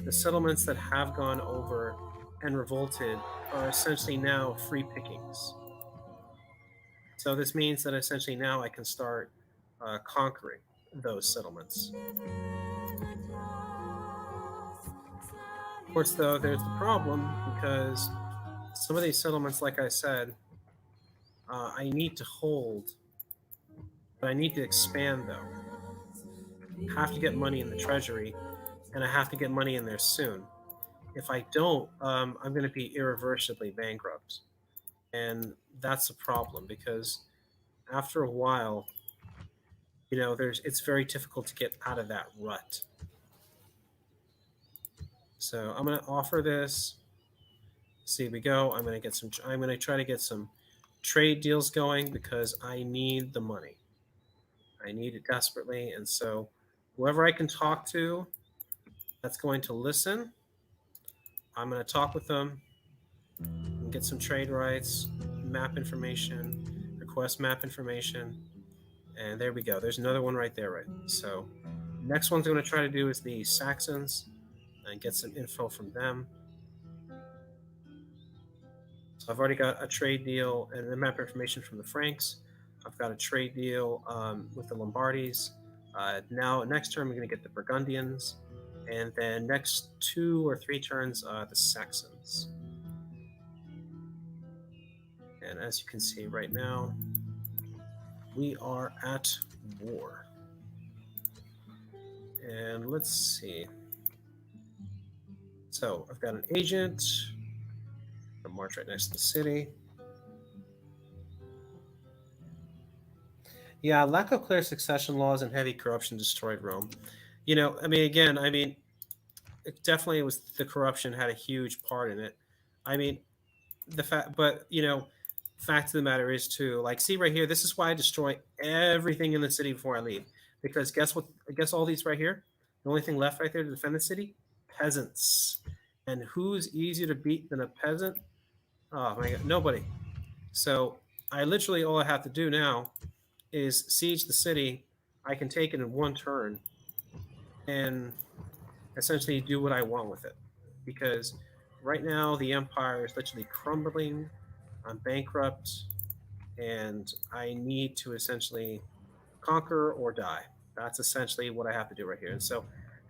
the settlements that have gone over and revolted are essentially now free pickings. So this means that essentially now I can start conquering those settlements. Of course, though, there's the problem because some of these settlements, like I said, I need to hold, but I need to expand though. I have to get money in the treasury, and I have to get money in there soon. If I don't, I'm going to be irreversibly bankrupt, and that's a problem because after a while, you know, it's very difficult to get out of that rut. So I'm going to offer this. See, we go. I'm going to get some. I'm going to try to get some trade deals going because I need the money. I need it desperately, and so whoever I can talk to that's going to listen, I'm going to talk with them and get some trade rights, map information, request map information, and there we go. There's another one right there, right? So next one's I'm going to try to do is the Saxons and get some info from them. So I've already got a trade deal and the map information from the Franks. I've got a trade deal with the Lombardis. Now, next turn, we're going to get the Burgundians. And then next 2 or 3 turns, the Saxons. And as you can see right now, we are at war. And let's see. So I've got an agent. I'll march right next to the city. Yeah, lack of clear succession laws and heavy corruption destroyed Rome. You know, I mean, again, I mean, it definitely was the corruption had a huge part in it. I mean, the fact, but you know, fact of the matter is too. Like, see right here, this is why I destroy everything in the city before I leave. Because guess what? Guess all these right here. The only thing left right there to defend the city, peasants. And who's easier to beat than a peasant? Oh my god, nobody. So I literally all I have to do now is siege the city. I can take it in one turn and essentially do what I want with it. Because right now the empire is literally crumbling. I'm bankrupt, and I need to essentially conquer or die. That's essentially what I have to do right here. And so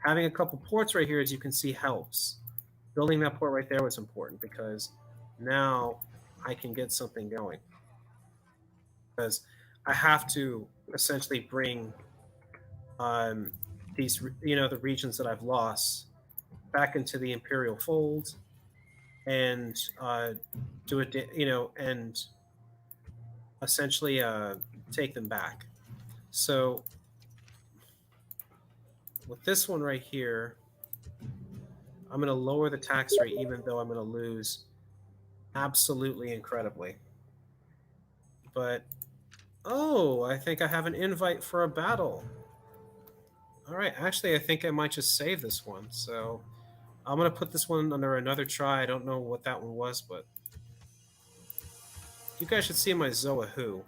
having a couple ports right here, as you can see, helps. Building that port right there was important because now I can get something going. Because I have to essentially bring um, these, the regions that I've lost back into the imperial fold and do it, and essentially take them back. So with this one right here, I'm going to lower the tax rate, even though I'm going to lose absolutely incredibly. But oh, I think I have an invite for a battle. All right, actually, I think I might just save this one. So I'm going to put this one under another try. I don't know what that one was, but you guys should see my Zoa Who.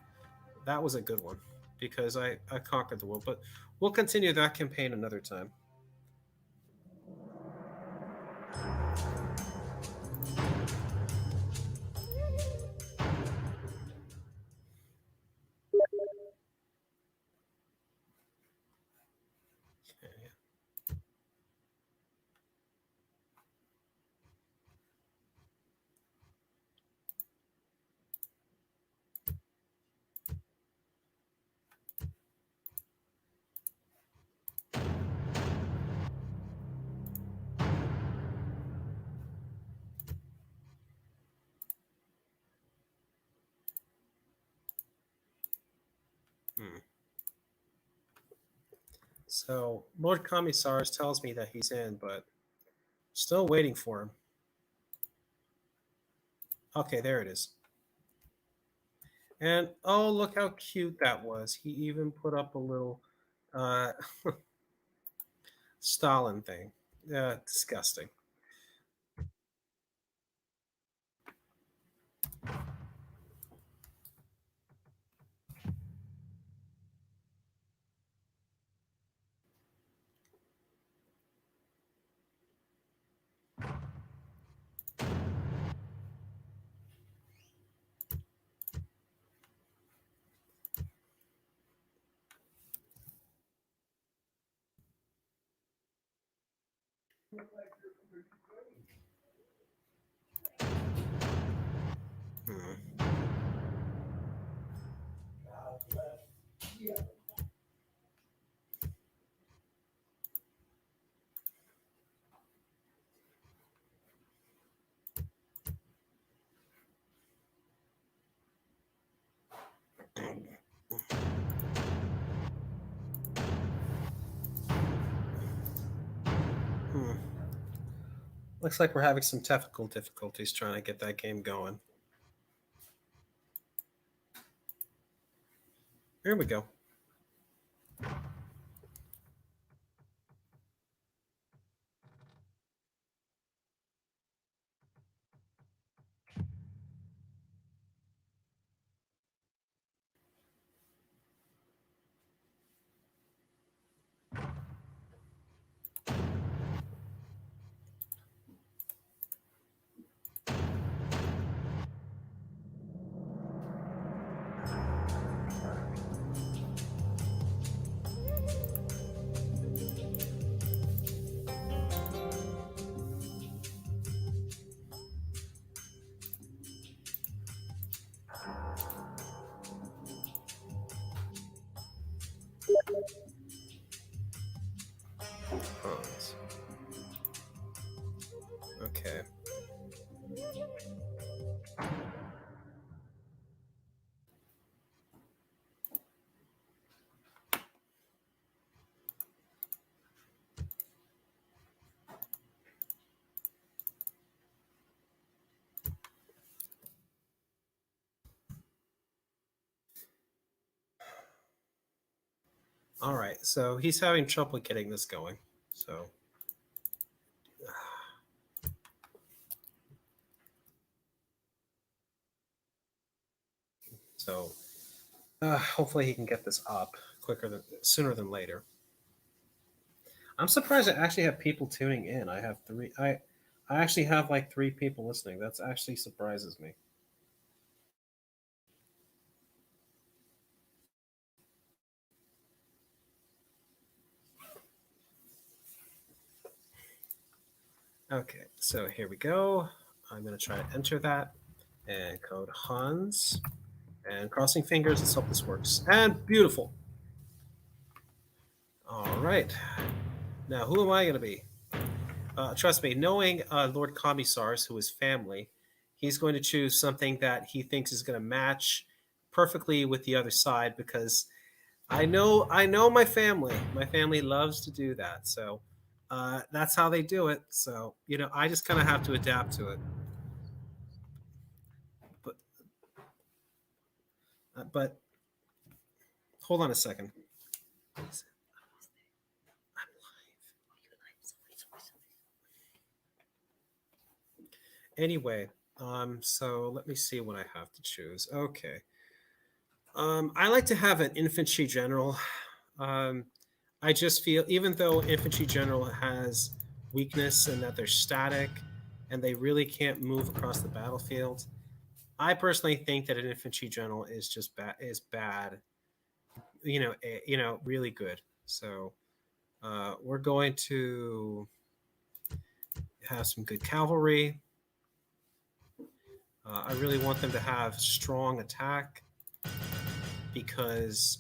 That was a good one because I conquered the world. But we'll continue that campaign another time. Okay. Hmm. So Lord Commissars tells me that he's in, but still waiting for him. Okay, there it is. And oh, look how cute that was. He even put up a little uh, Stalin thing. Disgusting. Hmm. Hmm. Looks like we're having some technical difficulties trying to get that game going. Here we go. Pawns. Okay. All right. So he's having trouble getting this going. So hopefully he can get this up sooner than later. I'm surprised I actually have people tuning in. I have three. I I actually have like 3 people listening. That's actually surprises me. Okay, so here we go. I'm going to try to enter that and code Hans. And crossing fingers, let's hope this works. And beautiful. All right. Now, who am I going to be? Trust me, knowing Lord Commissars, who is family, he's going to choose something that he thinks is going to match perfectly with the other side because I know my family. My family loves to do that. So that's how they do it. So, I just kind of have to adapt to it. But but hold on a second. Anyway, so let me see what I have to choose. Okay. I like to have an infantry general. Um, I just feel, even though infantry general has weakness and that they're static and they really can't move across the battlefield, I personally think that an infantry general is just bad. Is bad. Really good. So we're going to have some good cavalry. I really want them to have strong attack because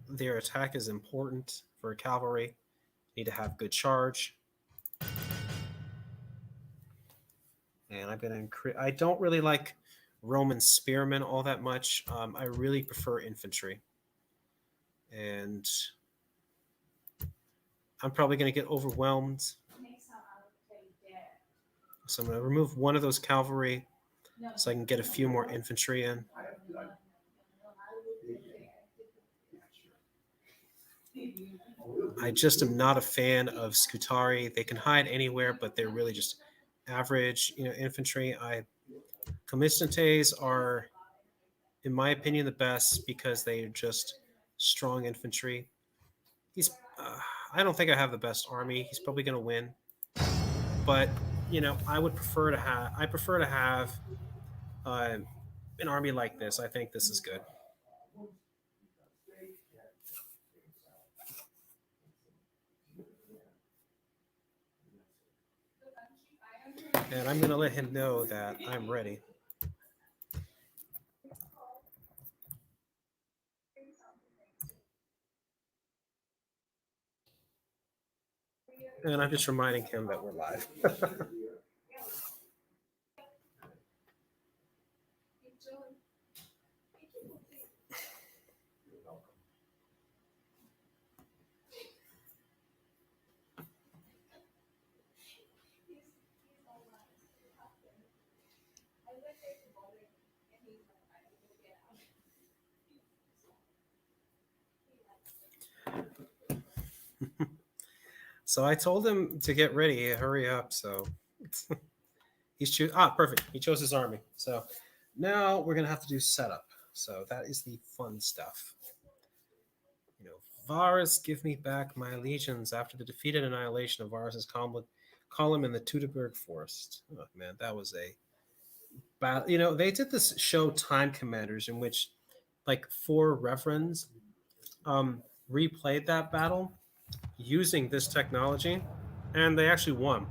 their attack is important for cavalry. Need to have good charge. And I'm going to increase. I don't really like Roman spearmen all that much. I really prefer infantry. And I'm probably going to get overwhelmed. So I'm going to remove one of those cavalry so I can get a few more infantry in. I just am not a fan of Scutari. They can hide anywhere, but they're really just average, infantry. Comistantes are, in my opinion, the best because they're just strong infantry. He's, I don't think I have the best army. He's probably going to win, but I prefer to have uh, an army like this. I think this is good. And I'm going to let him know that I'm ready. And I'm just reminding him that we're live. So I told him to get ready, hurry up. So perfect. He chose his army. So now we're gonna have to do setup. So that is the fun stuff. Varus, give me back my legions after the defeated annihilation of Varus's column in the Teutoburg Forest. Oh man, that was a battle. They did this show Time Commanders in which like 4 reverends um, replayed that battle using this technology, and they actually won.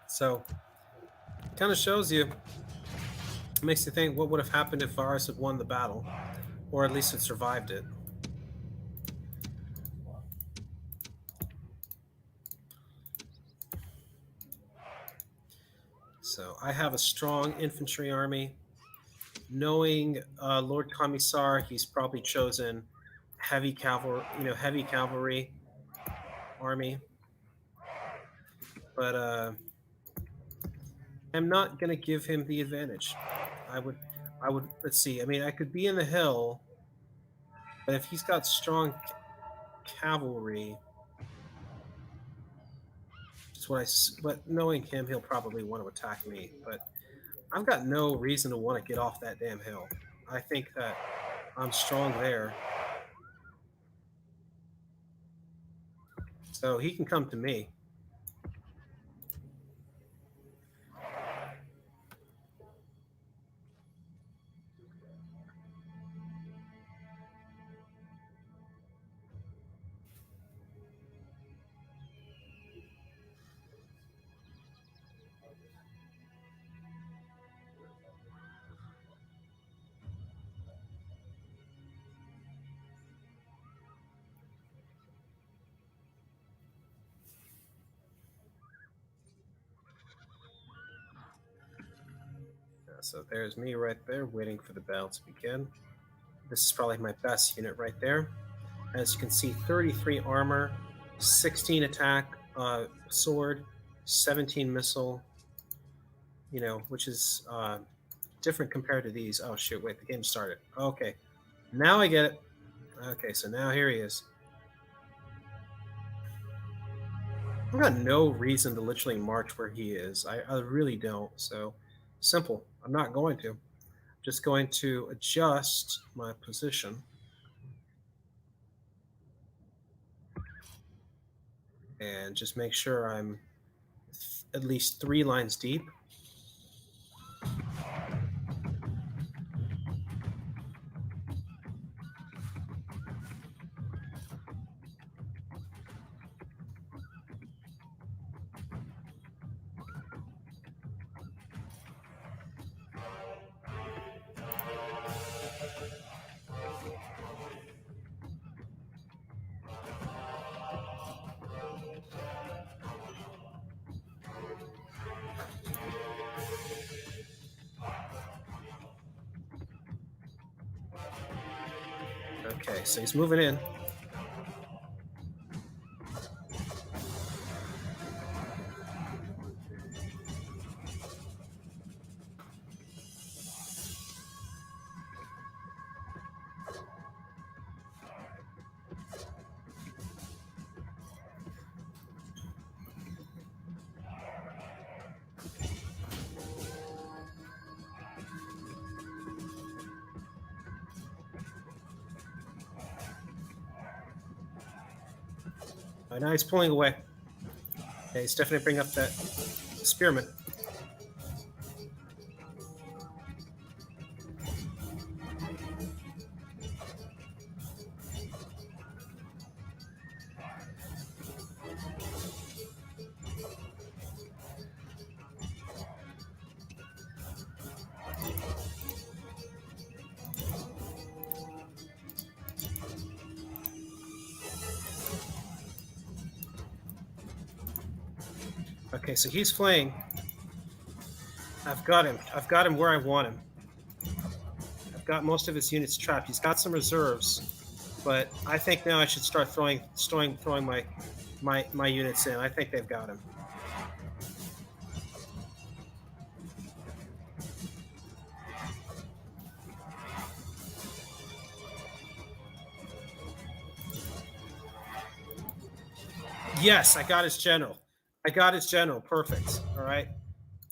So it kind of shows you, makes you think what would have happened if Varus had won the battle, or at least had survived it. So I have a strong infantry army. Knowing Lord Commissar, he's probably chosen heavy cavalry army. But I'm not going to give him the advantage. I would, let's see. I mean, I could be in the hill, but if he's got strong cavalry, just but knowing him, he'll probably want to attack me. But I've got no reason to want to get off that damn hill. I think that I'm strong there, so he can come to me. So there's me right there waiting for the battle to begin. This is probably my best unit right there. As you can see, 33 armor, 16 attack, sword, 17 missile, which is different compared to these. Oh, shoot, wait, the game started. Okay, now I get it. Okay, so now here he is. I've got no reason to literally march where he is. I really don't. So simple. I'm not going to. Just going to adjust my position and just make sure I'm at least 3 lines deep. Okay, so he's moving in. Now he's pulling away. Okay, he's definitely bringing up that spearman. Okay, so he's flaying. I've got him. I've got him where I want him. I've got most of his units trapped. He's got some reserves, but I think now I should start throwing my units in. I think they've got him. Yes, I got his general. I got his general. Perfect. All right.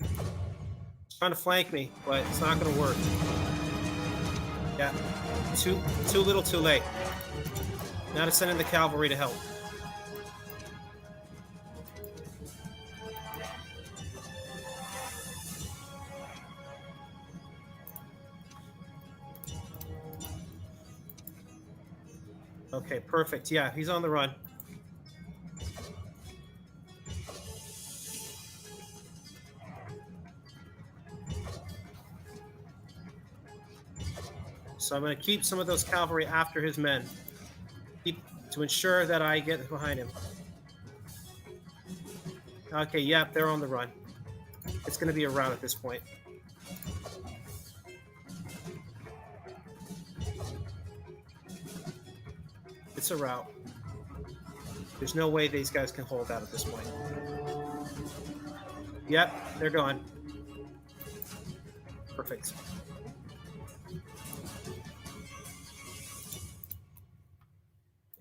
He's trying to flank me, but it's not going to work. Yeah. Too little, too late. Now to send in the cavalry to help. Okay, perfect. Yeah, he's on the run. So I'm going to keep some of those cavalry after his men to ensure that I get behind him. Okay, yep, they're on the run. It's going to be a rout at this point. It's a rout. There's no way these guys can hold out at this point. Yep, they're gone. Perfect.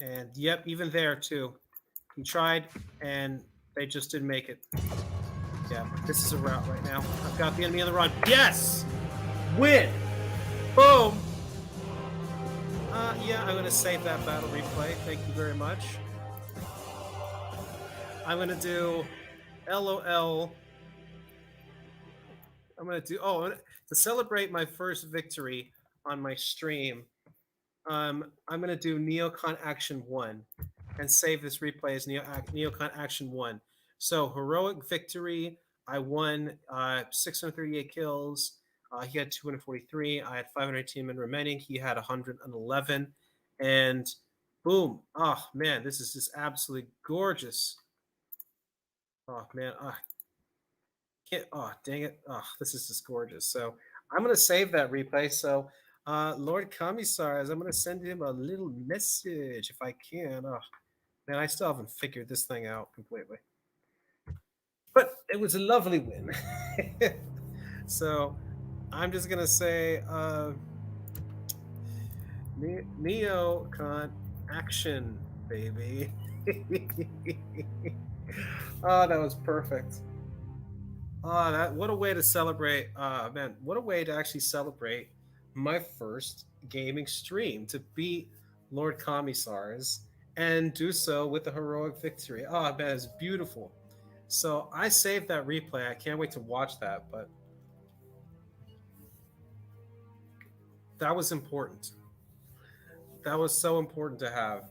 And yep, even there too. He tried and they just didn't make it. Yeah, this is a rout right now. I've got the enemy on the run. Yes! Win! Boom! Yeah, I'm going to save that battle replay. Thank you very much. I'm going to do LOL. I'm going to do, to celebrate my first victory on my stream, I'm going to do Neocon Action 1 and save this replay as Neocon Action 1. So, heroic victory. I won 638 kills. He had 243. I had 518 men remaining. He had 111. And boom. Oh, man, this is just absolutely gorgeous. Oh, man. Oh, dang it. Oh, this is just gorgeous. So I'm gonna save that replay. So, Lord Commissars, I'm gonna send him a little message if I can. Oh man, I still haven't figured this thing out completely. But it was a lovely win. So I'm just gonna say, Neocon action, baby. Oh, that was perfect. Oh, that what a way to celebrate! Man, what a way to actually celebrate my first gaming stream to beat Lord Commissars and do so with a heroic victory. Oh, man, it's beautiful. So I saved that replay. I can't wait to watch that. But that was important. That was so important to have.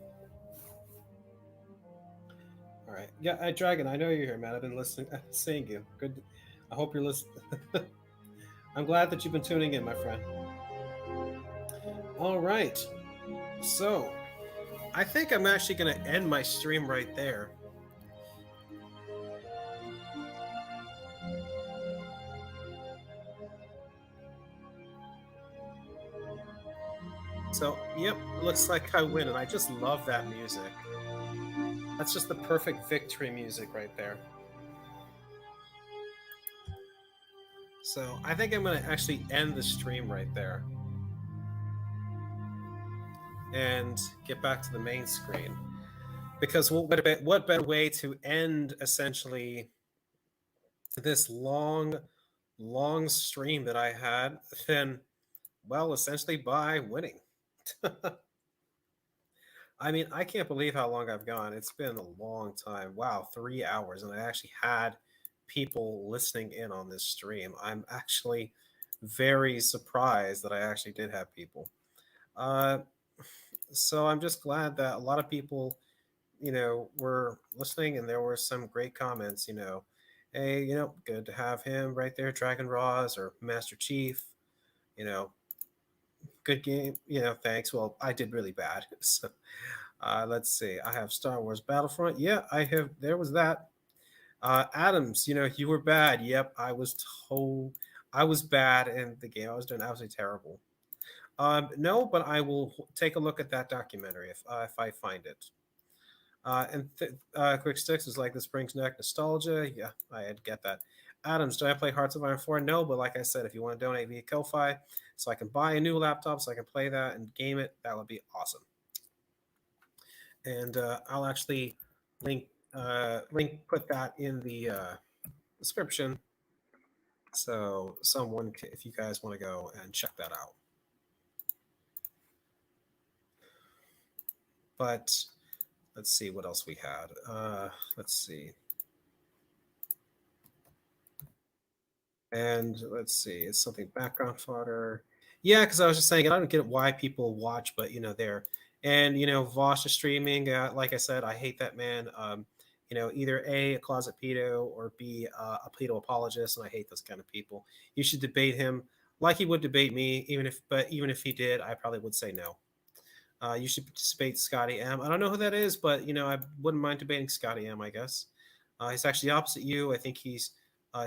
All right, yeah, Dragon. I know you're here, man. I've been listening, seeing you. Good. I hope you're listening. I'm glad that you've been tuning in, my friend. All right. So I think I'm actually going to end my stream right there. So, yep, looks like I win, and I just love that music. That's just the perfect victory music right there. So, I think I'm going to actually end the stream right there and get back to the main screen. Because what better way to end essentially this long stream that I had than, well, essentially by winning. I mean, I can't believe how long I've gone. It's been a long time. Wow, 3 hours. And I actually had people listening in on this stream. I'm actually very surprised that I actually did have people. Uh, so I'm just glad that a lot of people, were listening and there were some great comments, hey, good to have him right there, Dragon Ross or Master Chief, you know, good game, thanks. Well, I did really bad. So let's see. I have Star Wars Battlefront. Yeah, I have. There was that. Adams, you were bad. Yep, I was told I was bad in the game. I was doing absolutely terrible. No, but I will take a look at that documentary if I find it. Quick Sticks is like this brings back nostalgia. Yeah, I get that. Adams, do I play Hearts of Iron 4? No, but like I said, if you want to donate via Ko-Fi so I can buy a new laptop so I can play that and game it, that would be awesome. And I'll actually link put that in the description, so if you guys want to go and check that out. But let's see what else we had. Let's see. And let's see, it's something background fodder. Yeah, because I was just saying, I don't get why people watch, but there. And Vosh is streaming. Like I said, I hate that man. Either a closet pedo or b a pedo apologist, and I hate those kind of people. You should debate him like he would debate me, even if he did, I probably would say no. You should debate Scotty M. I don't know who that is, but I wouldn't mind debating Scotty M. I guess he's actually opposite you. I think he's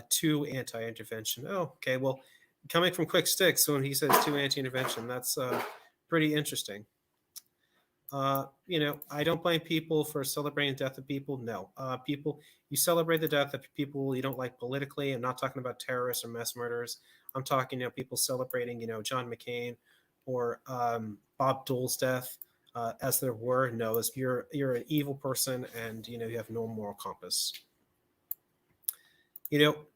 too anti-intervention. Oh, okay. Well, coming from Quick Sticks, when he says too anti-intervention, that's pretty interesting. I don't blame people for celebrating the death of people. No, people, you celebrate the death of people you don't like politically. I'm not talking about terrorists or mass murderers. I'm talking, people celebrating, John McCain or Bob Dole's death, as there were. No, you're an evil person, and you have no moral compass.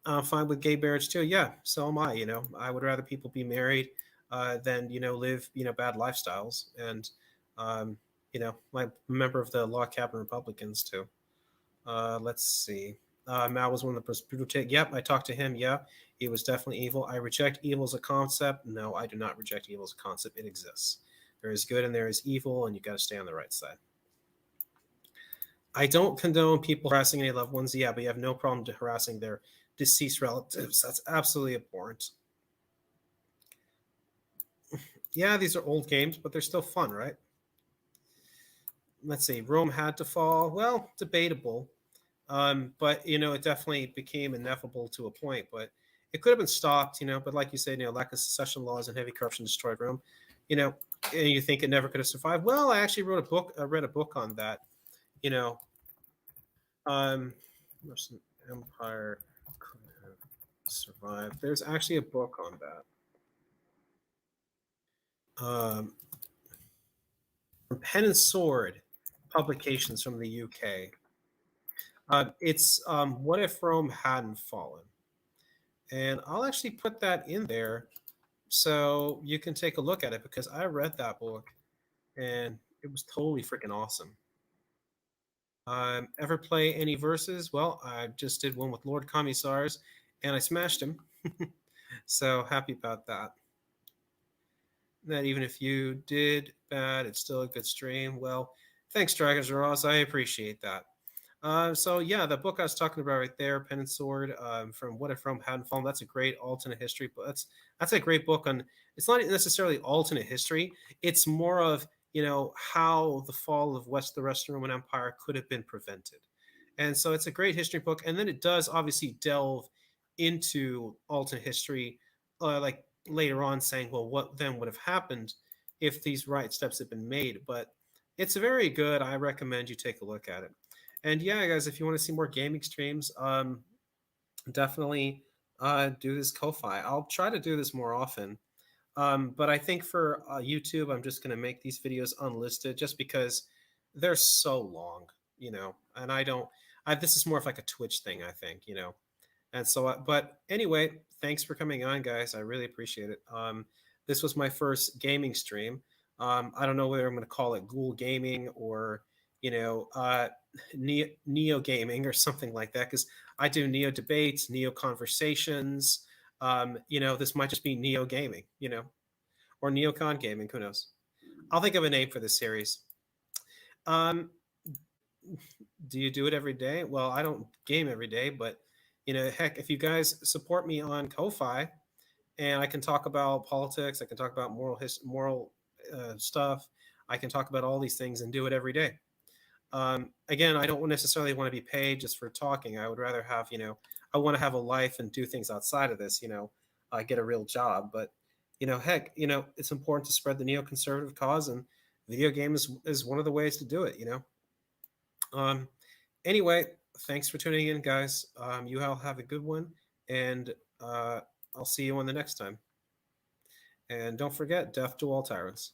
I'm fine with gay marriage too. Yeah, so am I. I would rather people be married than live bad lifestyles. And I'm a member of the Log Cabin Republicans too. Let's see. Mao was one of the most brutal. Yep, I talked to him. Yeah, he was definitely evil. I reject evil as a concept. No, I do not reject evil as a concept. It exists. There is good and there is evil, and you got to stay on the right side. I don't condone people harassing any loved ones. Yeah, but you have no problem harassing their deceased relatives. That's absolutely abhorrent. Yeah, these are old games, but they're still fun, right? Let's see. Rome had to fall. Well, debatable. But it definitely became ineffable to a point. But It could have been stopped, but like you said, lack of succession laws and heavy corruption destroyed Rome. You know, and you think it never could have survived. Well, I actually wrote a book. I read a book on that. You know, um, Russian Empire could have survived. There's actually a book on that. From Pen and Sword Publications from the UK. It's What If Rome Hadn't Fallen? And I'll actually put that in there so you can take a look at it because I read that book and it was totally freaking awesome. Ever play any verses? Well, I just did one with Lord Commissars and I smashed him. So happy about that. That even if you did bad, it's still a good stream. Well, thanks, Dragons Ross. I appreciate that. So yeah, the book I was talking about right there, Pen and Sword, from What If Rome Hadn't Fallen. That's a great alternate history, but that's a great book on. It's not necessarily alternate history. It's more of how the fall of the Western Roman Empire could have been prevented, and so it's a great history book. And then it does obviously delve into alternate history, like later on, saying, well, what then would have happened if these right steps had been made? But it's very good. I recommend you take a look at it. And yeah, guys, if you want to see more gaming streams, definitely do this Ko-Fi. I'll try to do this more often. But I think for YouTube, I'm just going to make these videos unlisted just because they're so long, and I don't, this is more of like a Twitch thing, I think. And so, but anyway, thanks for coming on, guys. I really appreciate it. This was my first gaming stream. I don't know whether I'm going to call it Ghoul Gaming or, Neo Gaming or something like that, because I do Neo debates, Neo conversations. This might just be Neo Gaming, or Neocon Gaming. Who knows? I'll think of a name for this series. Um, do you do it every day? Well, I don't game every day, but heck, if you guys support me on Ko-Fi, and I can talk about politics, I can talk about moral stuff, I can talk about all these things and do it every day. Again, I don't necessarily want to be paid just for talking. I would rather have, I want to have a life and do things outside of this. Get a real job. But heck, it's important to spread the neoconservative cause, and video game is one of the ways to do it. Um, anyway, thanks for tuning in, guys. You all have a good one, and I'll see you on the next time. And don't forget, death to all tyrants.